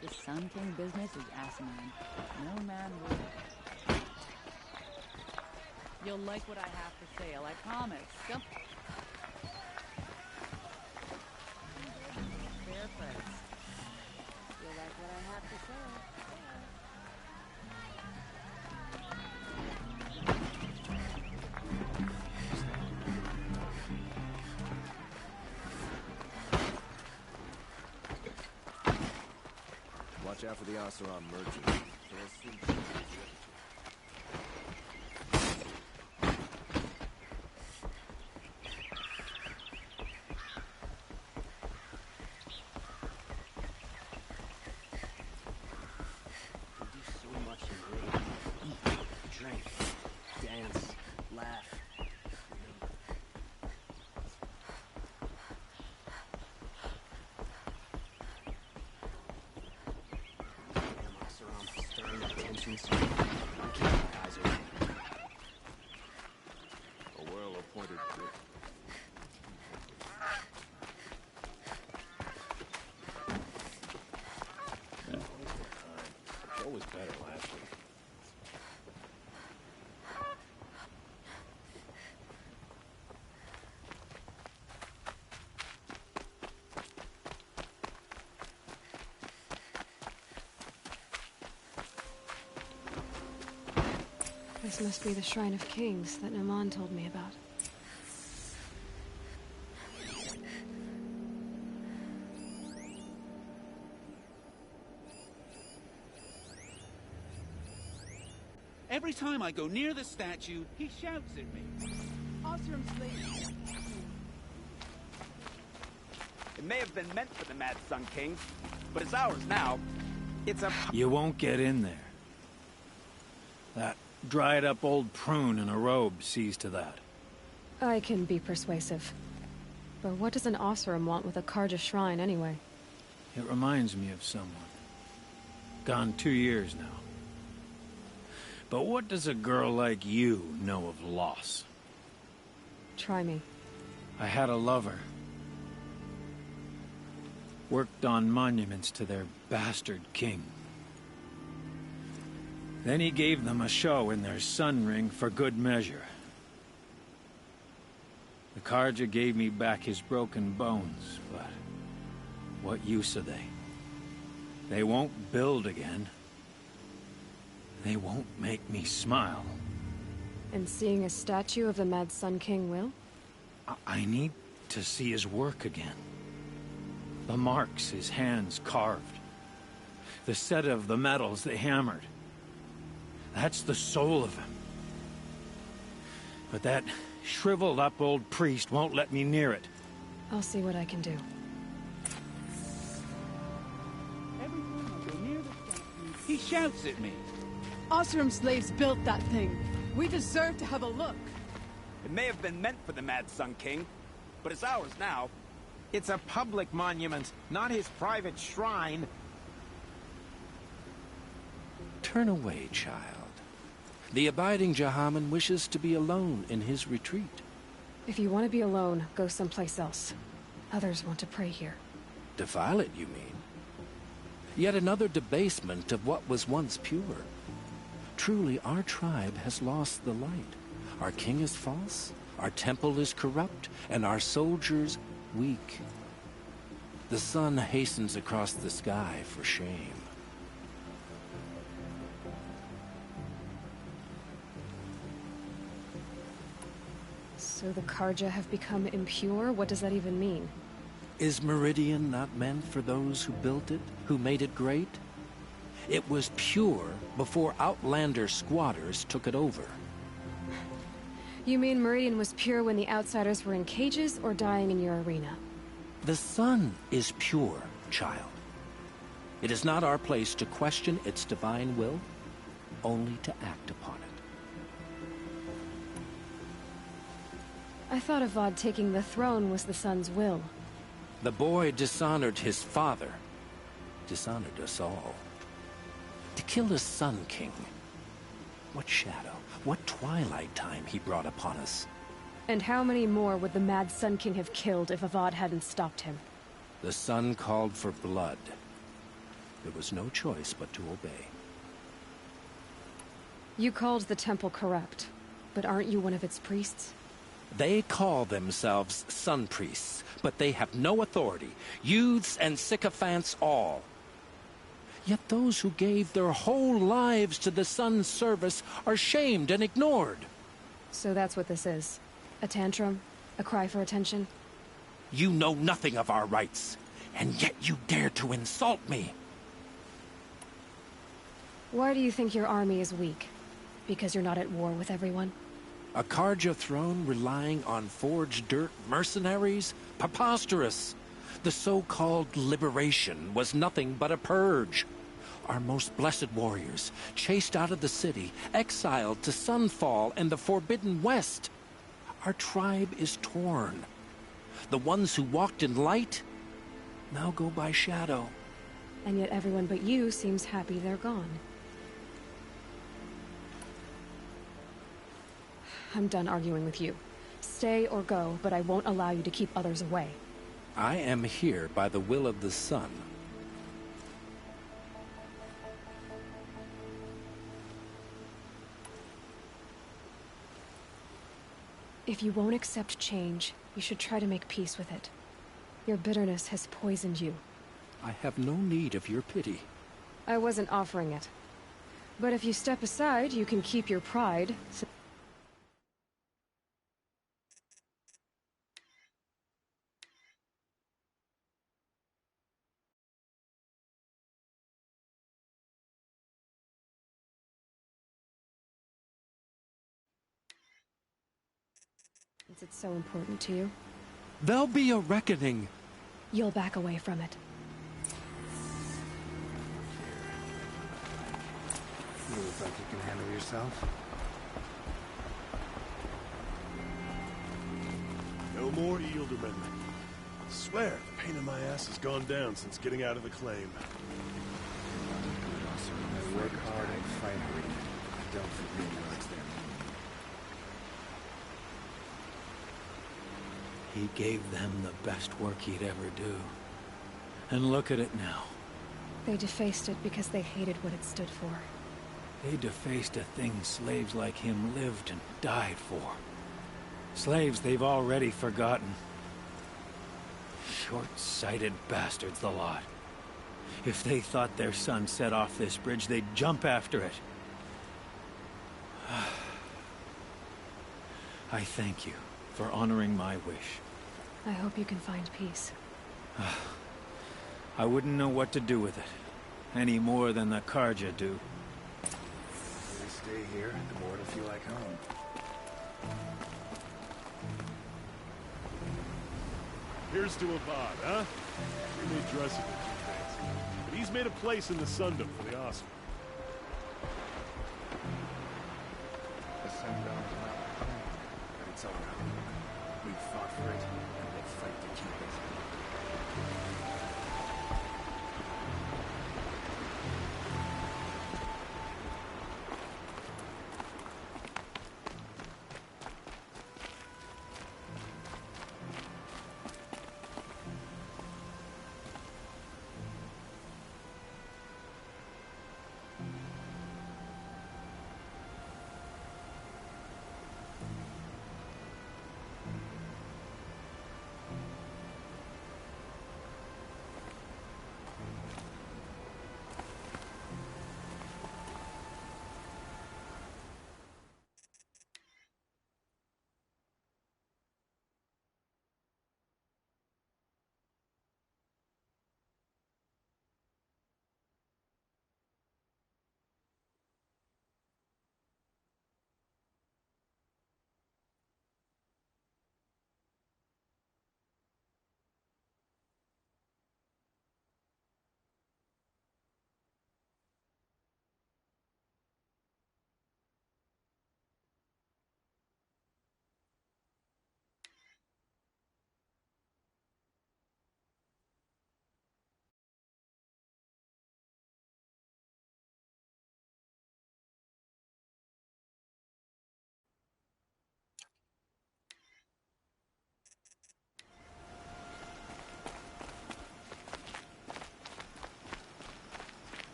This Sun King business is asinine. No man will. You'll like what I have for sale, I promise. Fair price. You'll like what I have to sell. Watch out for the Oseram merchants. They'll soon show you. A well-appointed grip. It was better last week. This must be the Shrine of Kings that Naman told me about. Every time I go near the statue, he shouts at me. Oseram slave. It may have been meant for the Mad Sun King, but it's ours now. It's a... You won't get in there. That dried-up old prune in a robe sees to that. I can be persuasive. But what does an Osram want with a Karja shrine, anyway? It reminds me of someone. Gone 2 years now. But what does a girl like you know of loss? Try me. I had a lover. Worked on monuments to their bastard king. Then he gave them a show in their sun ring for good measure. The Karja gave me back his broken bones, but what use are they? They won't build again. They won't make me smile. And seeing a statue of the Mad Sun King will? I need to see his work again. The marks his hands carved. The set of the metals they hammered. That's the soul of him. But that shriveled up old priest won't let me near it. I'll see what I can do. Every time I go near the statue, he shouts at me. Osram slaves built that thing. We deserve to have a look. It may have been meant for the Mad Sun King, but it's ours now. It's a public monument, not his private shrine. Turn away, child. The abiding Jahaman wishes to be alone in his retreat. If you want to be alone, go someplace else. Others want to pray here. Defile it, you mean? Yet another debasement of what was once pure. Truly, our tribe has lost the light. Our king is false, our temple is corrupt, and our soldiers weak. The sun hastens across the sky for shame. So the Karja have become impure? What does that even mean? Is Meridian not meant for those who built it, who made it great? It was pure before Outlander squatters took it over. You mean Meridian was pure when the outsiders were in cages or dying in your arena? The sun is pure, child. It is not our place to question its divine will, only to act upon it. I thought Avad taking the throne was the sun's will. The boy dishonored his father, dishonored us all. To kill the Sun King. What shadow, what twilight time he brought upon us. And how many more would the Mad Sun King have killed if Avad hadn't stopped him? The sun called for blood. There was no choice but to obey. You called the temple corrupt, but aren't you one of its priests? They call themselves sun priests, but they have no authority. Youths and sycophants all. Yet those who gave their whole lives to the sun's service are shamed and ignored. So that's what this is. A tantrum? A cry for attention? You know nothing of our rights, and yet you dare to insult me. Why do you think your army is weak? Because you're not at war with everyone? A Karja throne relying on forged dirt mercenaries? Preposterous! The so-called liberation was nothing but a purge. Our most blessed warriors, chased out of the city, exiled to Sunfall and the Forbidden West. Our tribe is torn. The ones who walked in light now go by shadow. And yet everyone but you seems happy they're gone. I'm done arguing with you. Stay or go, but I won't allow you to keep others away. I am here by the will of the sun. If you won't accept change, you should try to make peace with it. Your bitterness has poisoned you. I have no need of your pity. I wasn't offering it. But if you step aside, you can keep your pride. Is it so important to you? There'll be a reckoning. You'll back away from it. You look like you can handle yourself. No more Eildermen. Swear, the pain in my ass has gone down since getting out of the claim. I work hard and fight hard. I don't think anyone likes their He gave them the best work he'd ever do. And look at it now. They defaced it because they hated what it stood for. They defaced a thing slaves like him lived and died for. Slaves they've already forgotten. Short-sighted bastards, the lot. If they thought their son set off this bridge, they'd jump after it. I thank you for honoring my wish. I hope you can find peace. I wouldn't know what to do with it, any more than the Karja do. The more we stay here, the more it'll feel like home. Here's to Abad, huh? We may dress him in two things, but he's made a place in the Sundom for the awesome. The Sundom's not my home, but it's our home. We fought for it, and we'll fight to keep it.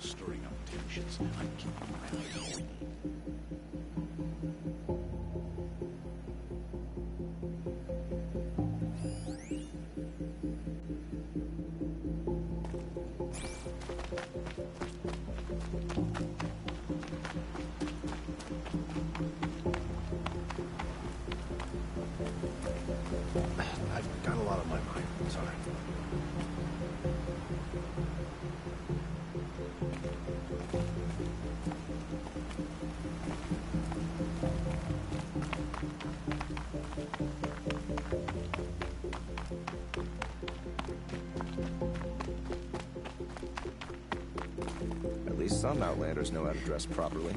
Stirring up tensions. I'm keeping my eye on. I've got a lot on my mind. Sorry. At least some Outlanders know how to dress properly.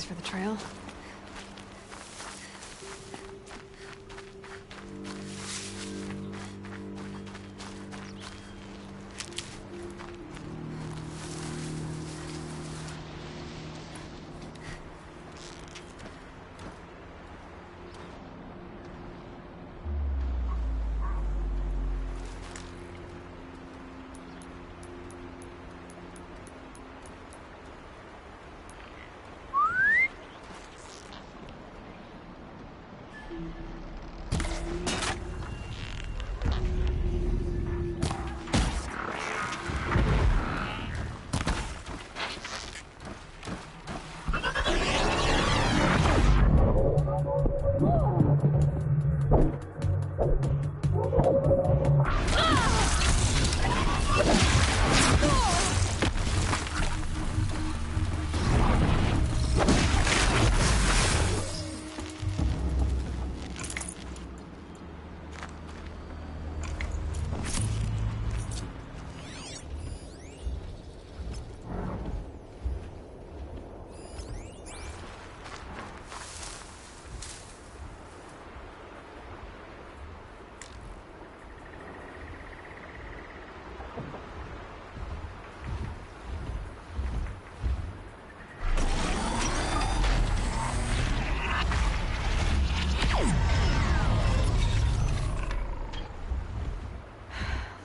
Thanks for the trail.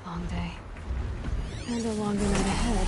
Long day. And a longer night ahead.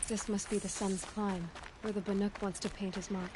This must be the sun's climb, where the Banuk wants to paint his mark.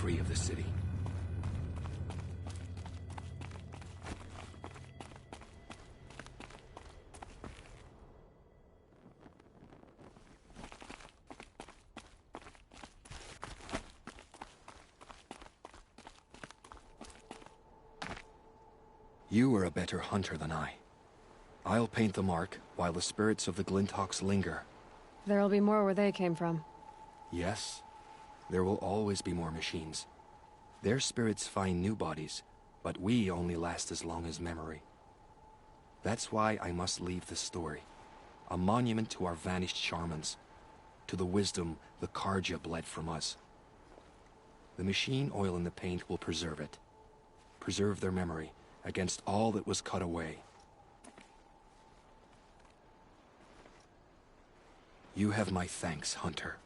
free of the city. You are a better hunter than I. I'll paint the mark while the spirits of the Glinthawks linger. There'll be more where they came from. Yes, there will always be more machines. Their spirits find new bodies, but we only last as long as memory. That's why I must leave this story. A monument to our vanished shamans, to the wisdom the Karja bled from us. The machine oil in the paint will preserve it. Preserve their memory against all that was cut away. You have my thanks, Hunter.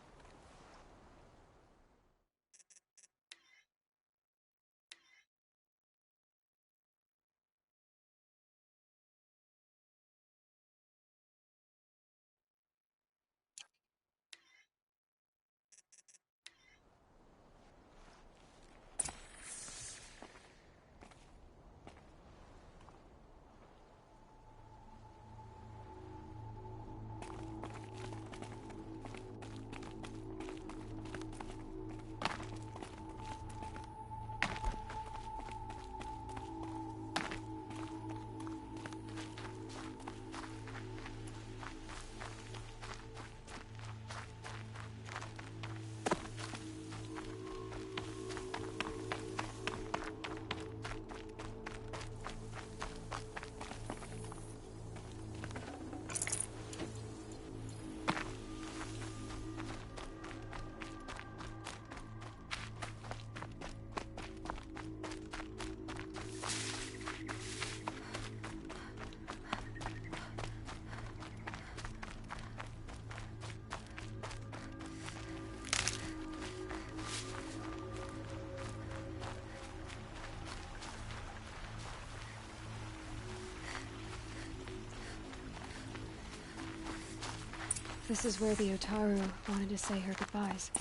This is where the Otaru wanted to say her goodbyes.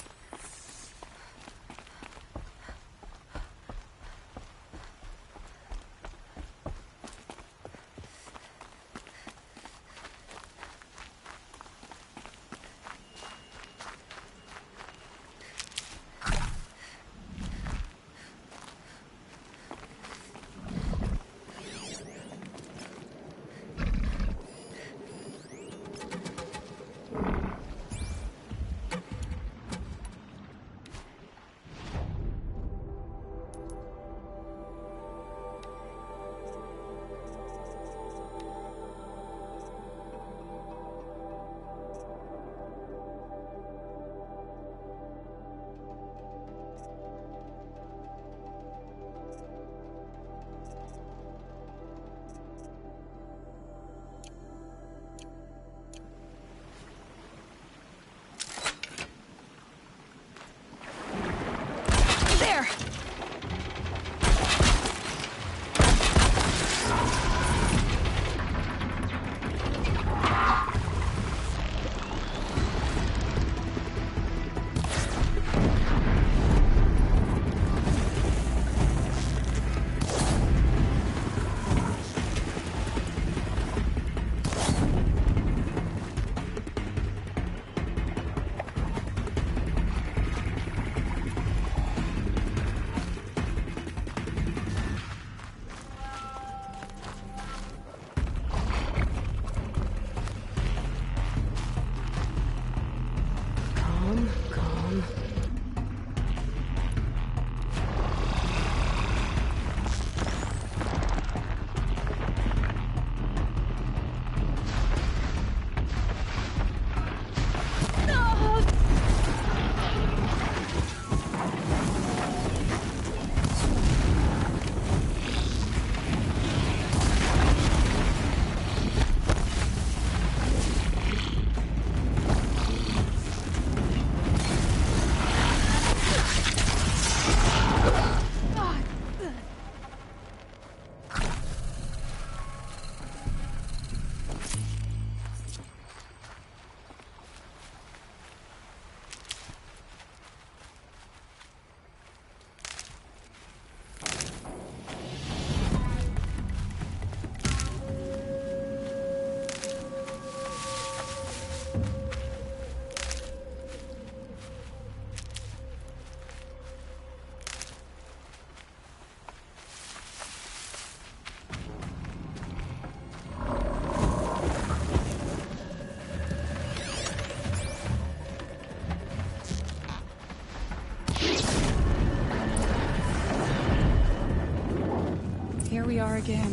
here we are again,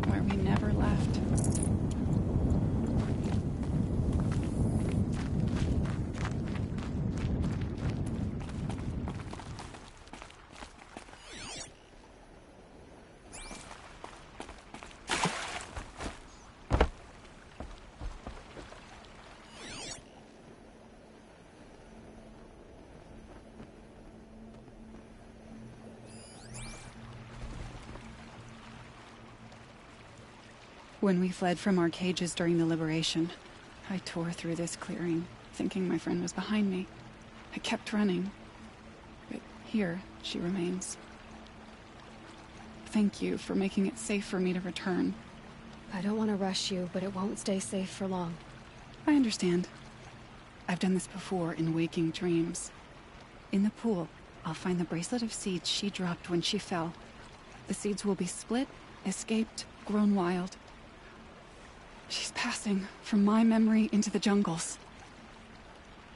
where we never left. When we fled from our cages during the liberation, I tore through this clearing, thinking my friend was behind me. I kept running, but here she remains. Thank you for making it safe for me to return. I don't want to rush you, but it won't stay safe for long. I understand. I've done this before in waking dreams. In the pool, I'll find the bracelet of seeds she dropped when she fell. The seeds will be split, escaped, grown wild. She's passing from my memory into the jungles.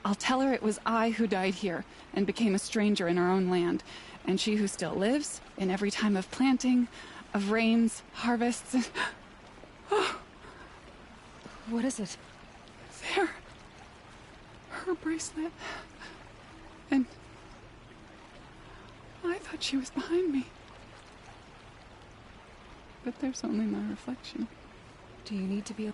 I'll tell her it was I who died here and became a stranger in our own land, and she who still lives in every time of planting, of rains, harvests, and... Oh. What is it? There. Her bracelet. And... I thought she was behind me. But there's only my reflection. Do you need to be...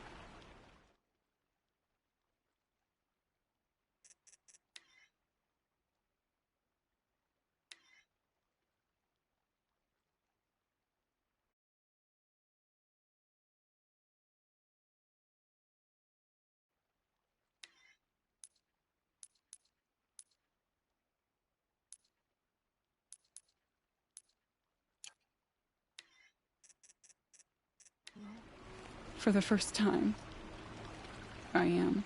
For the first time, I am.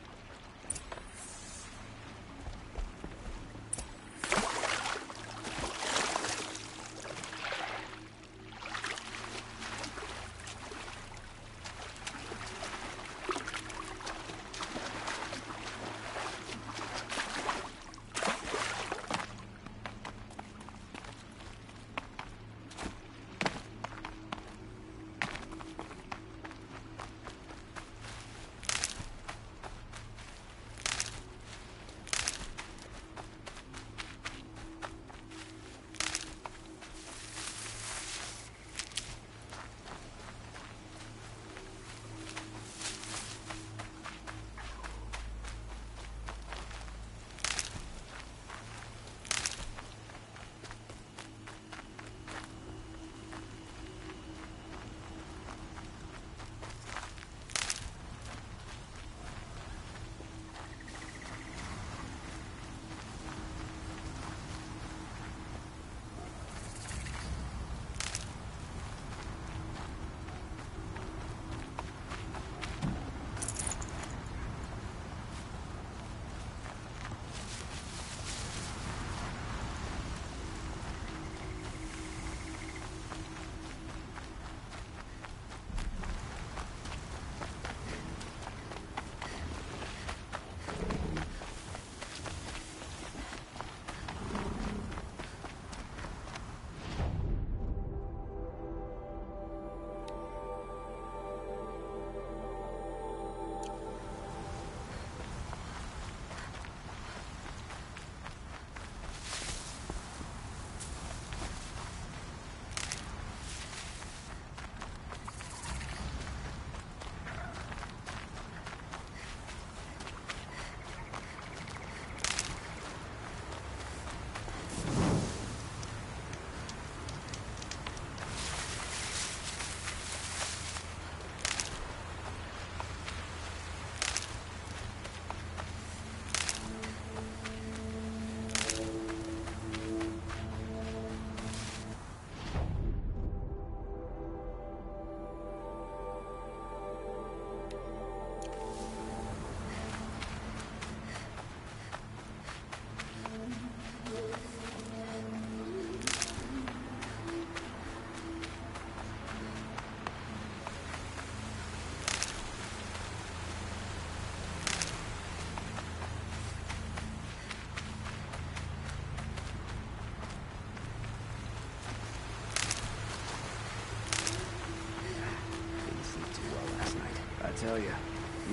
tell you,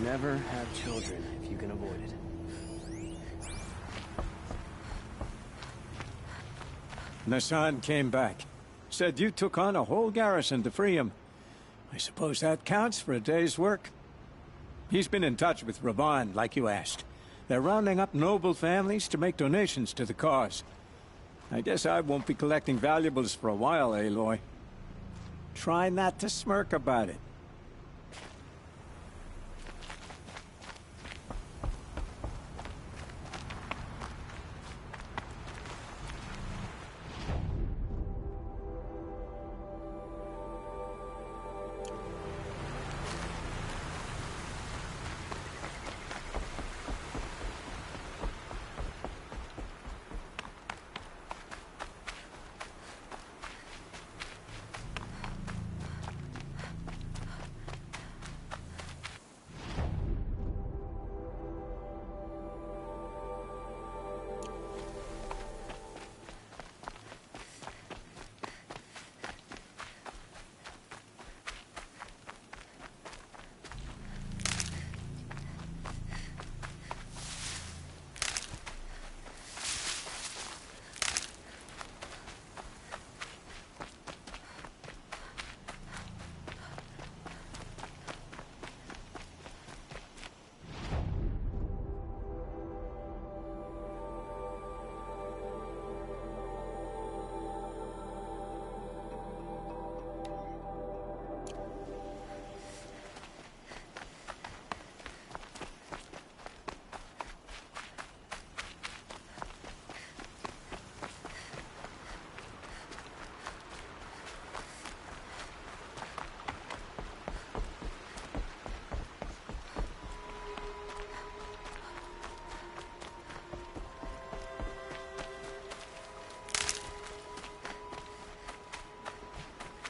never have children if you can avoid it. Nassan came back. Said you took on a whole garrison to free him. I suppose that counts for a day's work. He's been in touch with Ravan, like you asked. They're rounding up noble families to make donations to the cause. I guess I won't be collecting valuables for a while, Aloy. Try not to smirk about it.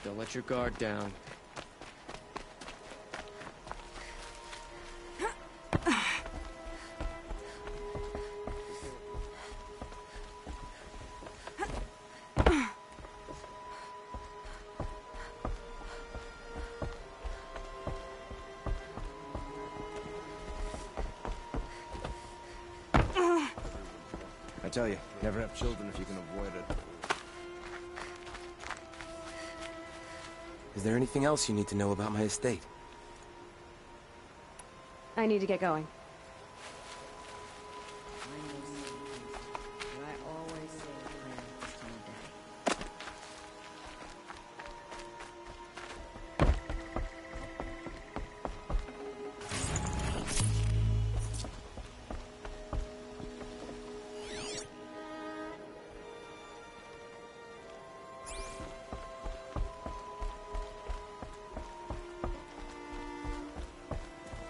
Don't let your guard down. I tell you, never have children if you can avoid it. Is there anything else you need to know about my estate? I need to get going.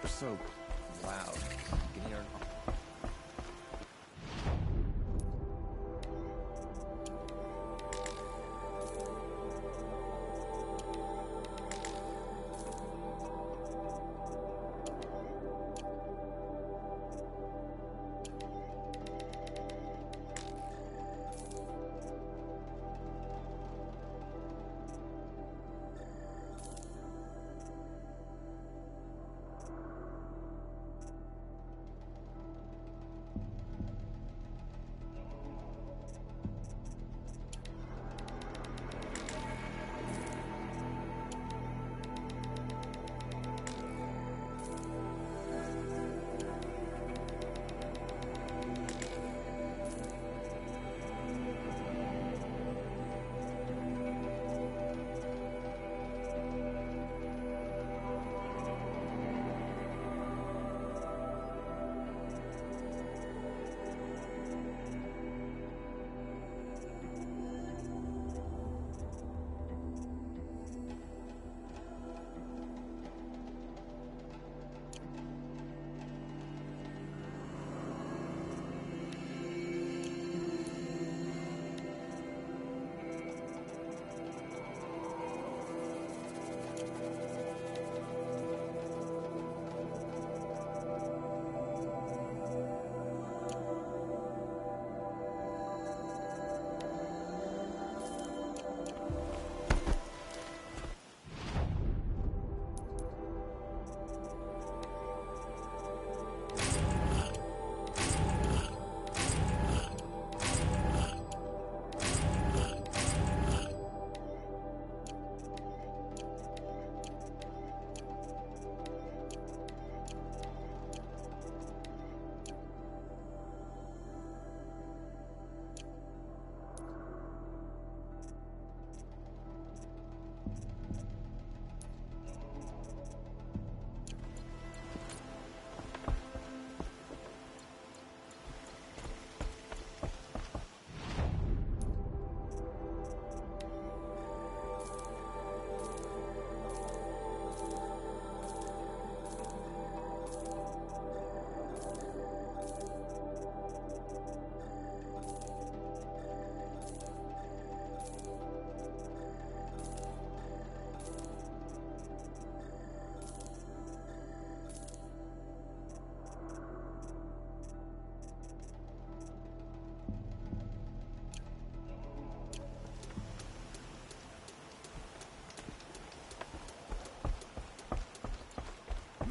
So loud. You can hear it.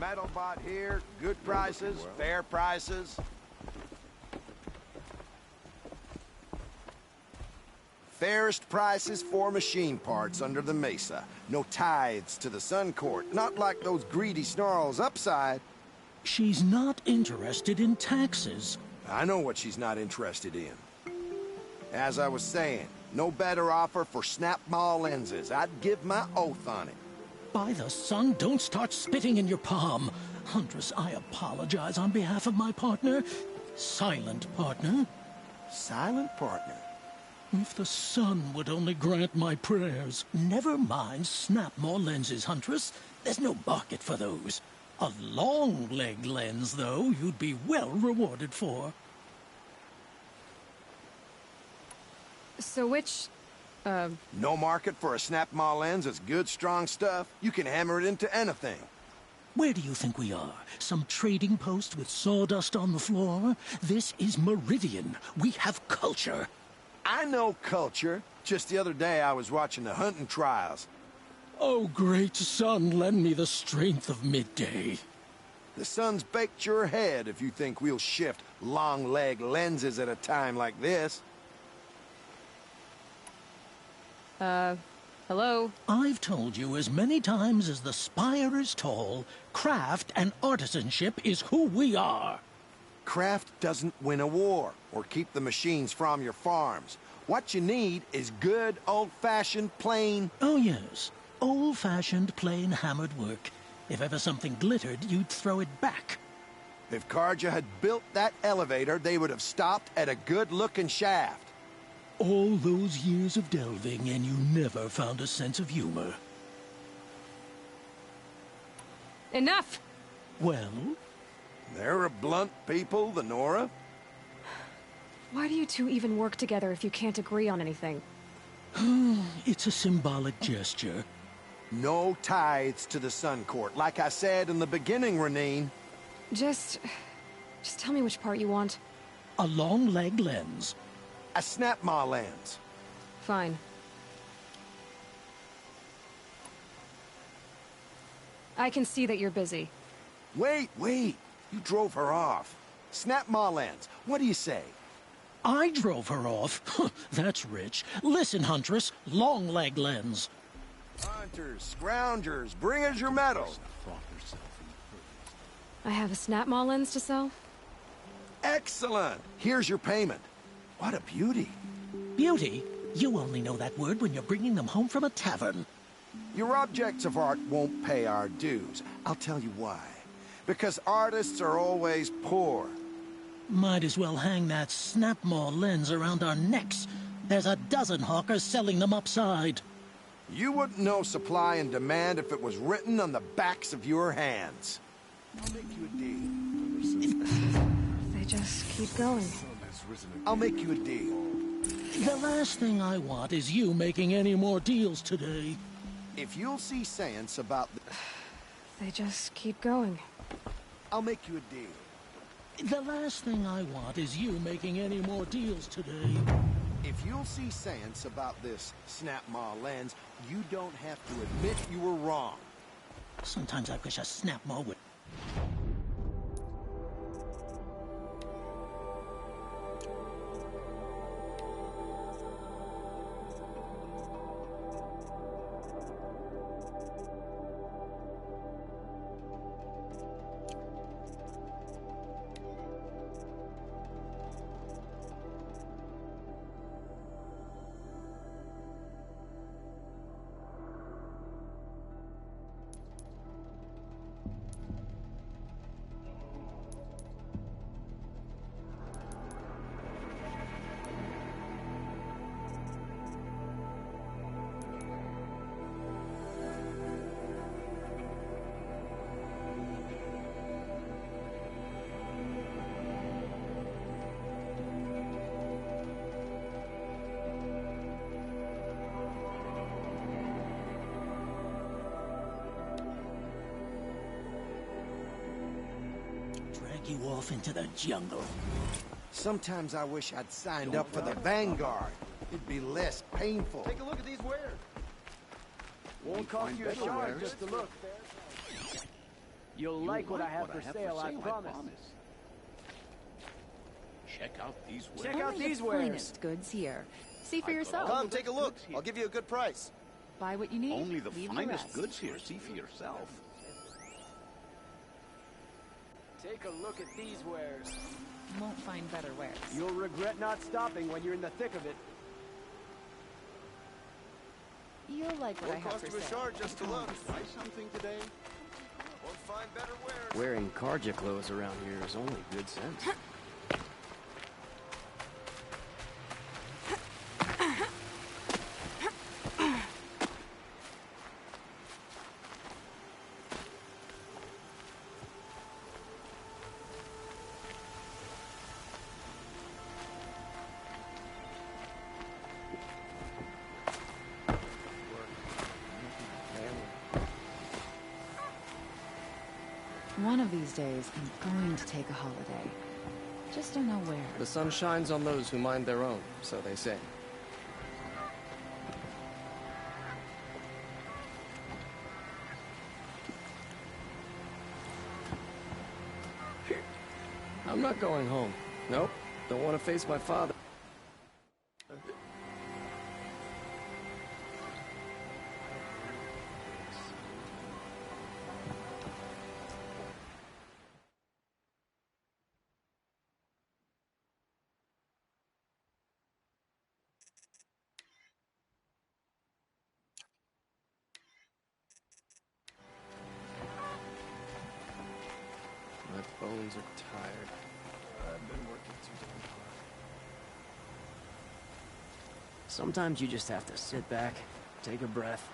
Metal bought here, good prices, fair prices. Fairest prices for machine parts under the mesa. No tithes to the Sun Court, not like those greedy snarls upside. She's not interested in taxes. I know what she's not interested in. As I was saying, no better offer for snap-maw lenses. I'd give my oath on it. By the sun, don't start spitting in your palm. Huntress, I apologize on behalf of my partner. Silent partner. Silent partner? If the sun would only grant my prayers. Never mind snap-maw lenses, Huntress. There's no market for those. A long-leg lens, though, you'd be well rewarded for. So which, No market for a snap-maw lens is good, strong stuff. You can hammer it into anything. Where do you think we are? Some trading post with sawdust on the floor? This is Meridian. We have culture. I know culture. Just the other day I was watching the hunting trials. Oh, great sun, lend me the strength of midday. The sun's baked your head if you think we'll shift long-leg lenses at a time like this. Hello? I've told you as many times as the spire is tall, craft and artisanship is who we are. Craft doesn't win a war or keep the machines from your farms. What you need is good, old-fashioned, plain... Oh, yes. Old-fashioned, plain hammered work. If ever something glittered, you'd throw it back. If Karja had built that elevator, they would have stopped at a good-looking shaft. All those years of delving, and you never found a sense of humor. Enough! Well? They're a blunt people, the Nora. Why do you two even work together if you can't agree on anything? It's a symbolic gesture. No tithes to the Sun Court, like I said in the beginning, Renine. Just tell me which part you want. A long-leg lens. A snap-maw lens. Fine. I can see that you're busy. Wait. You drove her off. Snap-maw lens. What do you say? I drove her off? That's rich. Listen, Huntress. Long-leg lens. Hunters, scroungers, bring us your metals. I have a snap-maw lens to sell? Excellent. Here's your payment. What a beauty. Beauty? You only know that word when you're bringing them home from a tavern. Your objects of art won't pay our dues. I'll tell you why. Because artists are always poor. Might as well hang that snap-maw lens around our necks. There's a dozen hawkers selling them upside. You wouldn't know supply and demand if it was written on the backs of your hands. I'll make you a deal. They just keep going. I'll make you a deal. The last thing I want is you making any more deals today. If you'll see sense about the... They just keep going. I'll make you a deal. The last thing I want is you making any more deals today. If you'll see sense about this snap-maw lens, you don't have to admit you were wrong. Sometimes I wish a snap-maw would... you off into the jungle. Sometimes I wish I'd signed up for the Vanguard. It'd be less painful. Take a look at these wares. Won't cost you a shot just to look. You'll like what I have for sale, I promise. Check out these wares. Check out Only these the wares. finest goods here. See for yourself. Come, take a look. I'll give you a good price. Buy what you need. Only the leave the finest rest. goods here. See for yourself. Take a look at these wares. Won't find better wares. You'll regret not stopping when you're in the thick of it. You'll like what I Won't have cost for you a sale. shard just to look. Buy something today? Won't find better wares. Wearing Karja clothes around here is only good sense. One of these days, I'm going to take a holiday. Just don't know where. The sun shines on those who mind their own, so they say. I'm not going home. Nope. Don't want to face my father. My bones are tired. I've been working too damn hard. Sometimes you just have to sit back, take a breath,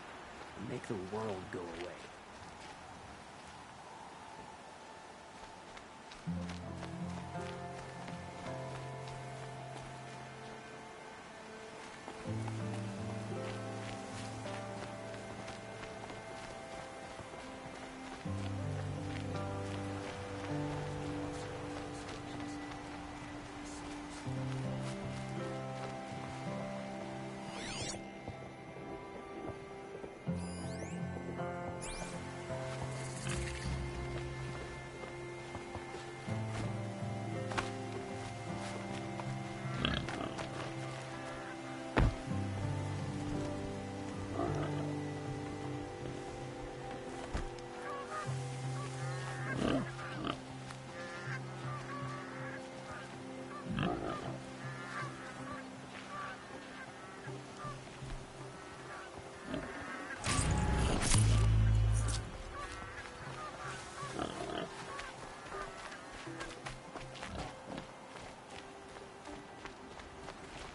and make the world go away.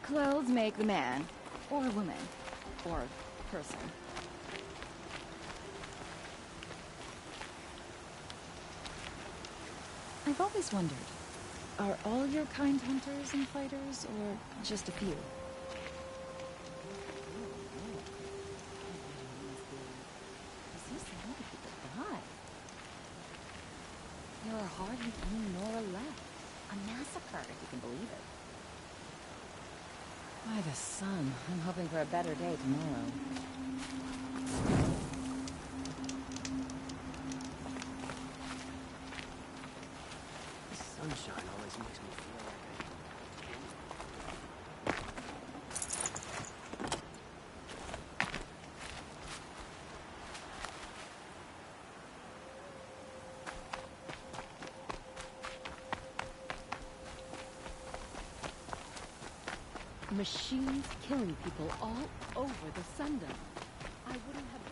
Clothes make the man, or woman, or person. I've always wondered, are all your kind hunters and fighters, or just a few? There are hardly any Nora left. A massacre, if you can believe it. By the sun, I'm hoping for a better day tomorrow. The sunshine always makes me feel like Machines killing people all over the Sundom. I wouldn't have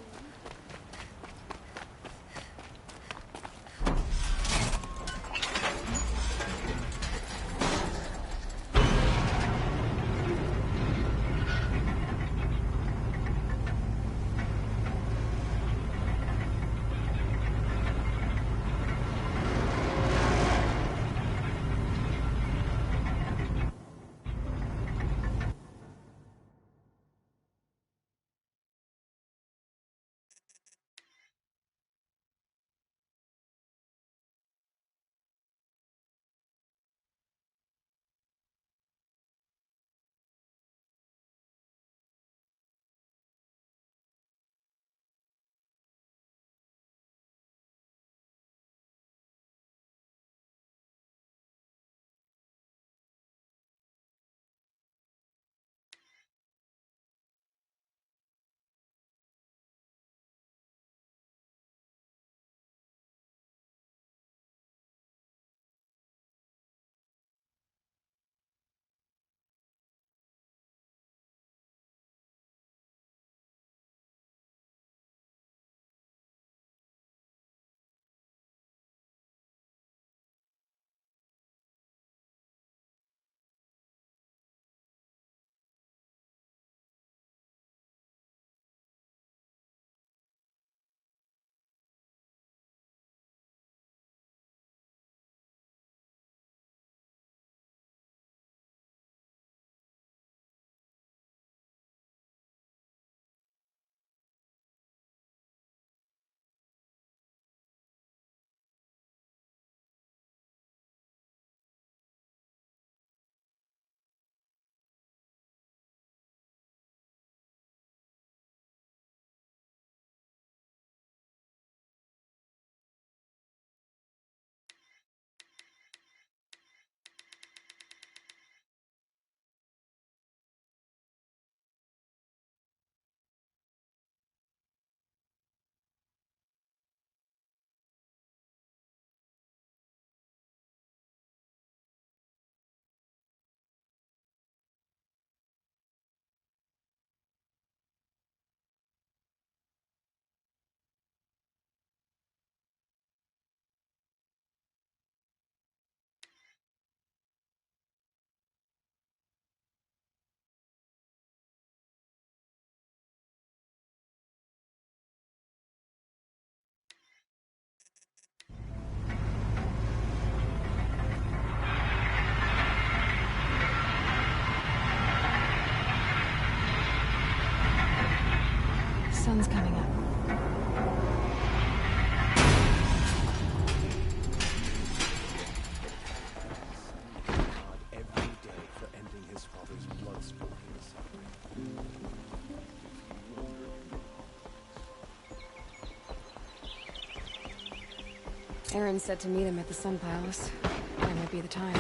sun's coming up. Every day for ending his father's blood-spilling suffering. Aaron said to meet him at the Sun Palace. That might be the time.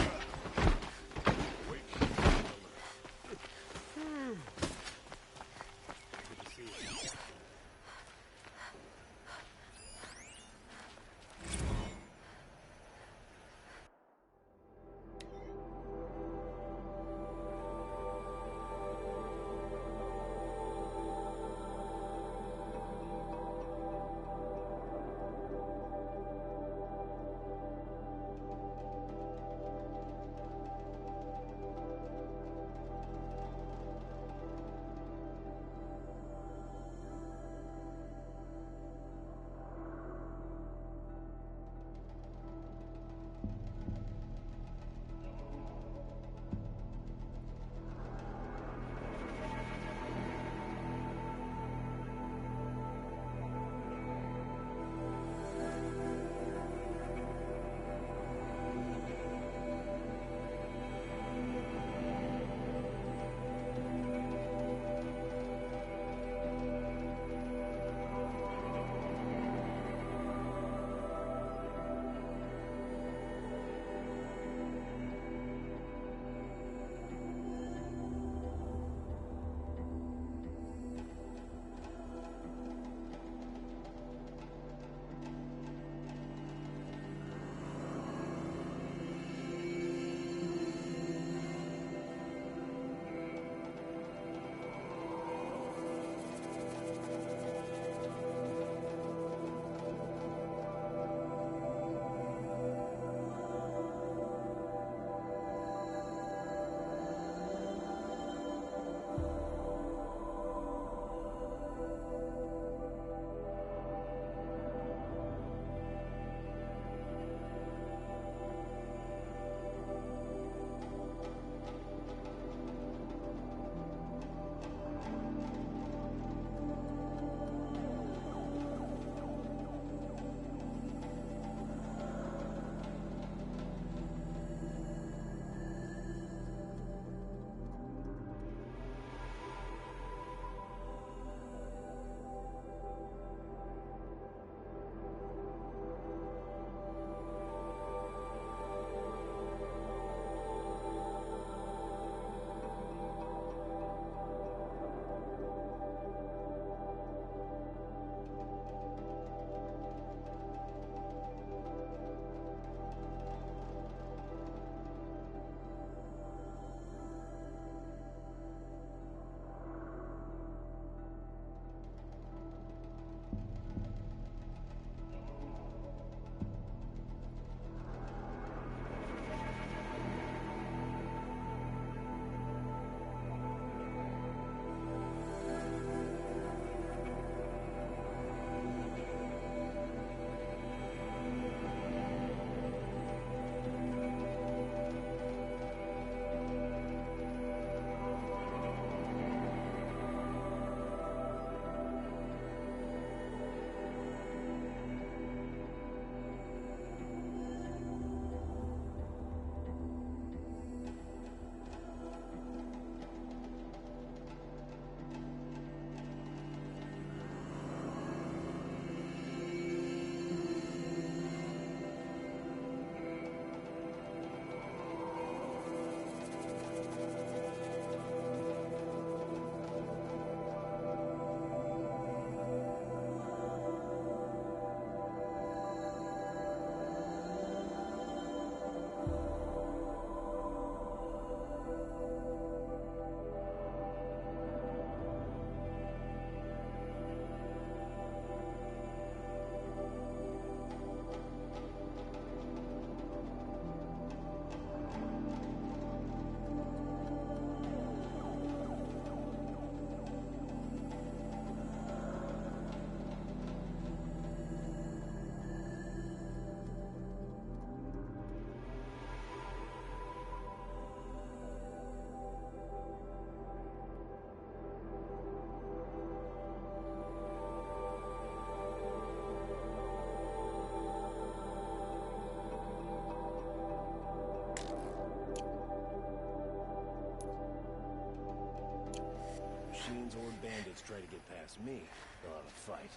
idiots try to get past me, they'll have a fight.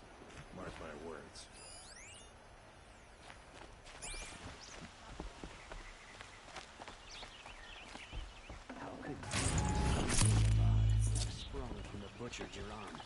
Mark my words. How could sprung from the butcher you're on?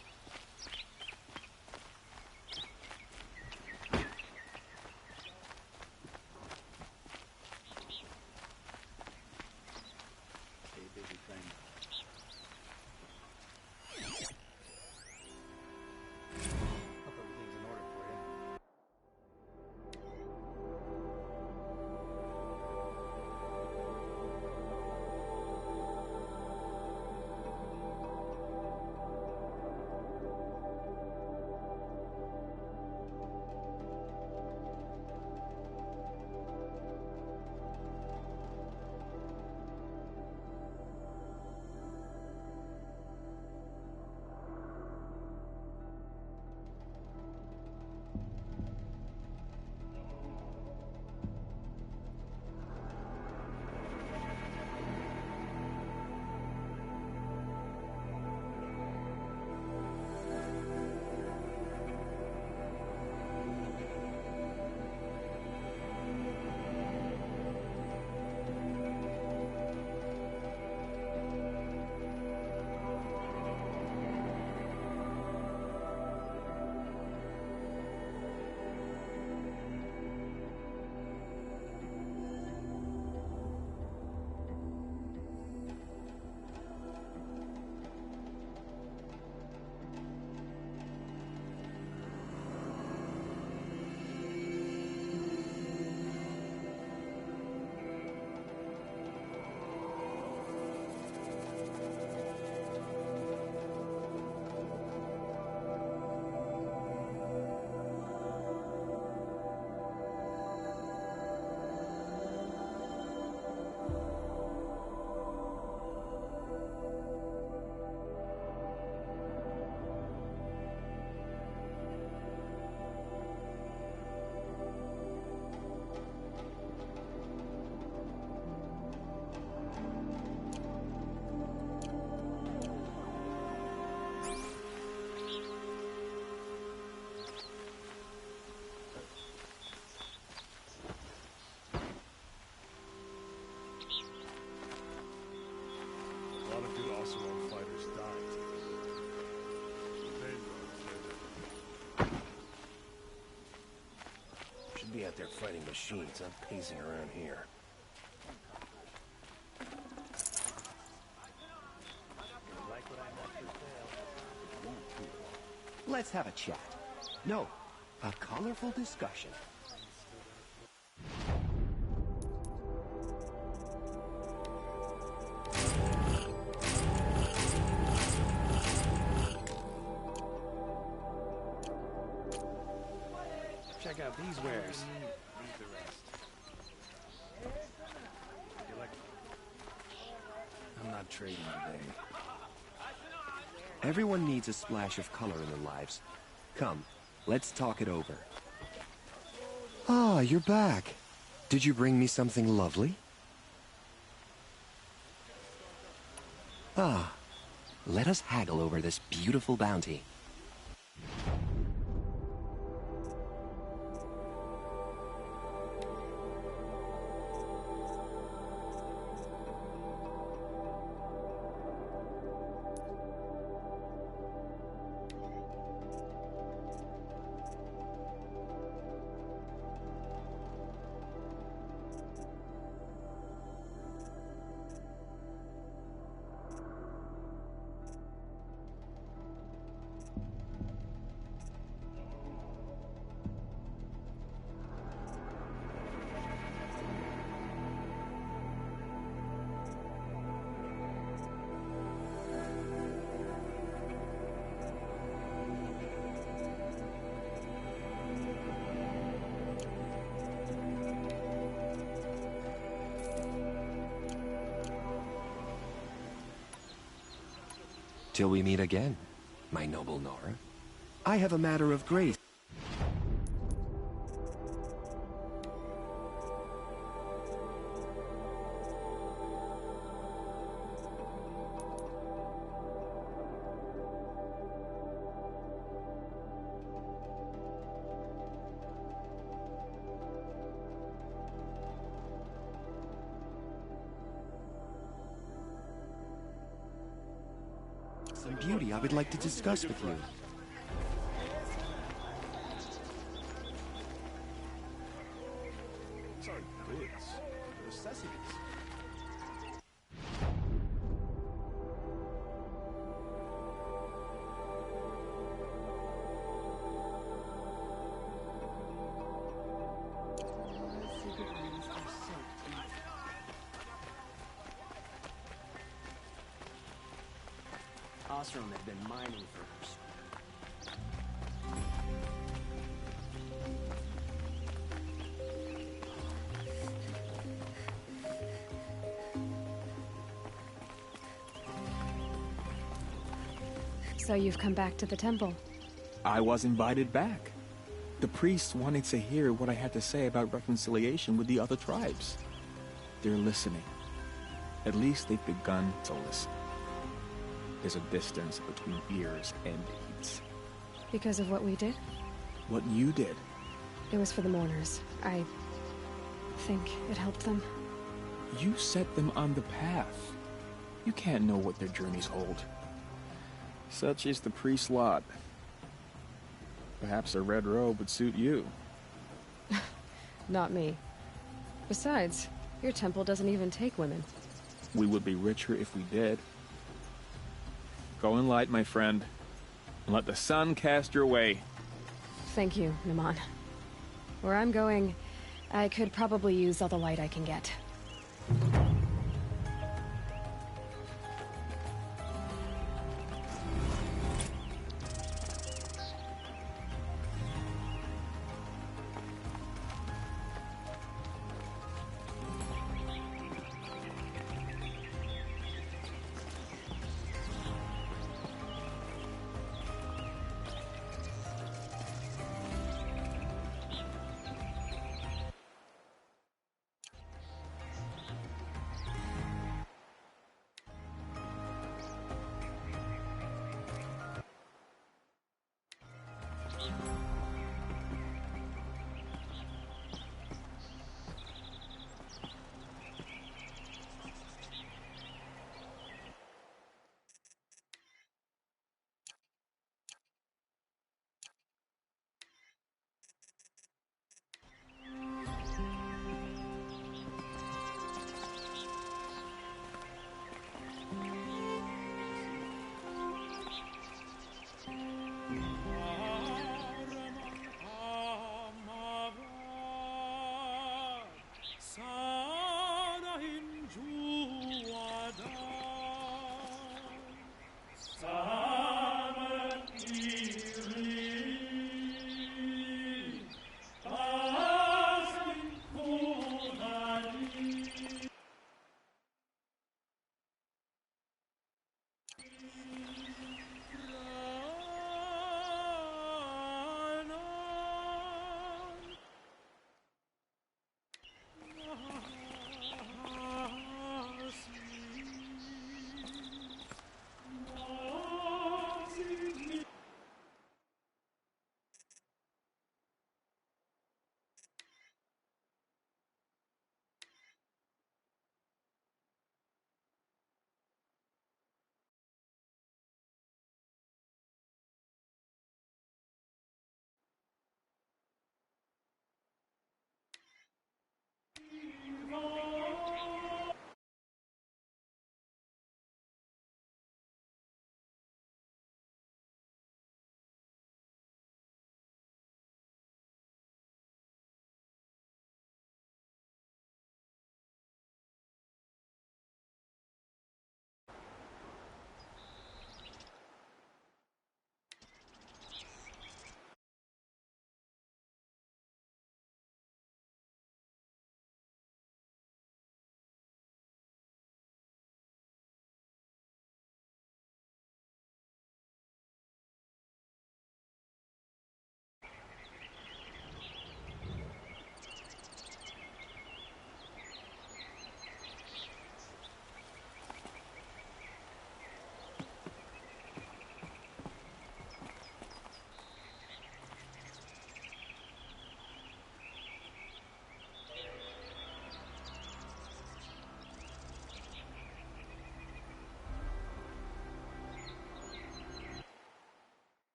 A lot of good Oseram fighters died. Should be out there fighting machines. I'm pacing around here. Let's have a chat. No, a colorful discussion. Check out these wares. I'm not trading today. Everyone needs a splash of color in their lives. Come, let's talk it over. Ah, you're back. Did you bring me something lovely? Ah, let us haggle over this beautiful bounty. Till we meet again, my noble Nora. I have a matter of grace. beauty I would like to discuss with you. These aren't goods. They're necessities. Osram had been mining first. So you've come back to the temple. I was invited back. The priests wanted to hear what I had to say about reconciliation with the other tribes. They're listening. At least they've begun to listen. There's a distance between ears and deeds. Because of what we did? What you did. It was for the mourners. I think it helped them. You set them on the path. You can't know what their journeys hold. Such is the priest's lot. Perhaps a red robe would suit you. Not me. Besides, your temple doesn't even take women. We would be richer if we did. Go in light, my friend, and let the sun cast your way. Thank you, Naman. Where I'm going, I could probably use all the light I can get.